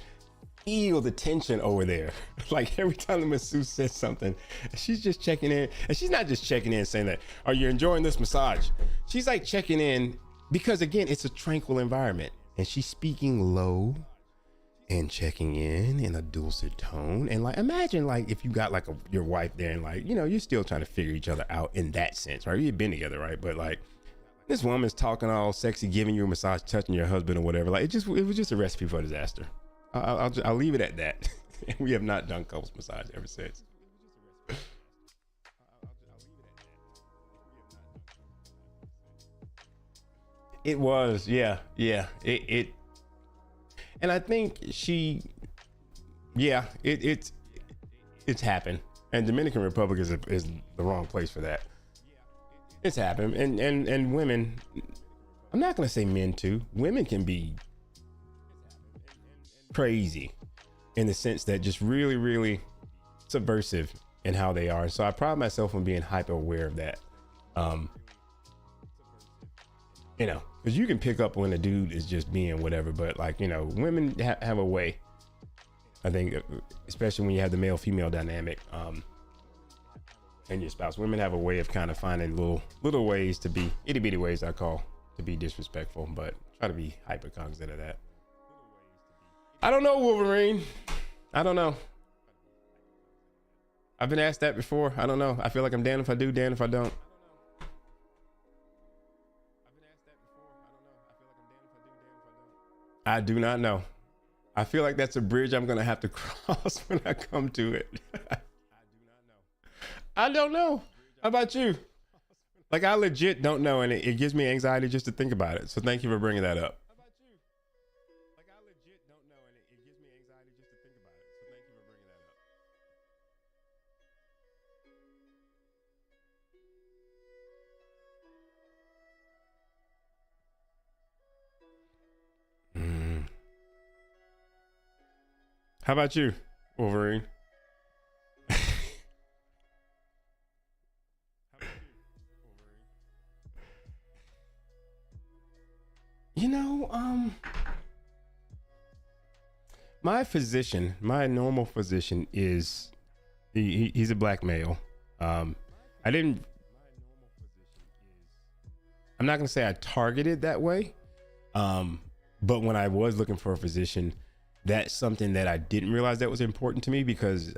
feel the tension over there. Like every time the masseuse says something, she's just checking in. And she's not just checking in saying that, are you enjoying this massage? She's like checking in because again, it's a tranquil environment and she's speaking low and checking in a dulcet tone. And like, imagine like if you got like your wife there and like, you know, you're still trying to figure each other out in that sense, right? You've been together, right? But like this woman's talking all sexy, giving you a massage, touching your husband or whatever. Like it was just a recipe for disaster. I'll leave it at that. We have not done couples massage ever since. It was, yeah. It and I think it's happened. And Dominican Republic is the wrong place for that. It's happened. And women, I'm not gonna say men too. Women can be crazy in the sense that just really, really subversive in how they are. So I pride myself on being hyper aware of that. You know, because you can pick up when a dude is just being whatever, but like, you know, women have a way, I think, especially when you have the male female dynamic and your spouse, women have a way of kind of finding little ways to be, itty bitty ways I call to be disrespectful, but try to be hyper cognizant of that. I don't know, Wolverine. I don't know. I've been asked that before. I don't know. I feel like I'm damned if I do, damned if I don't. I do not know. I feel like that's a bridge I'm going to have to cross when I come to it. I don't know. How about you? Like, I legit don't know, and it gives me anxiety just to think about it. So thank you for bringing that up. How about you, Wolverine? You know, my physician, my normal physician is, he's a black male. I'm not gonna say I targeted that way. But when I was looking for a physician, that's something that I didn't realize that was important to me because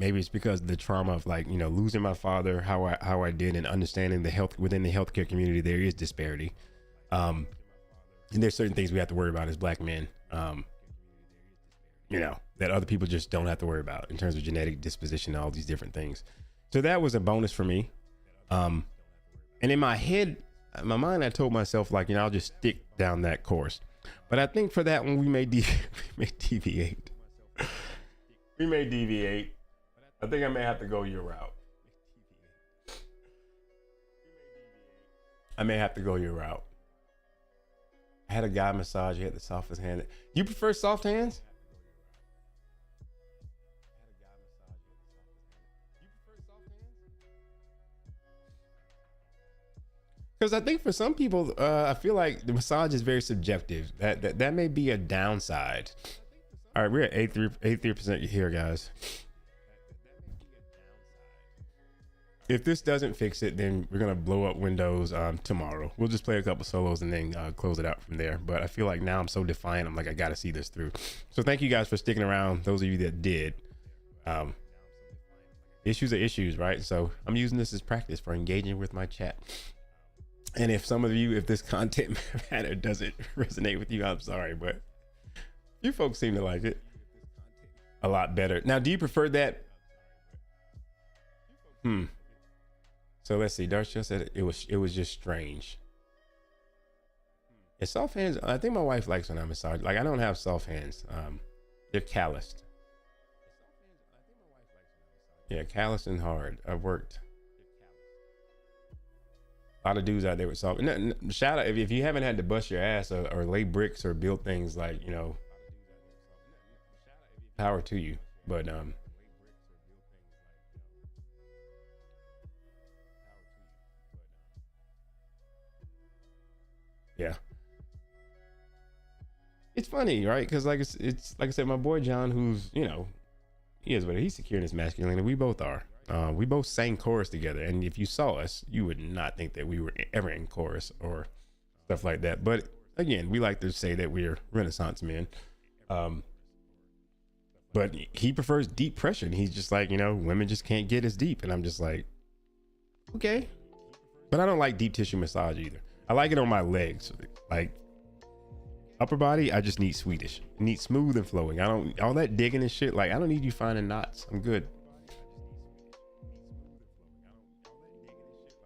maybe it's because of the trauma of like, you know, losing my father, how I did, and understanding the health within the healthcare community, there is disparity. And there's certain things we have to worry about as black men, you know, that other people just don't have to worry about in terms of genetic disposition and all these different things. So that was a bonus for me. And in my head, my mind, I told myself like, you know, I'll just stick down that course. But I think for that one, we may deviate. We may deviate. I think I may have to go your route. I may have to go your route. I had a guy massage. He had the softest hand. You prefer soft hands? Because I think for some people, I feel like the massage is very subjective. That may be a downside. All right, we're at 83% here, guys. If this doesn't fix it, then we're gonna blow up Windows tomorrow. We'll just play a couple solos and then close it out from there. But I feel like now I'm so defiant. I'm like, I gotta see this through. So thank you guys for sticking around. Those of you that did. Issues are issues, right? So I'm using this as practice for engaging with my chat. And if some of you, if this content matter doesn't resonate with you, I'm sorry, but you folks seem to like it a lot better. Now, do you prefer that? So let's see. Darcia said it was just strange. Yeah, soft hands. I think my wife likes when I massage. Like I don't have soft hands. They're calloused. Yeah, calloused and hard. I've worked. A lot of dudes out there with soft. Shout out if you haven't had to bust your ass or lay bricks or build things like, you know, power to you. But yeah, it's funny, right? Because like it's like I said, my boy John, who's, you know, he's secure in his masculinity. We both are. We both sang chorus together, and if you saw us, you would not think that we were ever in chorus or stuff like that. But again, we like to say that we're Renaissance men. But he prefers deep pressure, and he's just like, you know, women just can't get as deep, and I'm just like, okay. But I don't like deep tissue massage either. I like it on my legs, like upper body. I just need Swedish. I need smooth and flowing. I don't all that digging and shit. Like I don't need you finding knots. I'm good.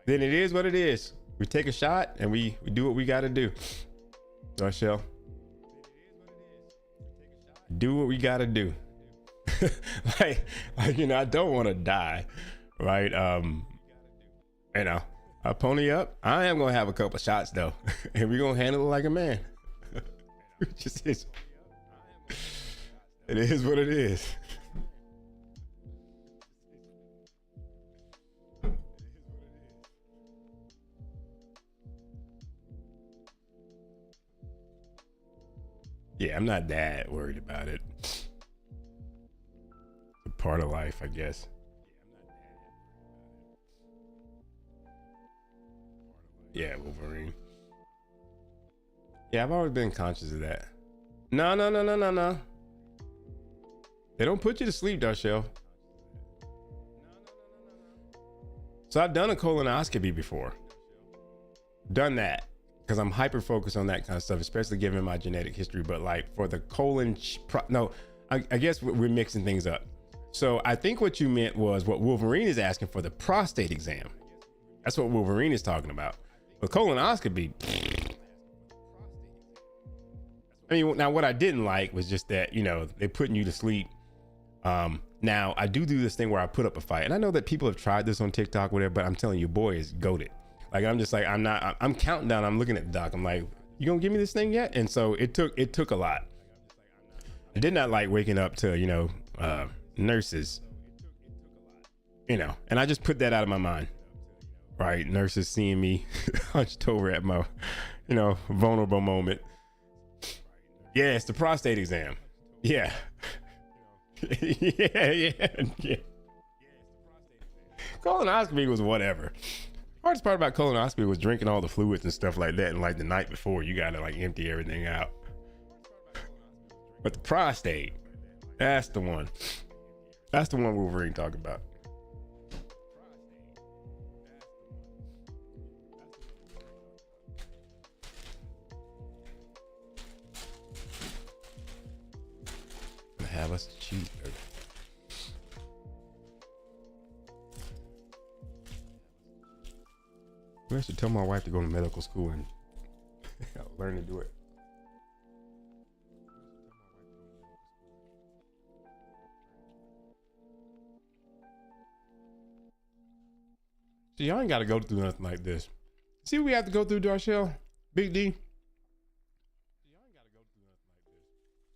Then it is what it is. We take a shot and we do what we got to do. Darshell, do what we got to do. like you know, I don't want to die, right? You know, I pony up. I am gonna have a couple shots though, and we're gonna handle it like a man. It just is. It is what it is. Yeah, I'm not that worried about it. It's a part of life, I guess. Yeah, Wolverine. Yeah, I've always been conscious of that. No. They don't put you to sleep, Darshell. So I've done a colonoscopy before. Done that. Because I'm hyper focused on that kind of stuff, especially given my genetic history. But like for the colon, I guess we're mixing things up. So I think what you meant was what Wolverine is asking for, the prostate exam. That's what Wolverine is talking about. But colonoscopy, I mean, now what I didn't like was just that, you know, they're putting you to sleep. Now I do this thing where I put up a fight, and I know that people have tried this on TikTok, whatever, but I'm telling you, boy is goated. Like, I'm just like, I'm counting down. I'm looking at the doc. I'm like, you gonna give me this thing yet? And so it took a lot. I did not like waking up to, you know, nurses, you know, and I just put that out of my mind, right? Nurses seeing me hunched over at my, you know, vulnerable moment. Yeah, it's the prostate exam. Yeah. yeah. Colonoscopy was whatever. Hardest part about colonoscopy was drinking all the fluids and stuff like that, and like the night before you gotta like empty everything out. But the prostate, that's the one Wolverine talking about. Have us a cheeseburger. I should tell my wife to go to medical school and learn to do it. See, y'all ain't got to go through nothing like this. See what we have to go through, Darshell? Big D?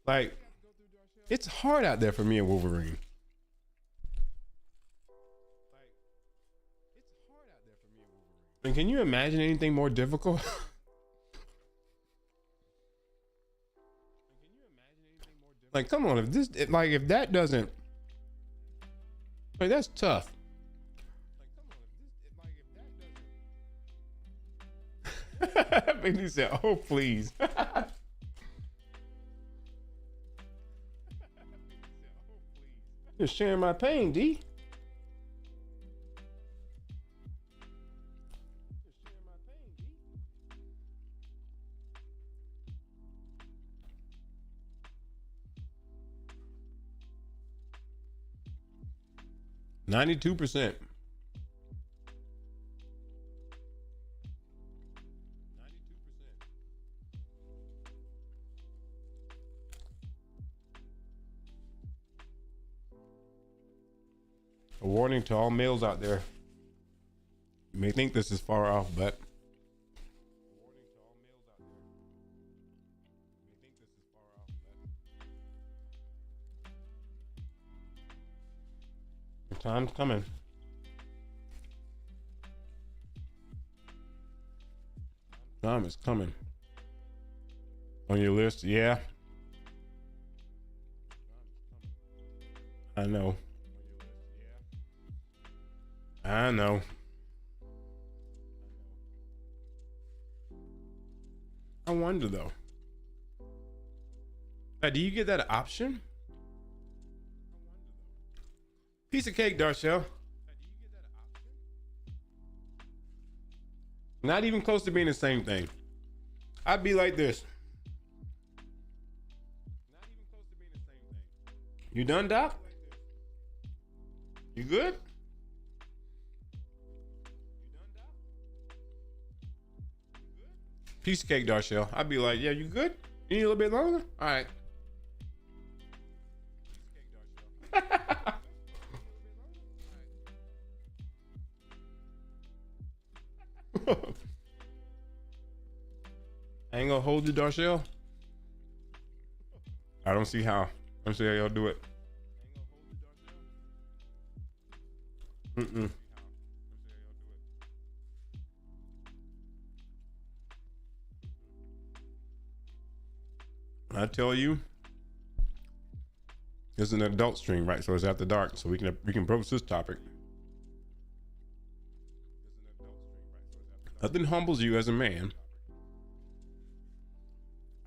Like, it's hard out there for me and Wolverine. And can you imagine anything more difficult? Like, come on, if that doesn't, like, that's tough. Big D said, "Oh, please." You're sharing my pain, D. $92%. A warning to all males out there. You may think this is far off, but the time's coming. Time is coming. On your list, yeah. I know. I know. I wonder though. Do you get that option? Piece of cake, Darshell. Not even close to being the same thing. I'd be like this. You done, Doc? You good? Piece of cake, Darshell. I'd be like, yeah, you good? You need a little bit longer? All right. I ain't gonna hold you, Darshell. I don't see how. I don't see how y'all do it. I tell you, it's an adult stream, right? So it's after dark, so we can approach this topic. Nothing humbles you as a man.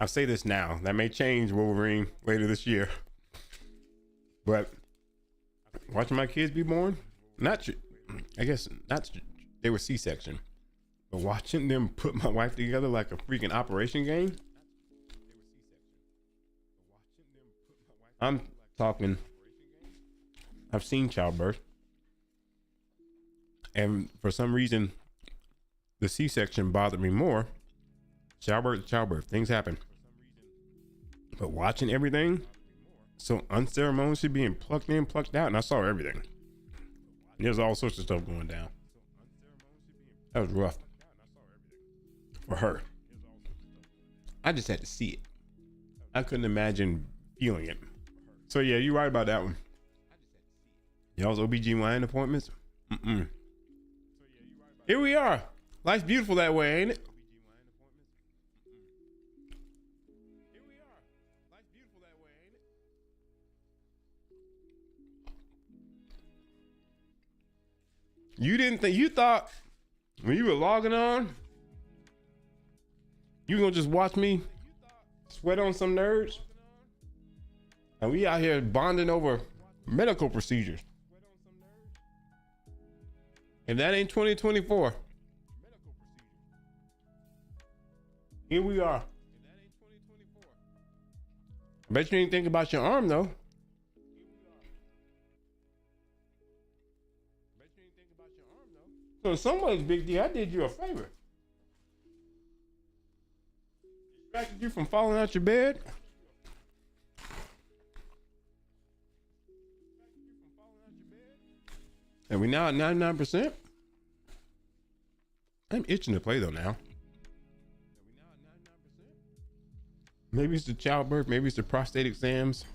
I say this now. That may change, Wolverine, later this year. But watching my kids be born, they were C-section. But watching them put my wife together like a freaking operation game. I'm talking, I've seen childbirth. And for some reason, the C-section bothered me more. Childbirth, things happen. But watching everything so unceremoniously being plucked in, plucked out, and I saw everything. There's all sorts of stuff going down. That was rough for her. I just had to see it. I couldn't imagine feeling it. So yeah, you're right about that one. Y'all's OBGYN appointments? Here we are. Life's beautiful that way, ain't it? You thought when you were logging on, you gonna just watch me sweat on some nerds? And we out here bonding over medical procedures. If that ain't 2024, here we are. I bet you didn't think about your arm though. So in some ways, Big D, I did you a favor. Distracted you from falling out your bed. And we now at 99%. I'm itching to play though now. Maybe it's the childbirth, maybe it's the prostate exams.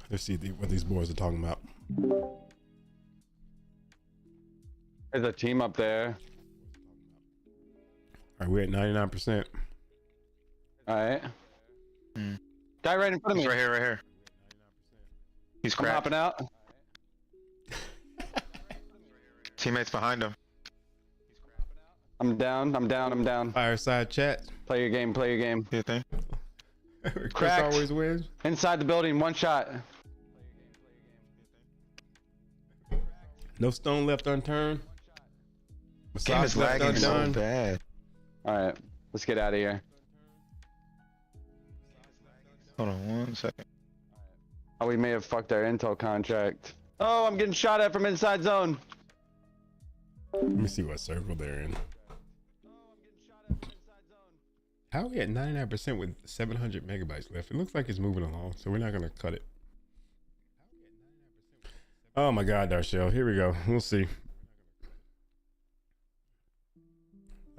Let's see what these boys are talking about. There's a team up there. All right, we're at 99%. All right. Guy right in front of me. He's right here, right here. He's I'm cracked. hopping out. Teammates behind him. I'm down. I'm down. I'm down. Fireside chat. Play your game. Play your game. You think? Chris Cracked. always wins. Inside the building. One shot. No stone left unturned. Game is Massage left lagging so undone. bad. All right. Let's get out of here. Hold on 1 second. Oh, we may have fucked our intel contract. Oh, I'm getting shot at from inside zone. Let me see what circle they're in. How are we at 99% with 700 megabytes left? It looks like it's moving along, so we're not gonna cut it. Oh my God, Darshell, here we go. We'll see.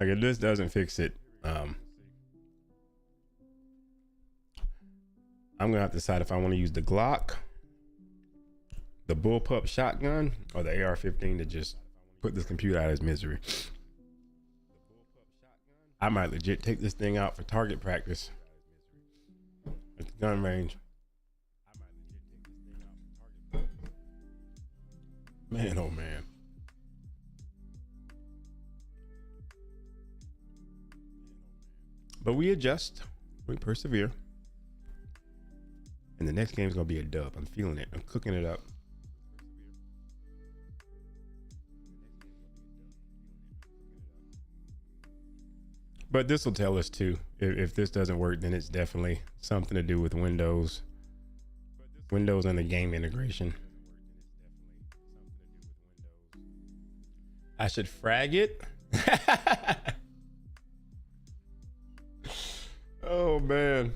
Like if this doesn't fix it, I'm gonna have to decide if I want to use the Glock, the bullpup shotgun, or the AR-15 to just put this computer out of its misery. I might legit take this thing out for target practice at the gun range. Man, oh man. But we adjust, we persevere. And the next game is gonna be a dub. I'm feeling it. I'm cooking it up. But this will tell us too. If this doesn't work, then it's definitely something to do with Windows and the game integration. I should frag it. Oh man.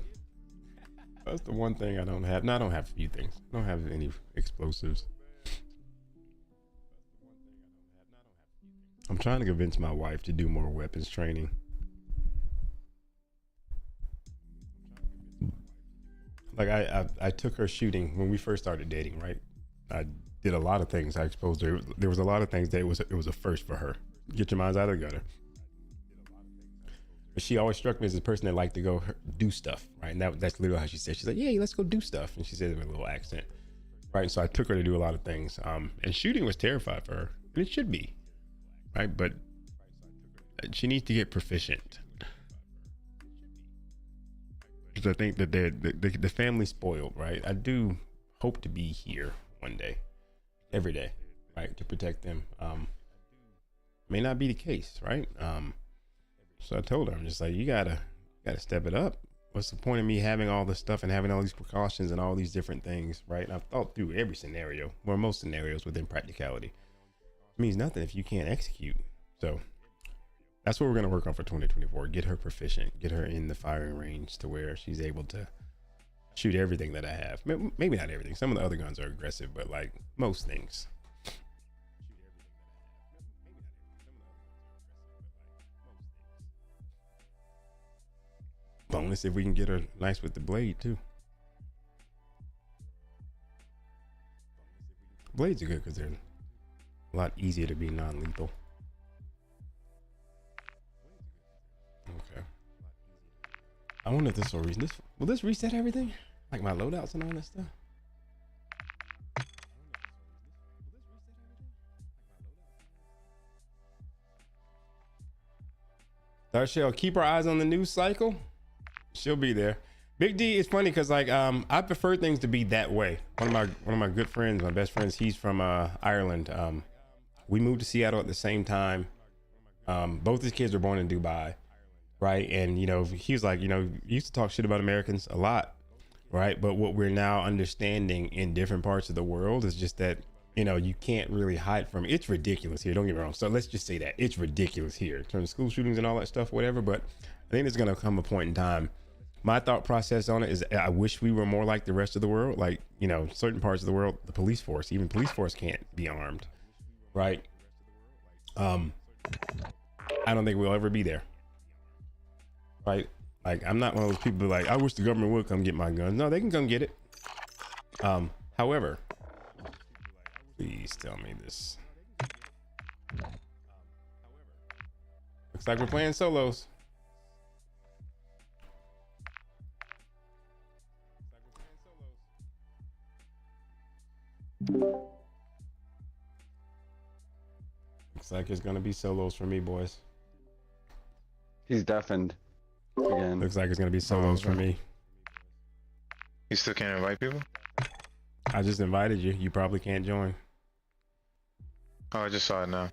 That's the one thing I don't have. No, I don't have a few things. I don't have any explosives. I'm trying to convince my wife to do more weapons training. Like I took her shooting when we first started dating, right? I did a lot of things. I exposed her. There was a lot of things that it was a first for her. Get your minds out of the gutter. But she always struck me as a person that liked to go do stuff, right? And that's literally how she said. She's like, "Yeah, let's go do stuff." And she said it with a little accent, right? And so I took her to do a lot of things. And shooting was terrified for her, and it should be, right? But she needs to get proficient. Because I think that the family's spoiled, right? I do hope to be here one day, every day, right, to protect them. May not be the case, right? So I told her, I'm just like, you gotta step it up. What's the point of me having all this stuff and having all these precautions and all these different things, right? And I've thought through every scenario, or most scenarios within practicality. It means nothing if you can't execute. So that's what we're gonna work on for 2024. Get her proficient, get her in the firing range to where she's able to shoot everything that I have. Maybe not everything. Some of the other guns are aggressive, but like most things. Bonus if we can get her nice with the blade too. Blades are good because they're a lot easier to be non-lethal. Okay. I wonder if this will this reset everything? Like my loadouts and all that stuff? Darshell, keep our eyes on the news cycle. She'll be there. Big D is funny because like I prefer things to be that way. One of my good friends, my best friends, he's from Ireland. We moved to Seattle at the same time. Both his kids were born in Dubai, right? And you know, he was like, you know, he used to talk shit about Americans a lot, right? But what we're now understanding in different parts of the world is just that, you know, you can't really hide from it. It's ridiculous here. Don't get me wrong. So let's just say that it's ridiculous here in terms of school shootings and all that stuff, whatever. But I think there's gonna come a point in time. my thought process on it is I wish we were more like the rest of the world. Like, you know, certain parts of the world, the police force, even police force can't be armed, right? I don't think we'll ever be there, right? Like, I'm not one of those people like, I wish the government would come get my guns. No, they can come get it. However, please tell me this. Looks like we're playing solos. Looks like it's gonna be solos for me, boys. He's deafened again. Looks like it's gonna be solos for me. You still can't invite people? I just invited you. You probably can't join. Oh, I just saw it now.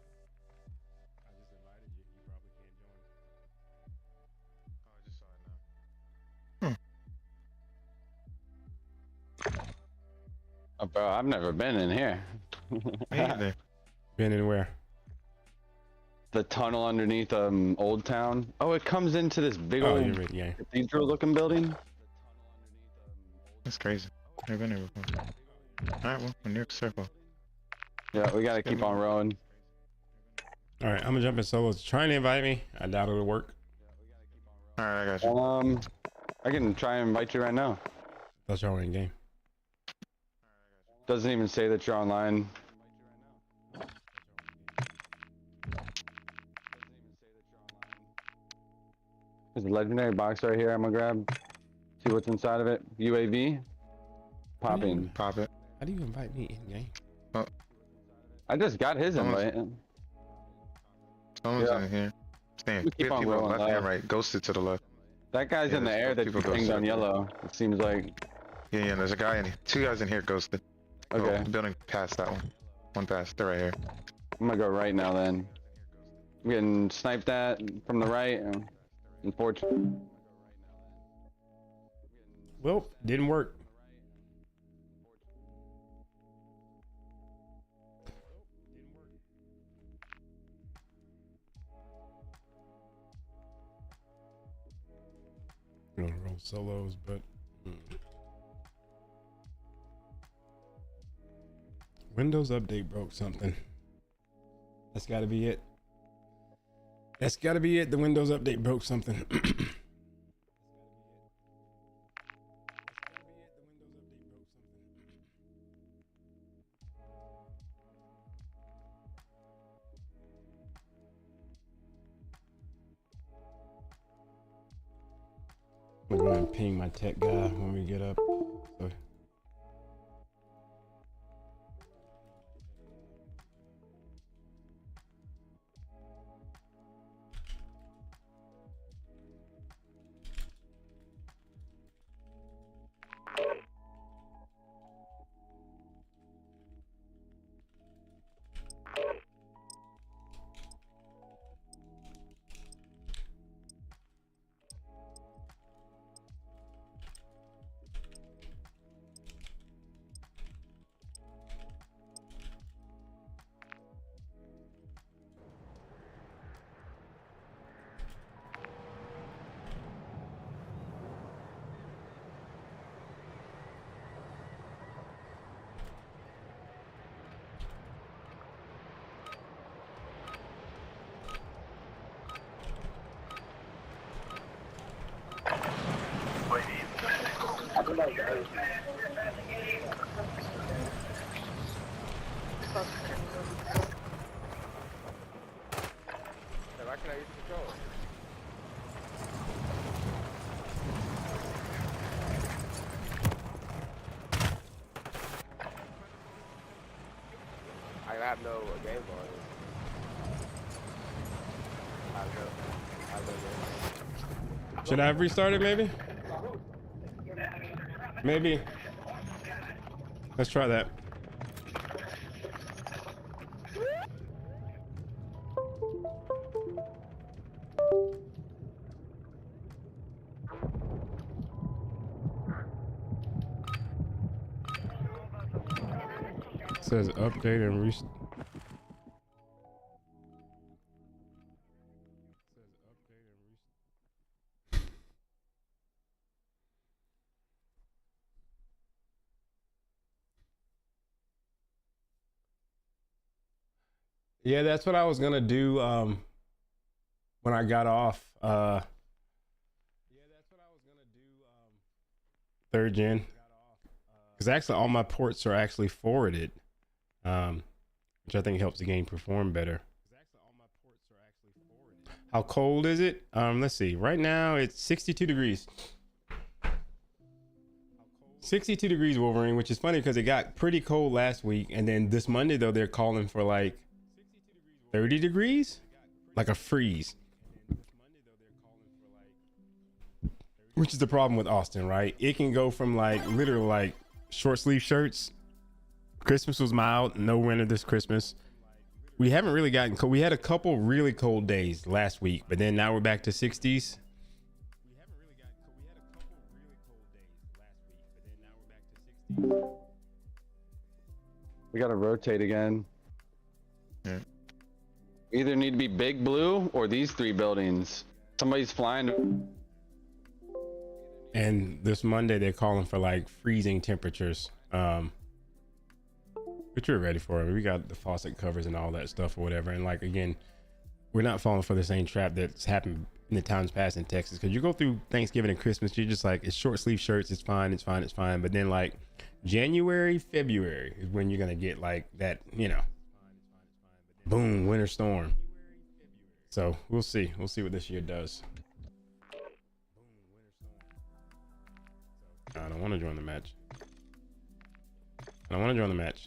Oh, bro, I've never been in here. Me either. Been anywhere? The tunnel underneath Old Town. Oh, it comes into this big Oh, old you're right, yeah. cathedral looking building. That's crazy. Never been there before. Alright, well, we're near the circle. Yeah, we gotta keep on rowing. All right, I'm gonna jump in solos. Trying to invite me. I doubt it'll work. Alright, I got you. I can try and invite you right now. Thought y'all were in game. Doesn't even say that you're online. There's a legendary box right here. I'm gonna grab. See what's inside of it. UAV. Pop in. Pop it. How do you invite me in game? I just got his invite. Someone's Yeah. in here. Stand. We keep on People rolling left and left. right. Ghosted to the left. That guy's Yeah, in the there's air that people you pinged ghosted. on yellow. It seems like. Yeah, there's a guy in here. Two guys in here ghosted. Okay. Oh, building past that one. One past. They're right here. I'm gonna go right now then. I'm getting sniped at from the right. Unfortunately. Well, didn't work. I'm gonna roll solos, but Windows update broke something. That's got to be it. That's got to be it. The Windows update broke something. I'm gonna go and ping my tech guy when we get up. So. Why can I use the control? I have no game on it. I know. Should I have restarted maybe? Maybe. Let's try that. It says update and restart. Yeah, that's what I was gonna do when I got off. Third gen. Because actually all my ports are actually forwarded. Which I think helps the game perform better. How cold is it? Let's see. Right now it's 62 degrees. 62 degrees, Wolverine, which is funny because it got pretty cold last week, and then this Monday though they're calling for like 30 degrees, like a freeze. Which is the problem with Austin, right? It can go from like literally like short sleeve shirts. Christmas was mild, no winter this Christmas. We haven't really gotten cold. We had a couple really cold days last week, but then now we're back to 60s. We gotta rotate again. Yeah. Either need to be Big Blue or these 3 buildings. Somebody's flying. And this Monday they're calling for like freezing temperatures. But you're ready for it. We got the faucet covers and all that stuff or whatever. And like, again, we're not falling for the same trap that's happened in the times past in Texas. Cause you go through Thanksgiving and Christmas, you're just like, it's short sleeve shirts. It's fine. It's fine. It's fine. But then like January, February is when you're going to get like that, you know, boom, winter storm. So we'll see. We'll see what this year does. I don't want to join the match. I don't want to join the match.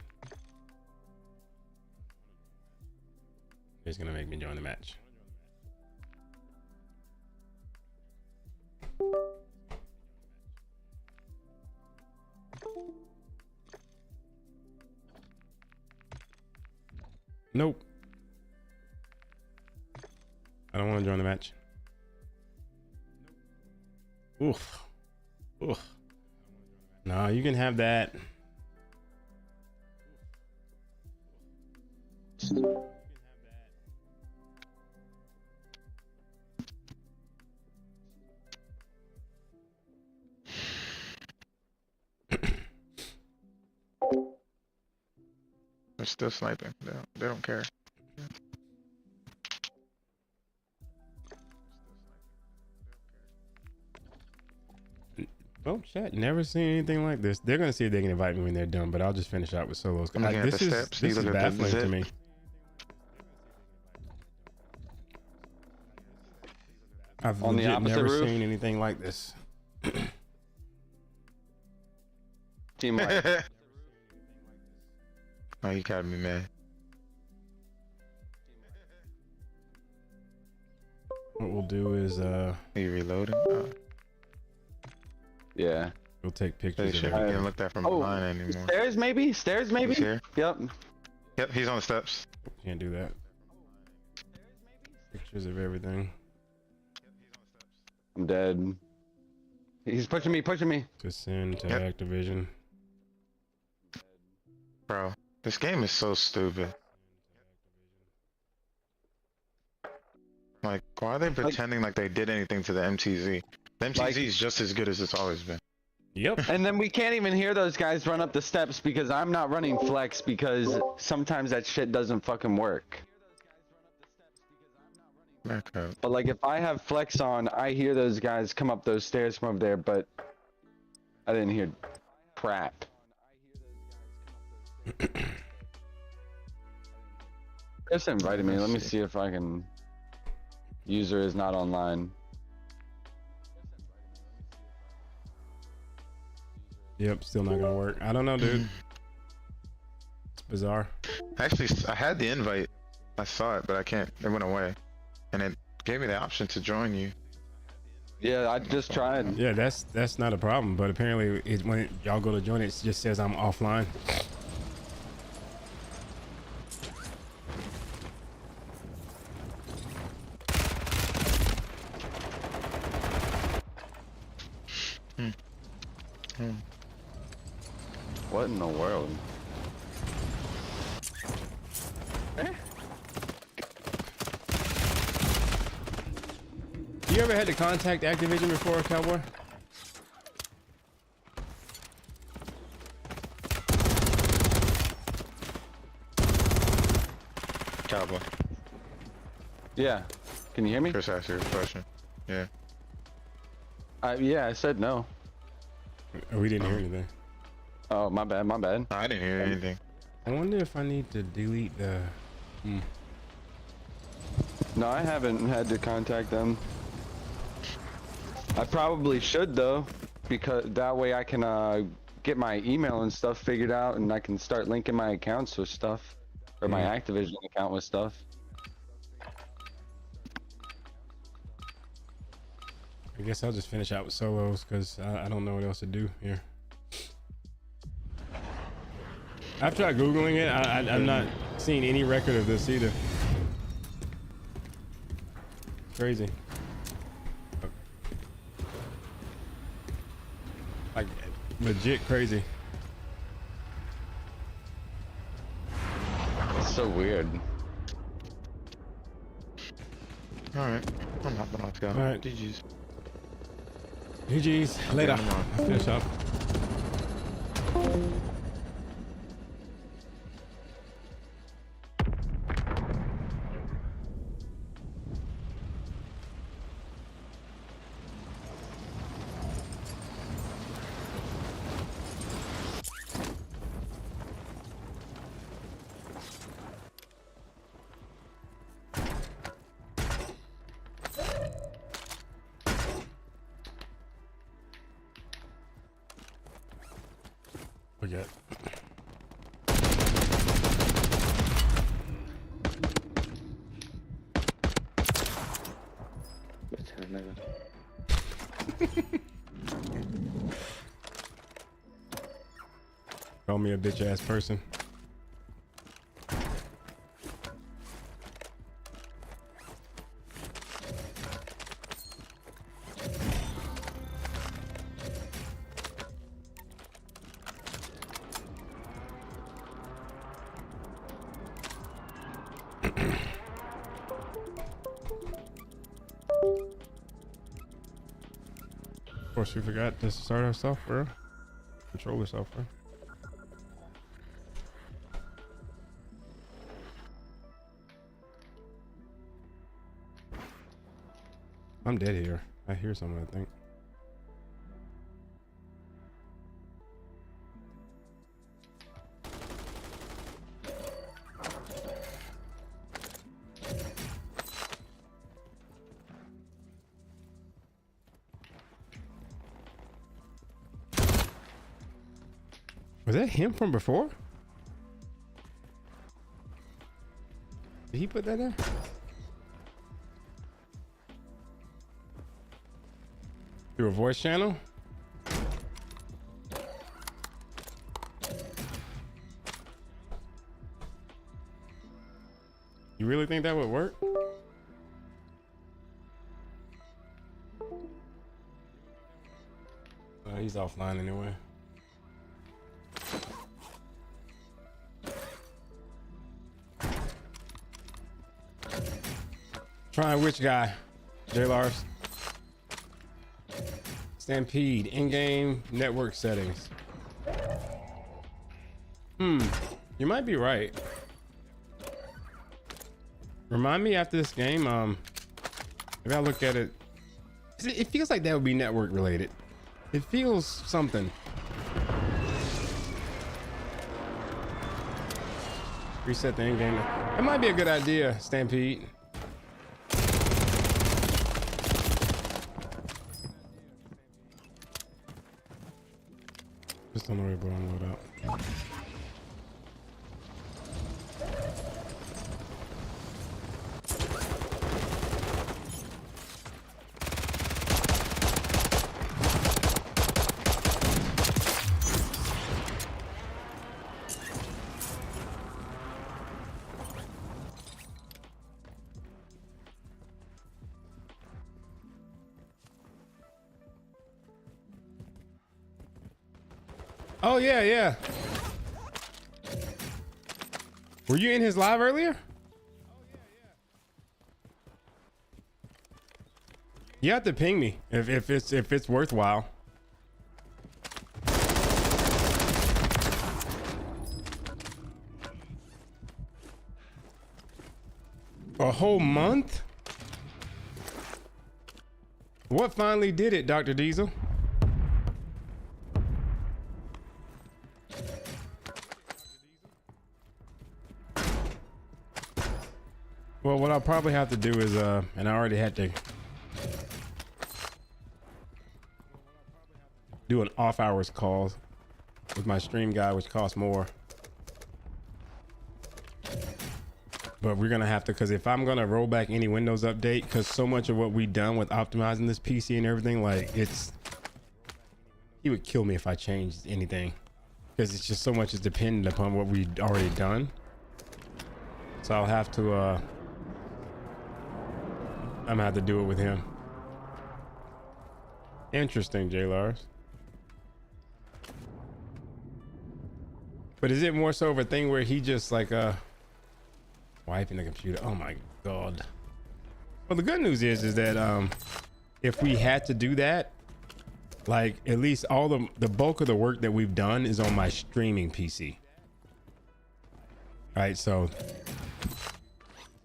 He's gonna make me join the match. Nope. I don't want to join the match. Oof. Oof. No, you can have that. They're still sniping. They don't care. Oh, chat, never seen anything like this. They're gonna see if they can invite me when they're done, but I'll just finish out with solos. I'm looking at This the is steps. this You is look at the baffling to zip. me. I've On the legit opposite never roof? seen anything like this. Team like, Oh, you got me, man. What we'll do is Are you reloading? Oh, we'll yeah. take they pictures of shouldn't it. even look that from Oh, behind anymore. Stairs maybe? Stairs maybe? He's here. Yep. Yep, he's on the steps. Can't do that. Pictures of everything. I'm dead. He's pushing me, pushing me. To send to Yep. Activision. Bro, this game is so stupid. Like, why are they pretending like they did anything to the MTZ? The MTZ is just as good as it's always been. Yep. And then we can't even hear those guys run up the steps because I'm not running flex because sometimes that shit doesn't fucking work. Back up. But like if I have flex on, I hear those guys come up those stairs from over there, but I didn't hear crap. Just invited me. Let me see if I can. User is not online. Yep, still not gonna work. I don't know, dude. It's bizarre. Actually, I had the invite. I saw it, but I can't. It went away. And it gave me the option to join you. Yeah, I just tried. Yeah, that's not a problem. But apparently, when y'all go to join it, it just says I'm offline. What in the world? You ever had to contact Activision before, Cowboy? Cowboy. Yeah. Can you hear me? Chris asked you a question. Yeah. Yeah, I said no. Oh, we didn't hear anything. Oh, my bad, my bad. I didn't hear anything. I wonder if I need to delete the. No, I haven't had to contact them. I probably should though, because that way I can get my email and stuff figured out, and I can start linking my accounts with stuff, or my Activision account with stuff. I guess I'll just finish out with solos because I don't know what else to do here. I've tried Googling it. I'm not seeing any record of this either. Crazy. Like, legit crazy. It's so weird. Alright. I'm hopping off, y'all. Alright. GG's. GG's. Later. tomorrow. I'll finish up. Forget. Call me a bitch ass person. Of course, we forgot to start our software, controller software. I'm dead here. I hear someone, I think. Was that him from before? Did he put that there? Through a voice channel? You really think that would work? He's offline anyway. Trying which guy? J Lars. Stampede, in-game network settings. You might be right. Remind me after this game, maybe I'll look at it. It feels like that would be network related. It feels something. Reset the in-game. That might be a good idea, Stampede. Just don't worry about unload out. Oh yeah, yeah. Were you in his live earlier? You have to ping me if it's worthwhile. A whole month? What finally did it, Dr. Diesel? Well, what I'll probably have to do is, and I already had to do an off hours call with my stream guy, which costs more. But we're gonna have to, because if I'm gonna roll back any Windows update, because so much of what we've done with optimizing this PC and everything, like he would kill me if I changed anything, because it's just so much is dependent upon what we've already done. So I'll have to I'm gonna have to do it with him. Interesting, J. Lars. But is it more so of a thing where he just like wiping the computer? Oh my god. Well, the good news is that if we had to do that, like at least all the bulk of the work that we've done is on my streaming PC. All right, so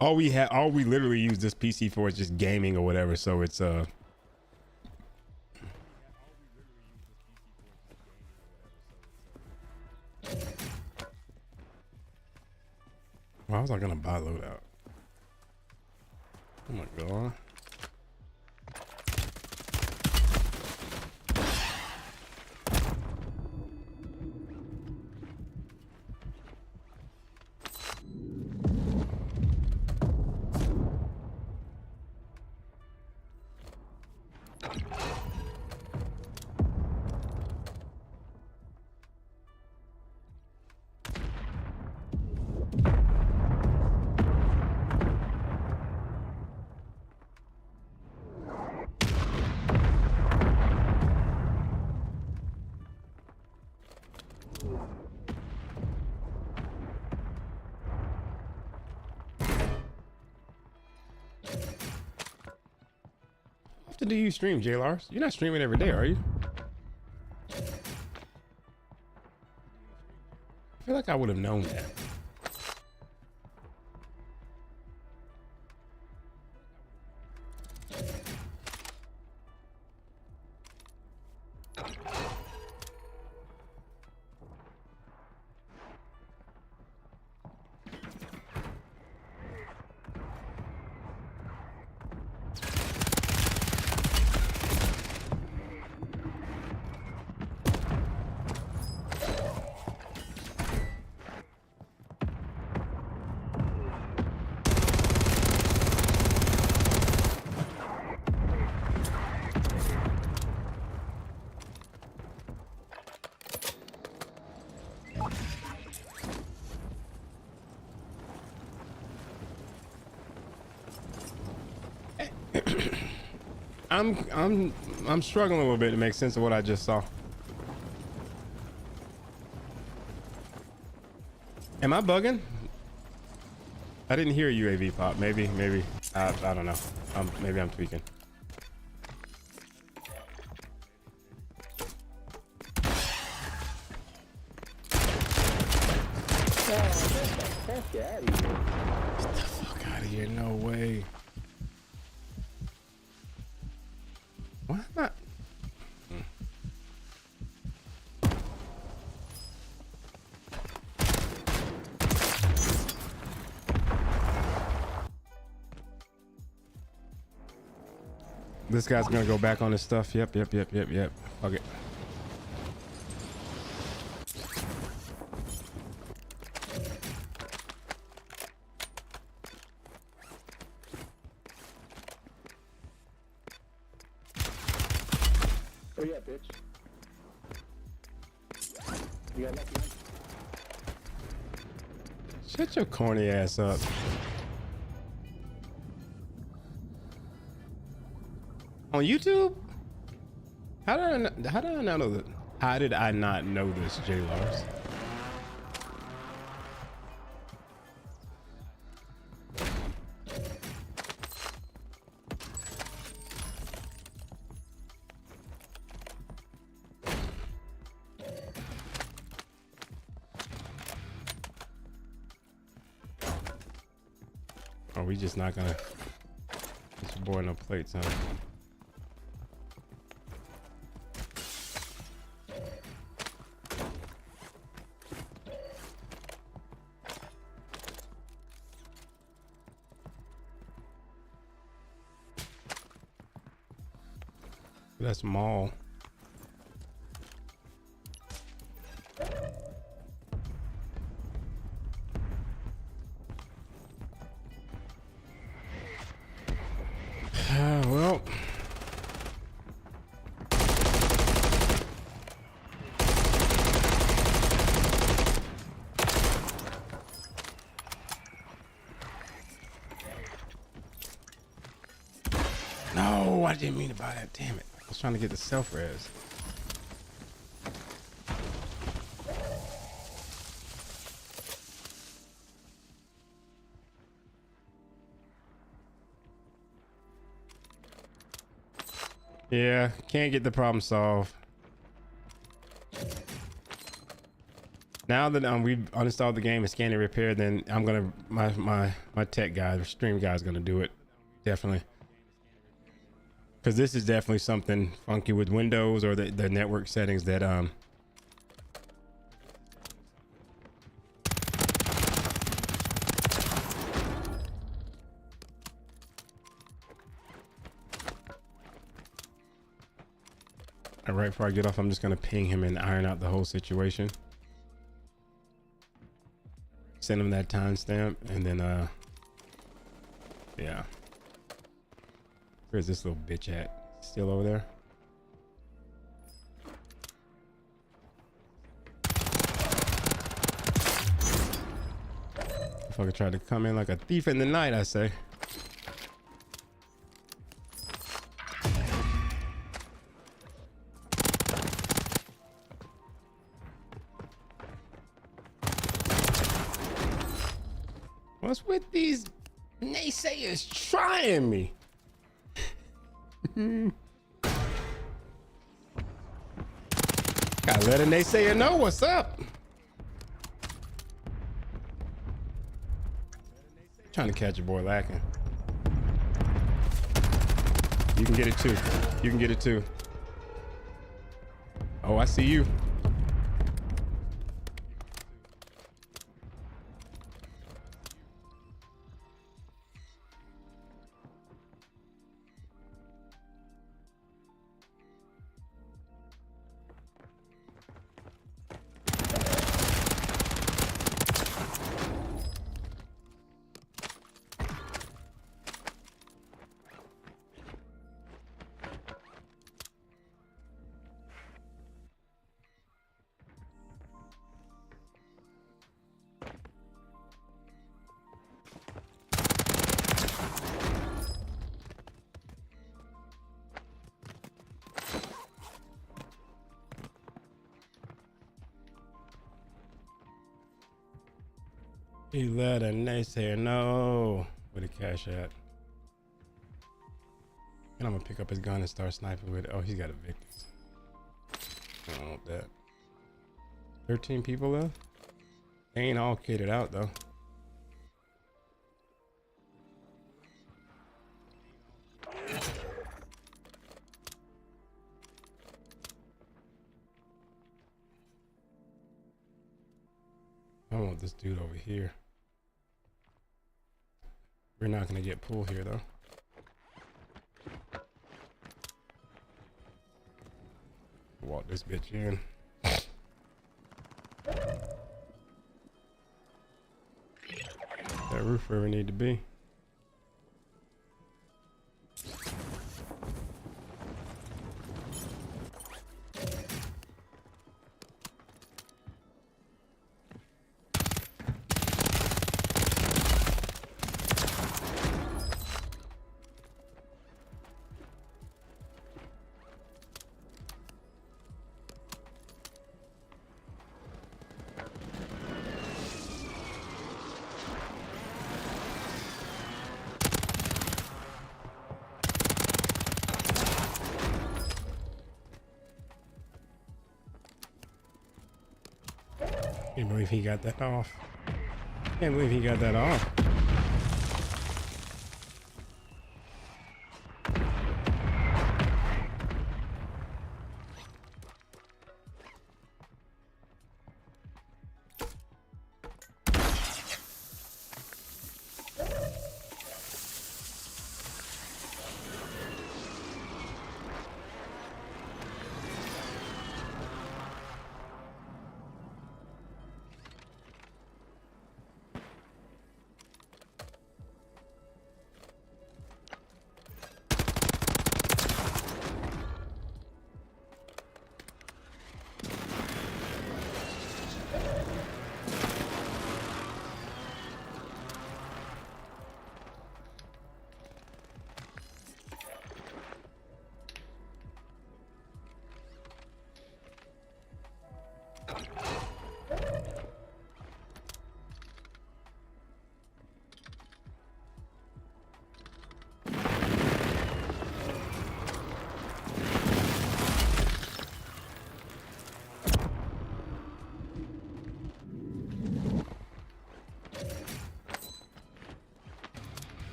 all we literally use this PC for is just gaming or whatever. So it's why was I gonna buy loadout? Oh my god. How often do you stream, J. Lars? You're not streaming every day, are you? I feel like I would have known that. I'm struggling a little bit to make sense of what I just saw. Am I bugging? I didn't hear a UAV pop. Maybe I don't know. Maybe I'm tweaking. Get the fuck out of here! No way. Why not? This guy's gonna go back on his stuff. Yep. Fuck it. Oh yeah, bitch. You got lucky. Shut your corny ass up. On YouTube? How did I not know that? How did I not know this, J. Lars? Oh, we just not gonna get your boy no plates, huh? That's mall. Well, no, I didn't mean to buy that. Damn it. I was trying to get the self-res. Yeah, can't get the problem solved. Now that we've uninstalled the game and scanned and repaired, then I'm gonna my tech guy, the stream guy, is gonna do it. Definitely. Because this is definitely something funky with Windows or the network settings that right before I get off, I'm just gonna ping him and iron out the whole situation. Send him that timestamp, and then yeah. Where's this little bitch at? Still over there? Fucker tried to come in like a thief in the night, I say. What's with these naysayers trying me? Gotta let a naysayer know what's up. Trying to catch your boy lacking. You can get it too. You can get it too. Oh, I see you. He let a naysayer know where the cash at. And I'm gonna pick up his gun and start sniping with it. Oh, he's got a victim. I don't want that. 13 people left? They ain't all kitted out though. I want this dude over here. We're not gonna get pulled here though. Walk this bitch in. That roof where we need to be. Can't believe he got that off. Can't believe he got that off.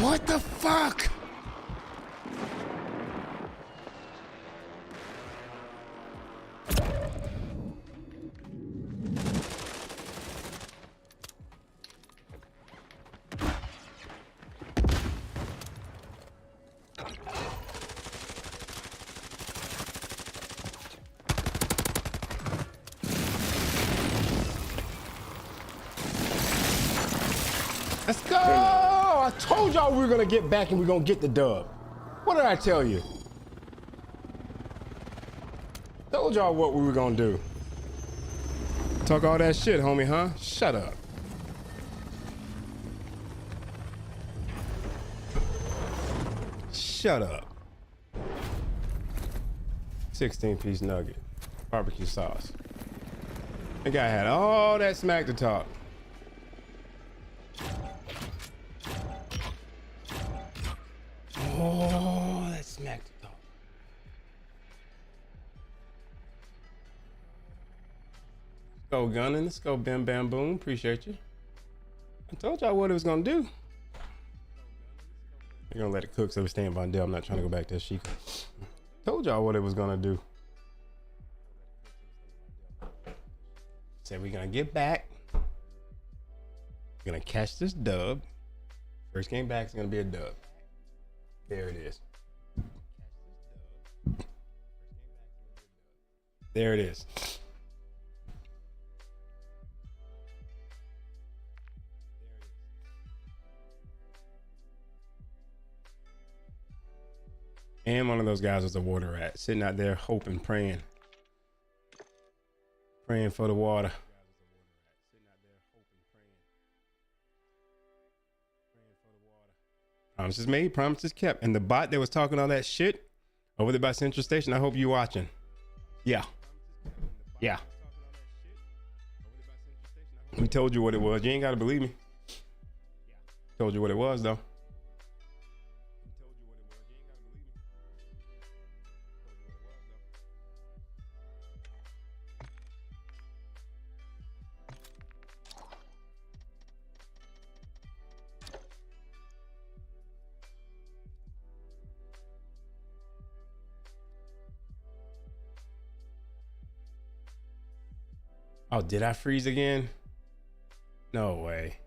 What the fuck? Let's go! I told y'all we were gonna get back and we're gonna get the dub. What did I tell you? Told y'all what we were gonna do. Talk all that shit, homie, huh? Shut up. Shut up. 16-piece nugget. Barbecue sauce. The guy had all that smack to talk. Oh, that smack to talk. Let's go gunning. Let's go bam bam boom. Appreciate you. I told y'all what it was gonna do. You're gonna let it cook so we stand by Dell. I'm not trying to go back to Sheikah. Told y'all what it was gonna do. Said we're gonna get back. We're gonna catch this dub. First game back is gonna be a dub. There it is. There it is. And one of those guys was a water rat, sitting out there hoping, praying for the water. Promises made, promises kept. And the bot that was talking all that shit over there by Central Station, I hope you watching. Yeah. Yeah. We told you what it was. You ain't got to believe me. Told you what it was, though. Oh, did I freeze again? No way.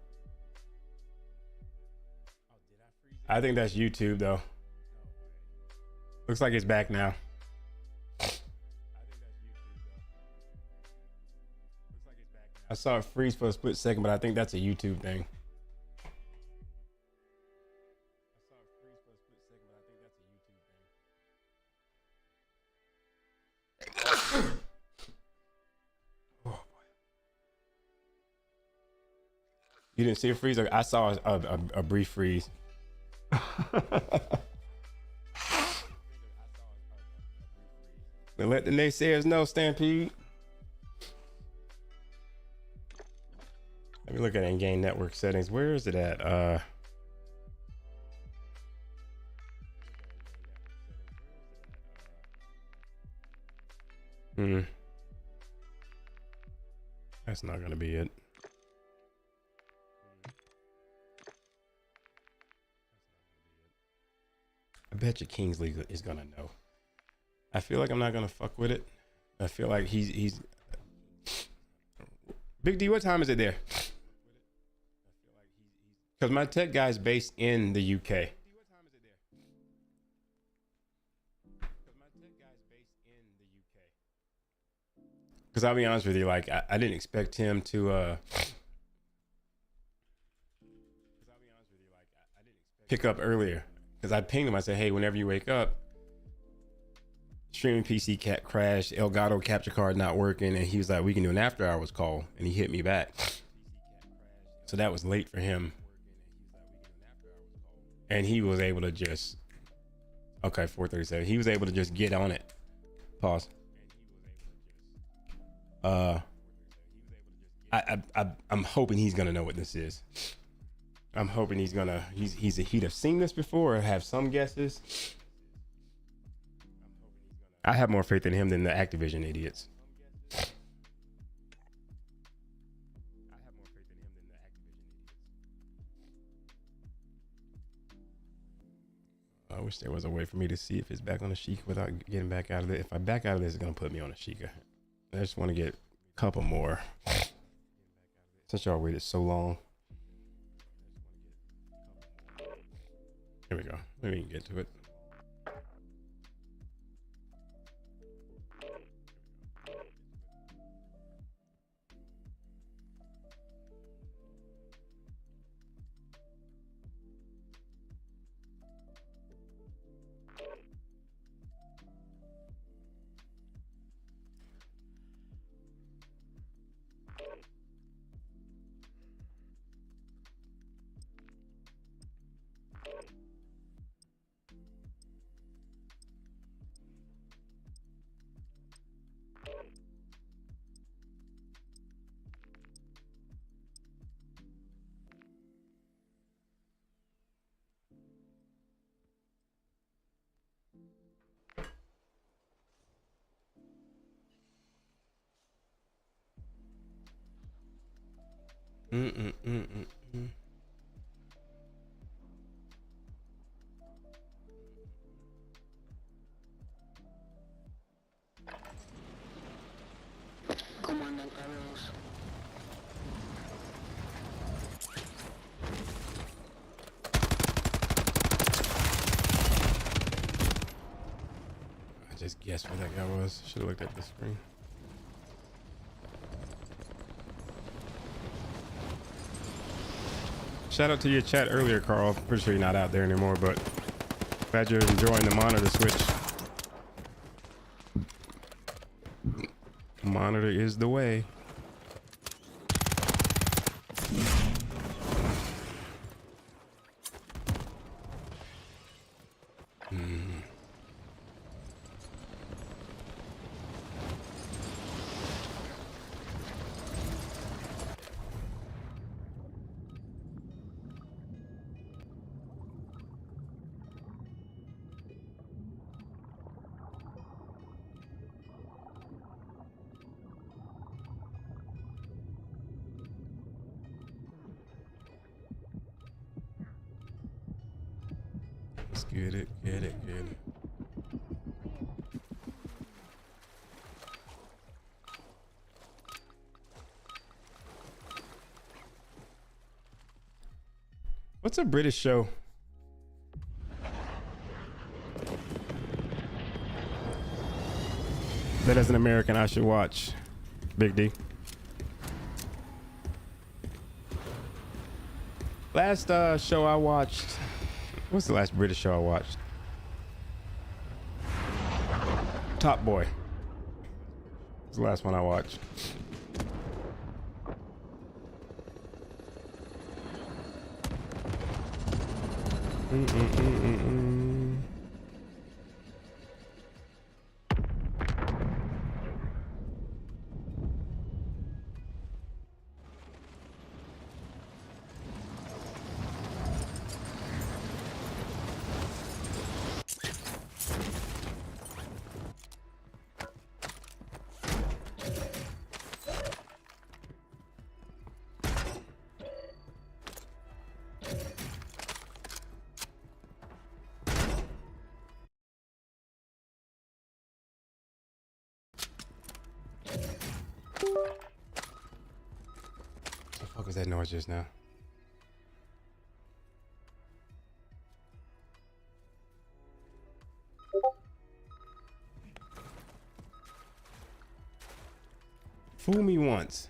I think that's YouTube though. Looks like it's back now. I saw it freeze for a split second, but I think that's a YouTube thing. You didn't see a freeze? I saw a brief freeze. But let the naysayers know, Stampede. Let me look at in-game network settings. Where is it at? That's not gonna be it. I bet you Kingsley is gonna know. I feel like I'm not gonna fuck with it. I feel like he's Big D, what time is it there? Because my tech guy's based in the UK. Because I'll be honest with you, like I didn't expect him to pick up earlier. Because I pinged him, I said, hey, whenever you wake up, streaming PC crashed, Elgato capture card not working, and he was like, we can do an after hours call, and he hit me back. So that was late for him. And he was able to just, okay, 4:37. He was able to just get on it. Pause. I'm hoping he's gonna know what this is. I'm hoping he'd have seen this before or have some guesses. I have more faith in him than the Activision idiots. I wish there was a way for me to see if it's back on the Sheikah without getting back out of it. If I back out of this, it's gonna put me on a Sheikah. I just want to get a couple more. Since y'all waited so long. Here we go. Maybe we can get to it. Mm-mm-mm-mm-mm. Comandante Carlos. I just guessed where that guy was. Should have looked at the screen. Shout out to your chat earlier, Carl. Pretty sure you're not out there anymore, but glad you're enjoying the monitor switch. Monitor is the way. Let's get it, get it, get it. What's a British show? That as an American I should watch. Big D. Last show I watched. What's the last British show I watched? Top Boy. It's the last one I watched. What the fuck was that noise just now? Fool me once.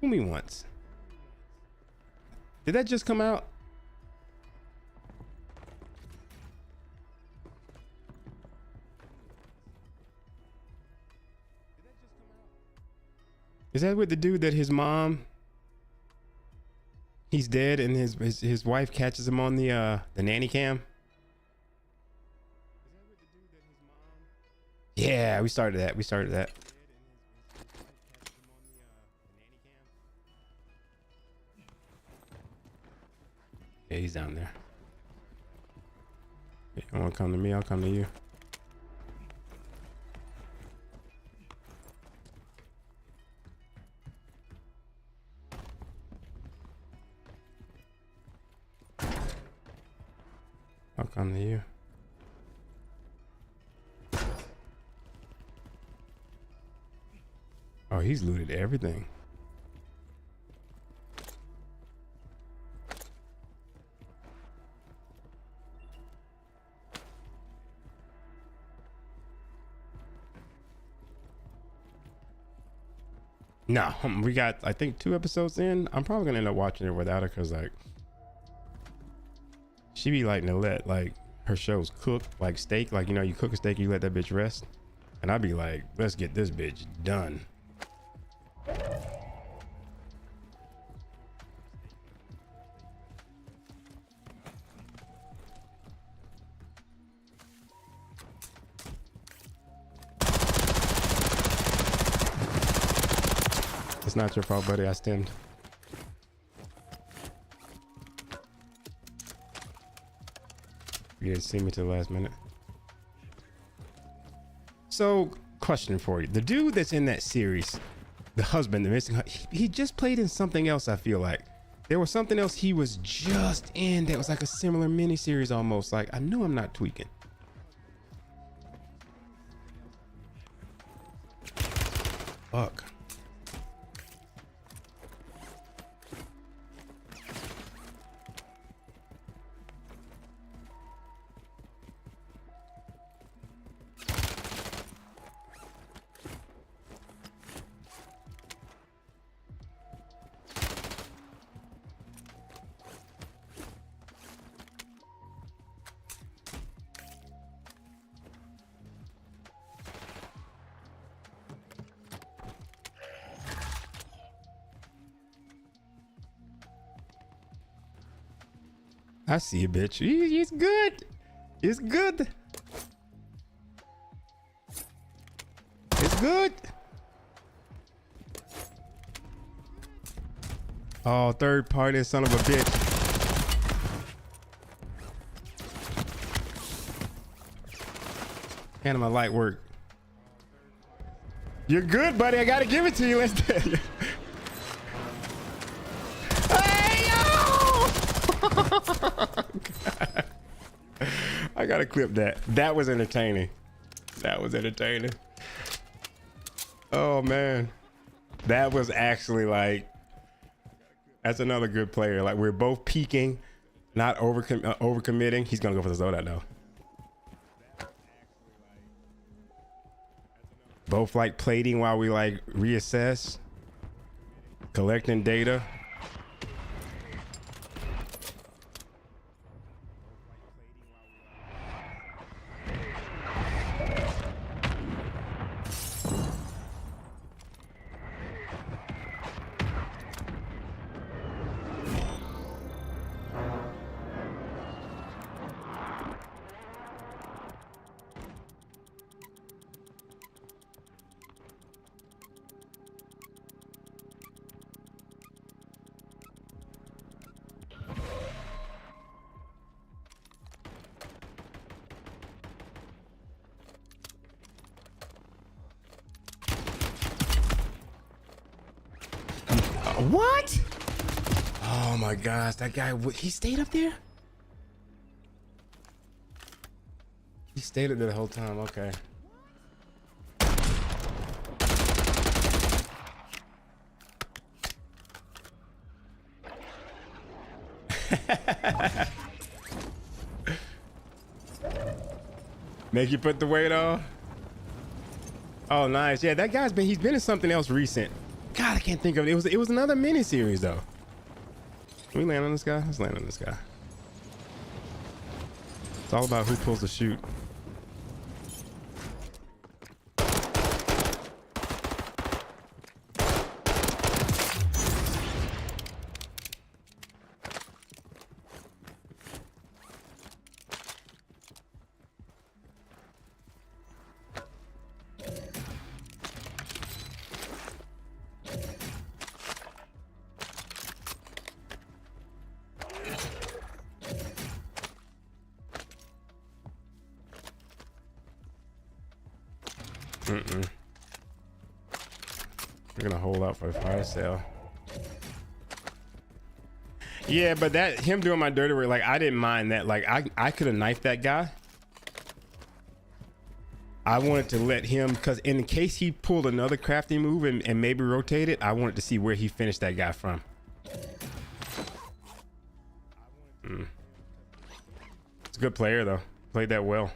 Fool me once. Did that just come out? Is that with the dude that his mom, he's dead and his wife catches him on the nanny cam? Yeah, we started that. We started that. Yeah, he's down there. If you want to come to me, I'll come to you. come to you. Oh, he's looted everything. No, we got, I think, 2 episodes in. I'm probably gonna end up watching it without her because, like, she be like to let, like, her shows cook like steak. Like, you know, you cook a steak, you let that bitch rest. And I'd be like, let's get this bitch done. It's not your fault, buddy. I stemmed. You didn't see me to the last minute. So, question for you. The dude that's in that series, the husband, the missing, he just played in something else, I feel like. There was something else he was just in that was like a similar miniseries almost. Like, I knew I'm not tweaking. Fuck. I see you, bitch. He's good. He's good. It's good. Oh, third party son of a bitch. And my light work. You're good, buddy. I gotta give it to you. Let's do it. I gotta clip that. That was entertaining. That was entertaining. Oh man, that was actually like, that's another good player. Like, we're both peaking, not overcommitting. He's gonna go for the Zodat though. Both like plating while we like reassess, collecting data. What? Oh my gosh, that guy, he stayed up there? He stayed up there the whole time, okay. Make you put the weight on? Oh, nice. Yeah, that guy's he's been in something else recent. God, I can't think of it. It was another mini series though. Can we land on this guy? Let's land on this guy. It's all about who pulls the shoot. We're gonna hold out for a fire sale. Yeah, but that him doing my dirty work, like I didn't mind that. Like I could have knifed that guy. I wanted to let him, because in case he pulled another crafty move and maybe rotated, I wanted to see where he finished that guy from. It's a good player though. Played that well.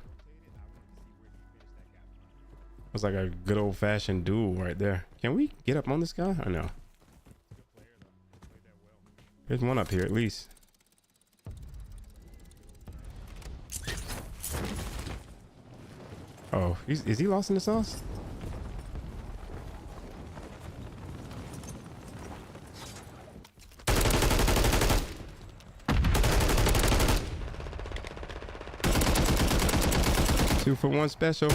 It was like a good old-fashioned duel right there. Can we get up on this guy? I know. There's one up here at least. Oh, is he lost in the sauce? Two for one special.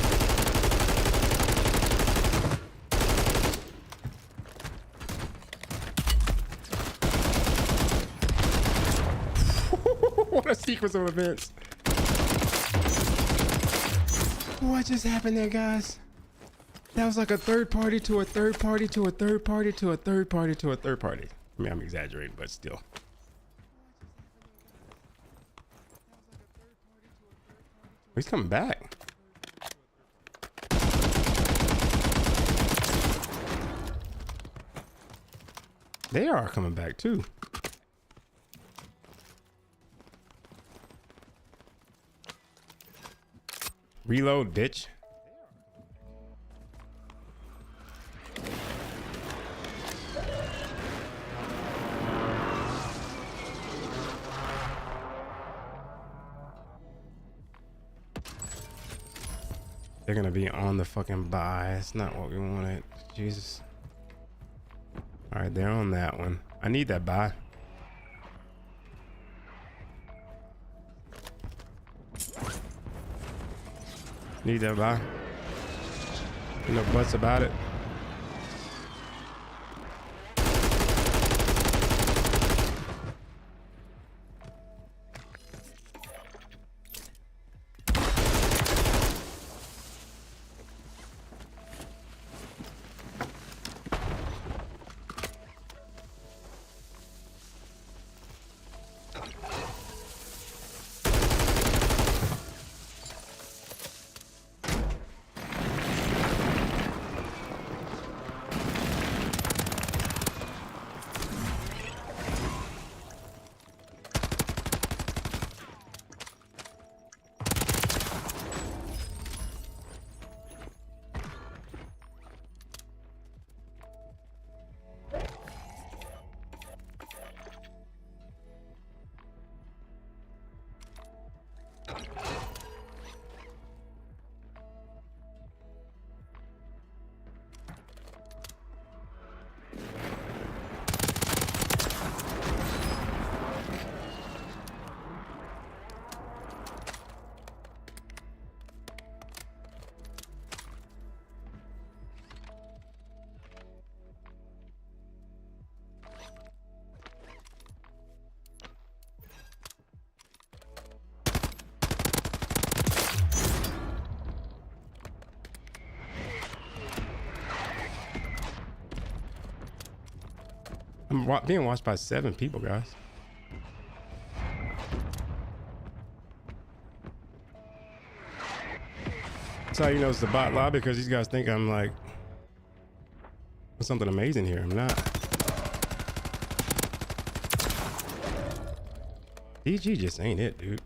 What a sequence of events. What just happened there, guys? That was like a third party to a third party to a third party to a third party to a third party. I mean, I'm exaggerating, but still. He's coming back. They are coming back too. Reload, bitch. They're gonna be on the fucking buy. It's not what we wanted. Jesus. All right, they're on that one. I need that buy. Need that buy. No buts about it. I'm being watched by 7 people, guys. That's how you know it's the bot lobby, because these guys think I'm like something amazing here. I'm not. DG just ain't it, dude.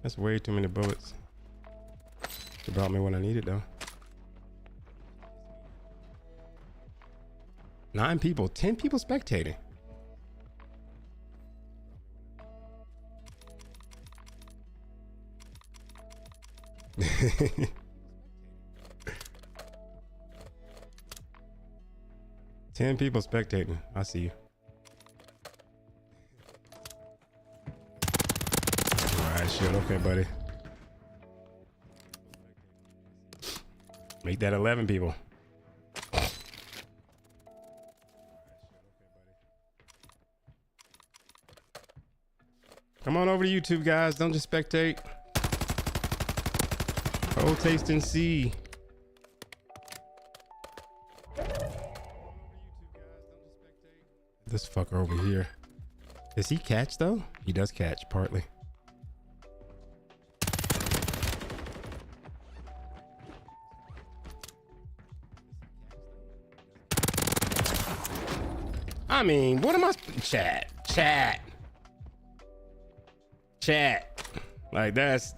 That's way too many bullets. It brought me when I needed though. 9 people, 10 people spectating. Ten people spectating. I see you. Alright, shit. Okay, buddy. Make that 11 people. Come on over to YouTube, guys. Don't just spectate. Oh, taste and see. This fucker over here. Does he catch though? He does catch partly. I mean, what am I? Chat. Like that's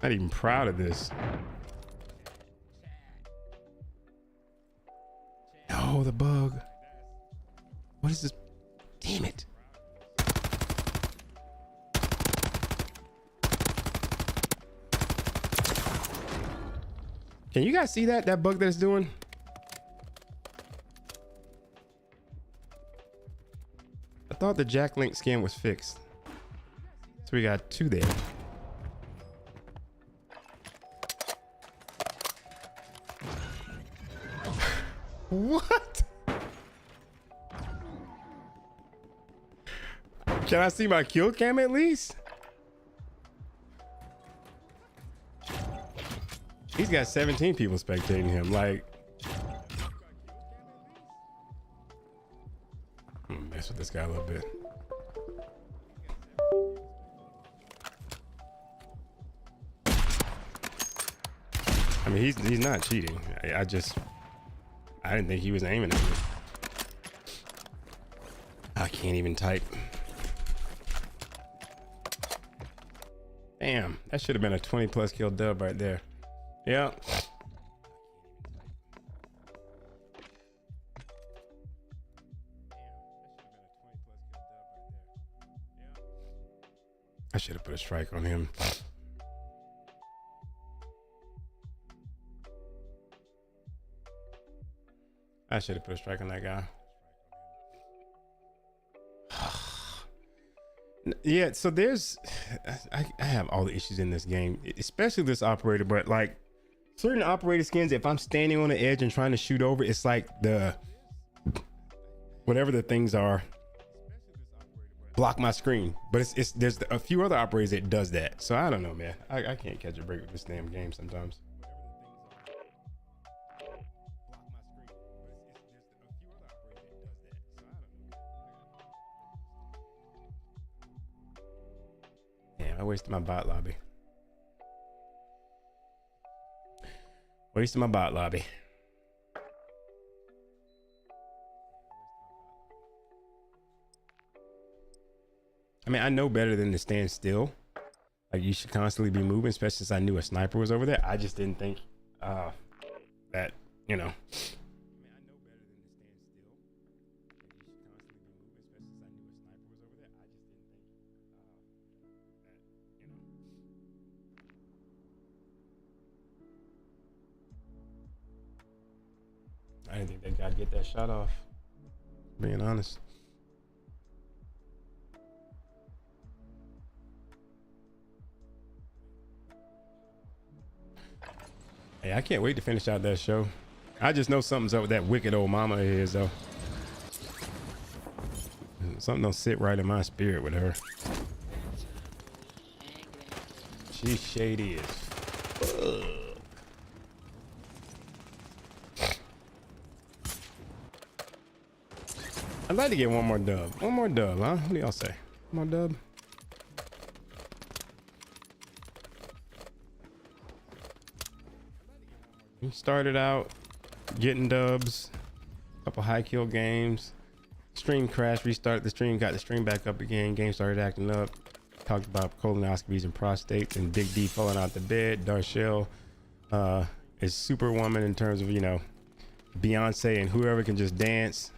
not even proud of this. Oh, the bug. What is this? Damn it. Can you guys see that bug that it's doing? I thought the Jack Link skin was fixed. So we got 2 there. What? Can I see my kill cam at least? He's got 17 people spectating him. Like, I'm gonna mess with this guy a little bit. I mean, he's not cheating. I didn't think he was aiming at me. I can't even type. Damn, that should have been a 20+ kill dub right there. Yeah. I should have put a strike on him. I should have put a strike on that guy. Yeah, so there's I have all the issues in this game, especially this operator, but like certain operator skins, if I'm standing on the edge and trying to shoot over, it's like the whatever the things are block my screen. But it's there's a few other operators that does that. So I don't know, man. I can't catch a break with this damn game sometimes. I wasted my bot lobby. Wasted my bot lobby. I mean, I know better than to stand still. Like, you should constantly be moving, especially since I knew a sniper was over there. I just didn't think that, you know. I didn't think that guy'd get that shot off, being honest. Hey, I can't wait to finish out that show. I just know something's up with that wicked old mama of his, though. Something don't sit right in my spirit with her. She's shady as fuck. I'd like to get one more dub. One more dub, huh? What do y'all say? One more dub? We started out getting dubs, a couple high kill games. Stream crashed, restarted the stream, got the stream back up again. Game started acting up. Talked about colonoscopies and prostates and Big D falling out the bed. Darshell is superwoman in terms of, you know, Beyonce and whoever can just dance.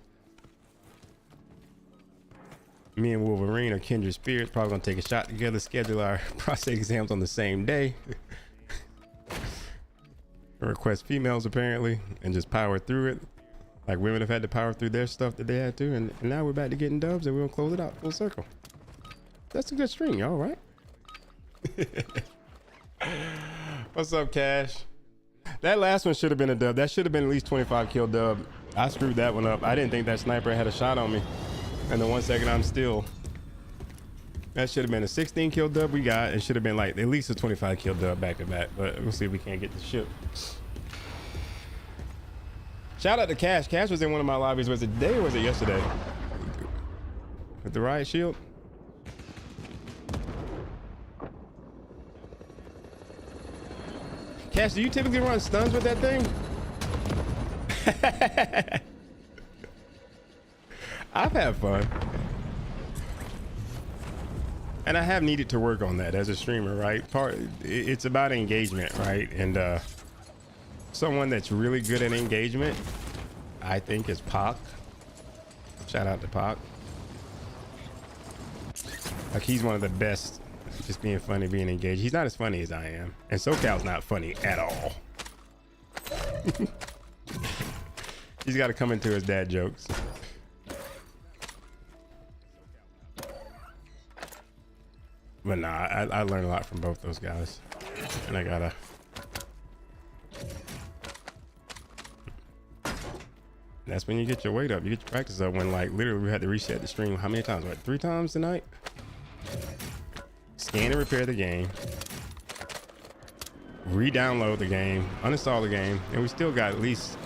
Me and Wolverine are kindred spirits, probably gonna take a shot together, schedule our prostate exams on the same day. Request females apparently, and just power through it. Like women have had to power through their stuff that they had to, and now we're back to getting dubs and we're gonna close it out full circle. That's a good stream, y'all, right? What's up, Cash? That last one should have been a dub. That should have been at least 25 kill dub. I screwed that one up. I didn't think that sniper had a shot on me. And the 1 second I'm still. That should have been a 16 kill dub we got. It should have been like at least a 25 kill dub back to back. But we'll see if we can't get the ship. Shout out to Cash. Cash was in one of my lobbies. Was it today or was it yesterday? With the riot shield. Cash, do you typically run stuns with that thing? I've had fun. And I have needed to work on that as a streamer, right? It's about engagement, right? And someone that's really good at engagement, I think, is Pac. Shout out to Pac. Like, he's one of the best, just being funny, being engaged. He's not as funny as I am. And SoCal's not funny at all. He's got to come into his dad jokes. But nah, I learned a lot from both those guys. And I gotta... That's when you get your weight up. You get your practice up when, like, literally we had to reset the stream. How many times? What, 3 times tonight? Scan and repair the game. Re-download the game. Uninstall the game. And we still got at least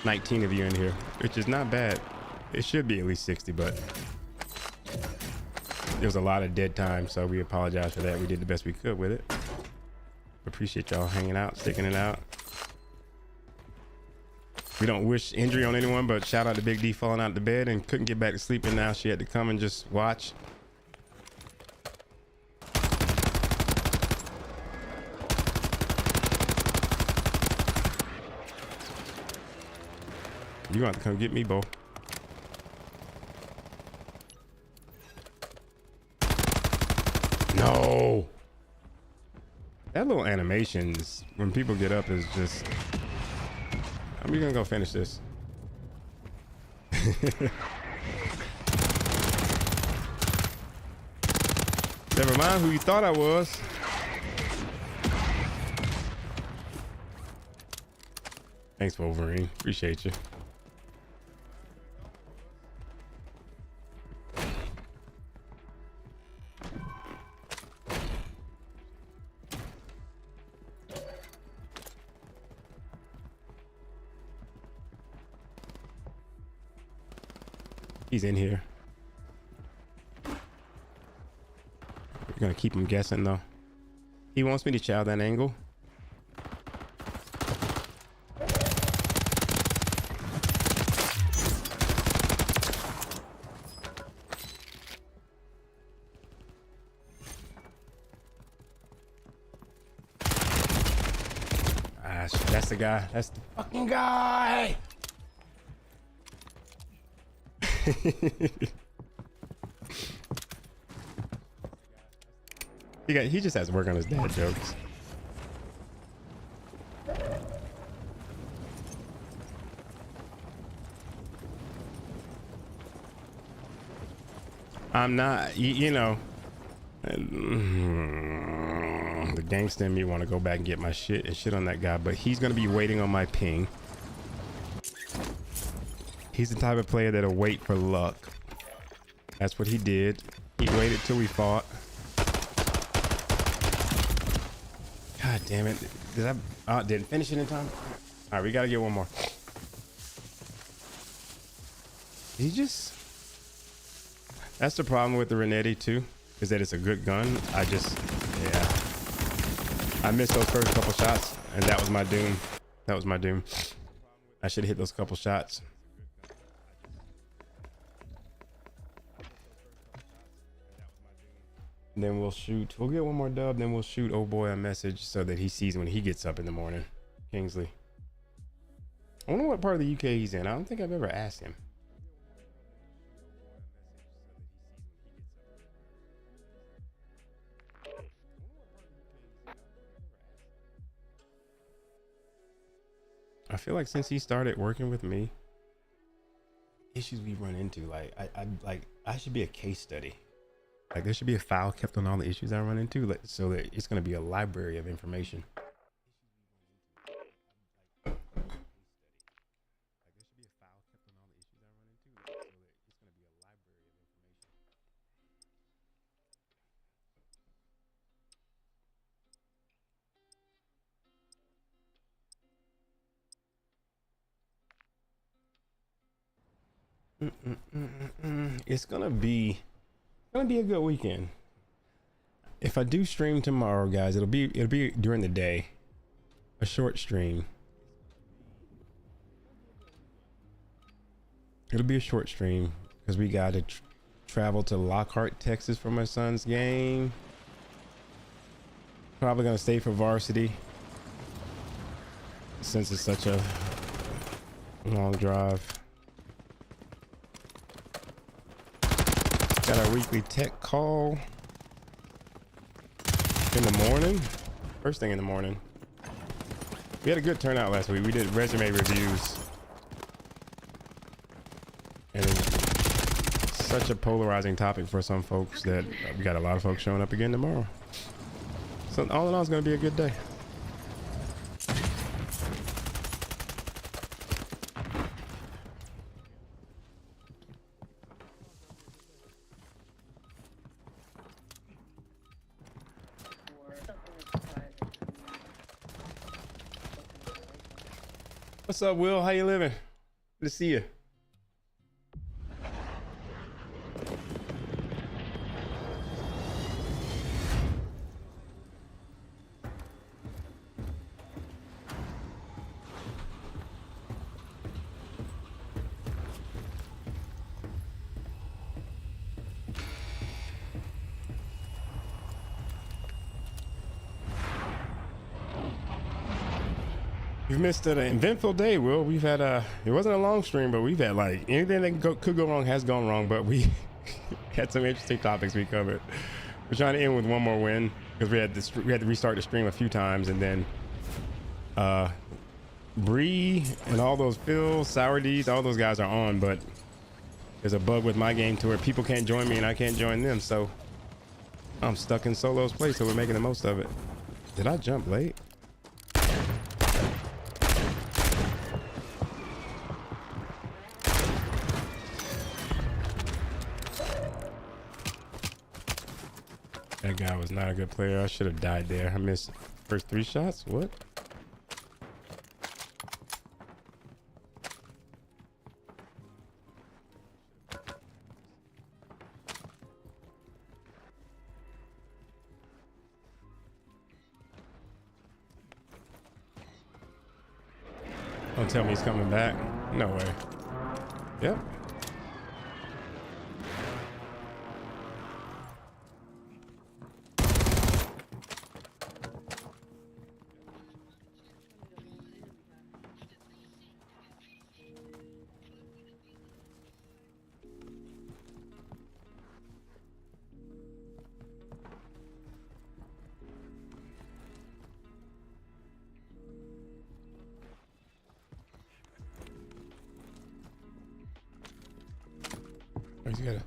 19 of you in here, which is not bad. It should be at least 60, but there was a lot of dead time, so we apologize for that. We did the best we could with it. Appreciate y'all hanging out, sticking it out. We don't wish injury on anyone, but shout out to Big D falling out of the bed and couldn't get back to sleep, and now she had to come and just watch. You gonna have to come get me, Bo. No. That little animations when people get up is just... I'm gonna go finish this. Never mind who you thought I was. Thanks, Wolverine. Appreciate you. He's in here. We're gonna keep him guessing though. He wants me to chow that angle. Ah, that's the guy. That's the fucking guy. He just has to work on his dad jokes. I'm not, you know, the gangster in me want to go back and get my shit and shit on that guy, but he's gonna be waiting on my ping. He's the type of player that'll wait for luck. That's what he did. He waited till we fought. God damn it. Did I didn't finish it in time? All right, we gotta get one more. He just... That's the problem with the Renetti too, is that it's a good gun. I just, yeah. I missed those first couple shots and that was my doom. That was my doom. I should have hit those couple shots. And then we'll shoot. We'll get one more dub. Then we'll shoot old boy a message so that he sees when he gets up in the morning. Kingsley. I wonder what part of the UK he's in. I don't think I've ever asked him. I feel like since he started working with me, issues we run into, like I should be a case study. Like there should be a file kept on all the issues I run into, like, so that it's going to be a library of information. It's gonna be a good weekend. If I do stream tomorrow, guys, it'll be during the day, a short stream. It'll be a short stream because we got to travel to Lockhart, Texas for my son's game. Probably gonna stay for varsity since it's such a long drive. Got our weekly tech call in the morning, first thing in the morning. We had a good turnout last week. We did resume reviews, and it's such a polarizing topic for some folks that we got a lot of folks showing up again tomorrow. So all in all, it's going to be a good day. What's up, Will? How you living? Good to see you. You've missed an eventful day, Will. We've had it wasn't a long stream, but we've had like anything that could go wrong has gone wrong, but we had some interesting topics we covered. We're trying to end with one more win because we had to restart the stream a few times, and then Bree and all those Phil, Sour D's, all those guys are on, but there's a bug with my game to where people can't join me and I can't join them, so I'm stuck in Solo's place, so we're making the most of it. Did I jump late? That guy was not a good player. I should have died there. I missed first 3 shots. What? Don't tell me he's coming back. No way. Yep. He's got it.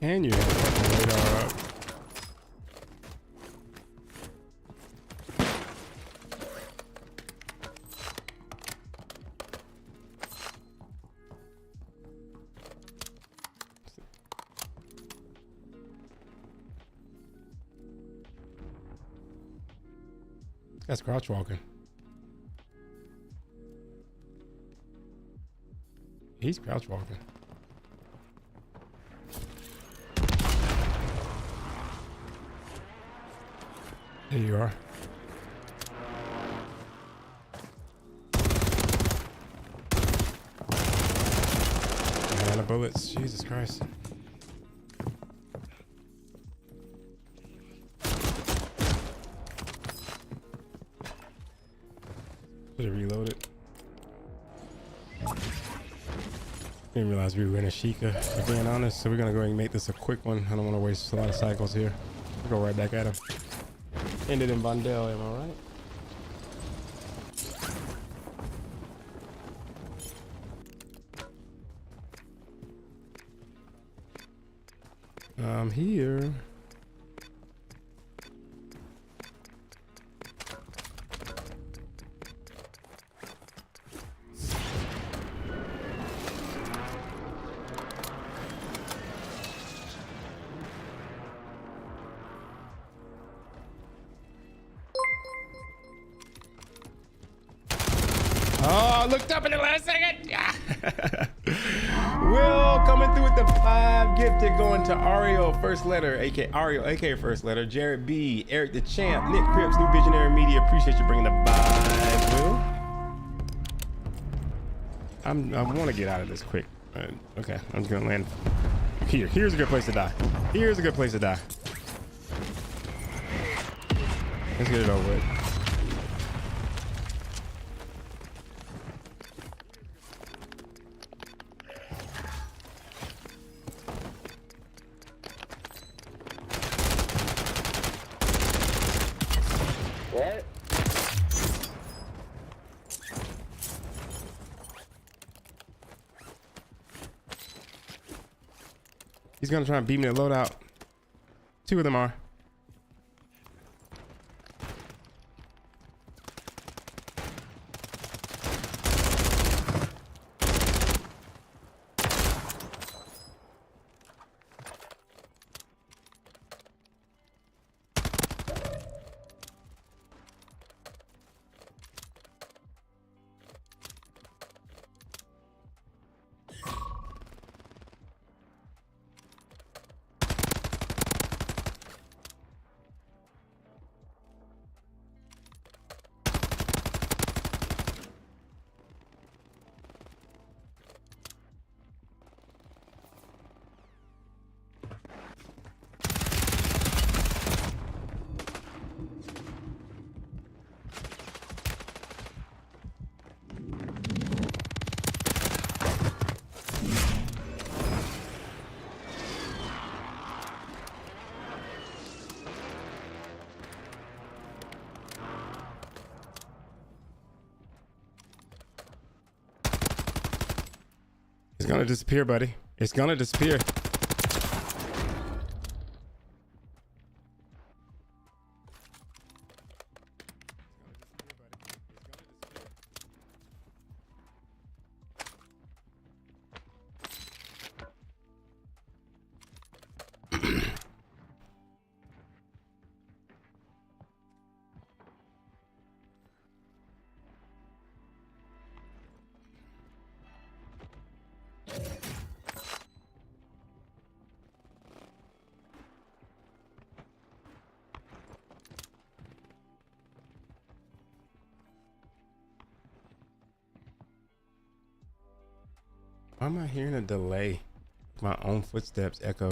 And you have the radar up. That's crouch walking. He's crouch walking. There you are. Man of bullets. Jesus Christ. Should have reloaded. Didn't realize we were in a Sheikah, to being honest, so we're gonna go ahead and make this a quick one. I don't want to waste a lot of cycles here. We'll go right back at him. Ended in Vondel, am I right? I'm here. Oh, Oh, looked up in the last second. Will coming through with the 5 gifted, going to Ario first letter, aka Ario, aka first letter. Jared B, Eric the Champ, Nick Cripps, New Visionary Media. Appreciate you bringing the vibe, Will. I want to get out of this quick. Okay, I'm just gonna land here. Here's a good place to die. Here's a good place to die. Let's get it over with. What? He's gonna try and beat me to loadout. 2 of them are. It's gonna disappear, buddy. It's gonna disappear. Why am I hearing a delay? My own footsteps echo.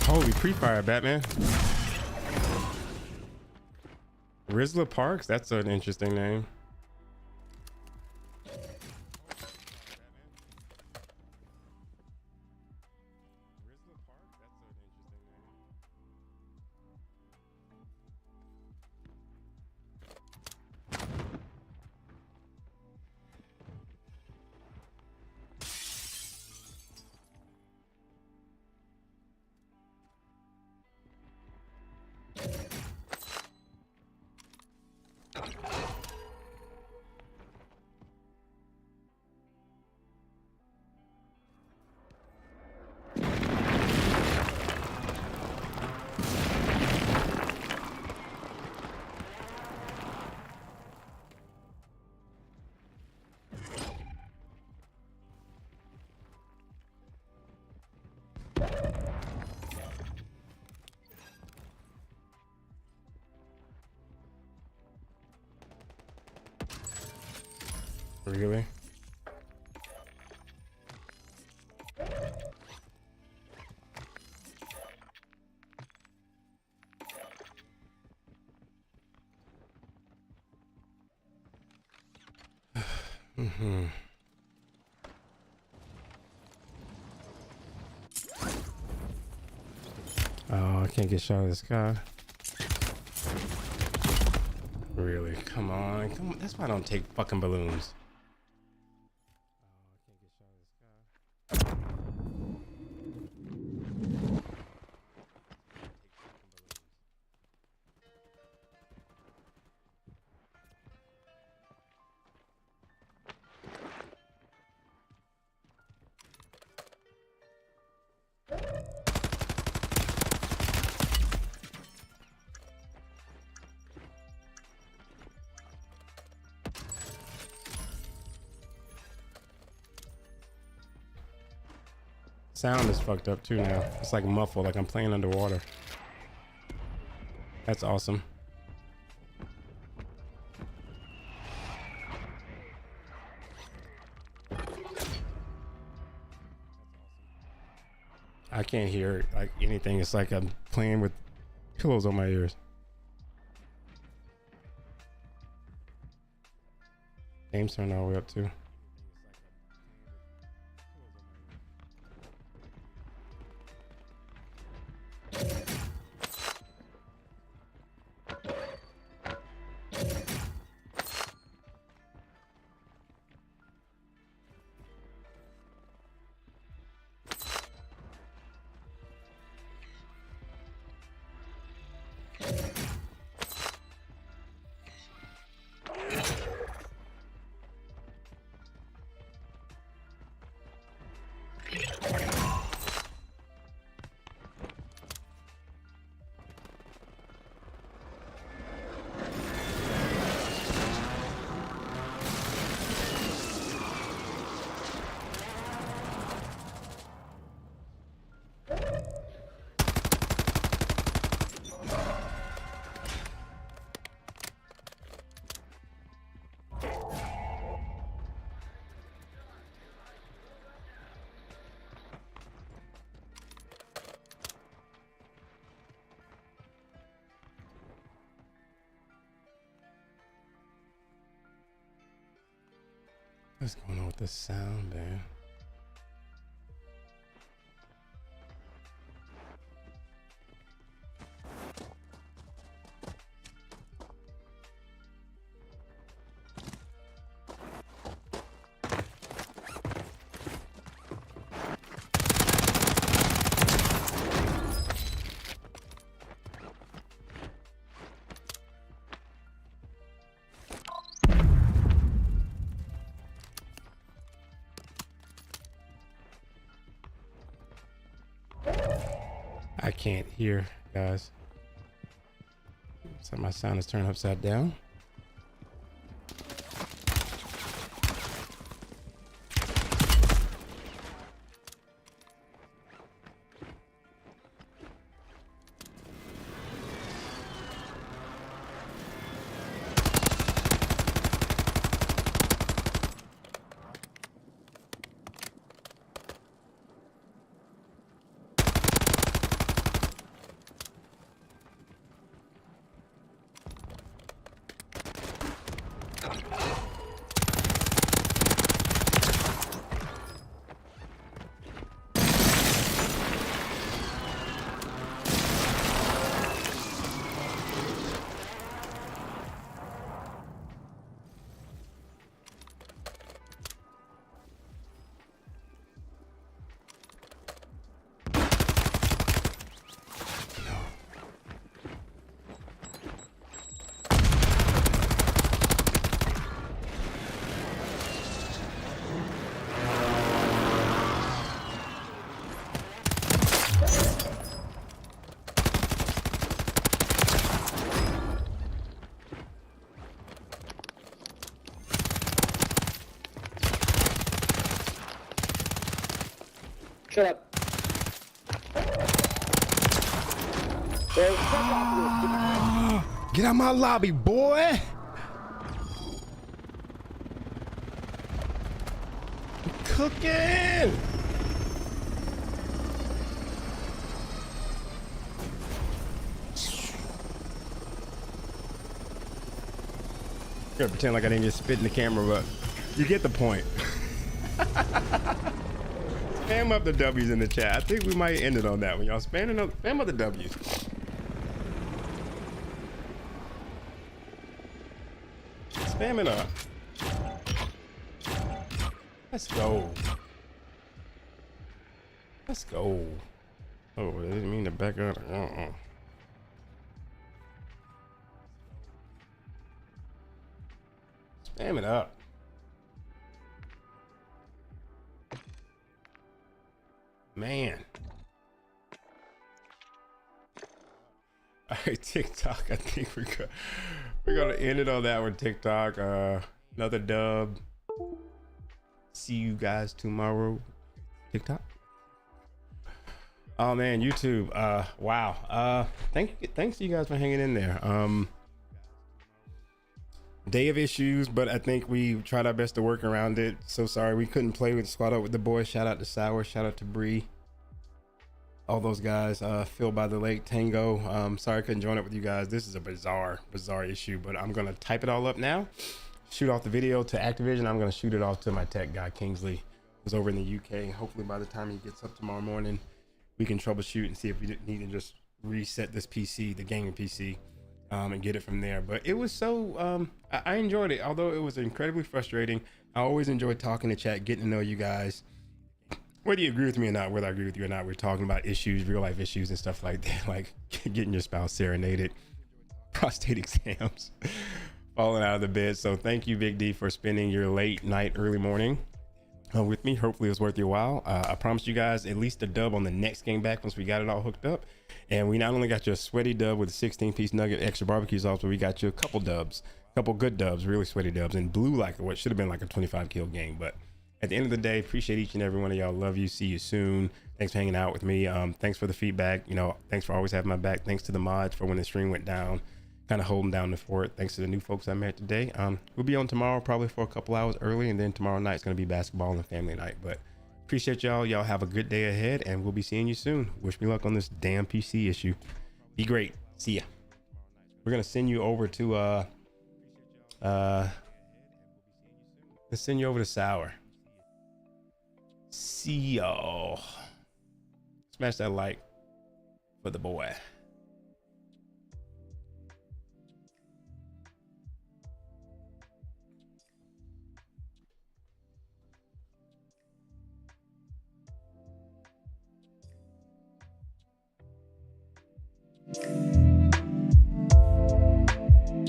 Holy pre-fire, Batman. Rizla Parks? That's an interesting name. Really? I can't get shot out of the sky. Really? Come on. Come on. That's why I don't take fucking balloons. Sound is fucked up too now. It's like muffled, like I'm playing underwater. That's awesome. I can't hear like anything. It's like I'm playing with pillows on my ears. Game's turned all the way up too. What's going on with the sound, man? I can't hear, guys. So my sound is turned upside down. Shut up. Get out my lobby, boy! I'm cooking! I'm gonna pretend like I didn't just spit in the camera, but you get the point. Spam up the W's in the chat. I think we might end it on that one, y'all. Spam up the W's. Spam it up. Let's go. Let's go. Oh, I didn't mean to back up. Spam it up. Man. All right, TikTok. I think we're gonna end it on that one. TikTok. Another dub. See you guys tomorrow. TikTok. Oh man, YouTube. Wow. Thanks to you guys for hanging in there. Day of issues, but I think we tried our best to work around it. So sorry we couldn't play with Squad Up with the boys. Shout out to Sour, shout out to Bree, all those guys. Phil by the Lake, Tango. Sorry I couldn't join up with you guys. This is a bizarre issue, but I'm gonna type it all up now, shoot off the video to Activision. I'm gonna shoot it off to my tech guy Kingsley, who's over in the UK. Hopefully by the time he gets up tomorrow morning, we can troubleshoot and see if we need to just reset this PC, the gaming PC, and get it from there. But it was so I enjoyed it, although it was incredibly frustrating. I always enjoy talking to chat, getting to know you guys, whether you agree with me or not. Whether I agree with you or not, we're talking about issues, real life issues and stuff like that, like getting your spouse serenaded, prostate exams, falling out of the bed. So thank you, Big D, for spending your late night, early morning with me. Hopefully it was worth your while. I promised you guys at least a dub on the next game back once we got it all hooked up. And we not only got you a sweaty dub with a 16-piece nugget, extra barbecue sauce, but we got you a couple dubs, couple good dubs, really sweaty dubs, and blue like what should have been like a 25 kill game. But at the end of the day, appreciate each and every one of y'all. Love you. See you soon. Thanks for hanging out with me. Thanks for the feedback. You know, thanks for always having my back. Thanks to the mods for when the stream went down, kind of holding down the fort. Thanks to the new folks I met today. We'll be on tomorrow probably for a couple hours early, and then tomorrow night's going to be basketball and family night. But appreciate y'all. Y'all have a good day ahead, and we'll be seeing you soon. Wish me luck on this damn PC issue. Be great. See ya. We're gonna send you over to let's send you over to Sour. See y'all. Smash that like for the boy.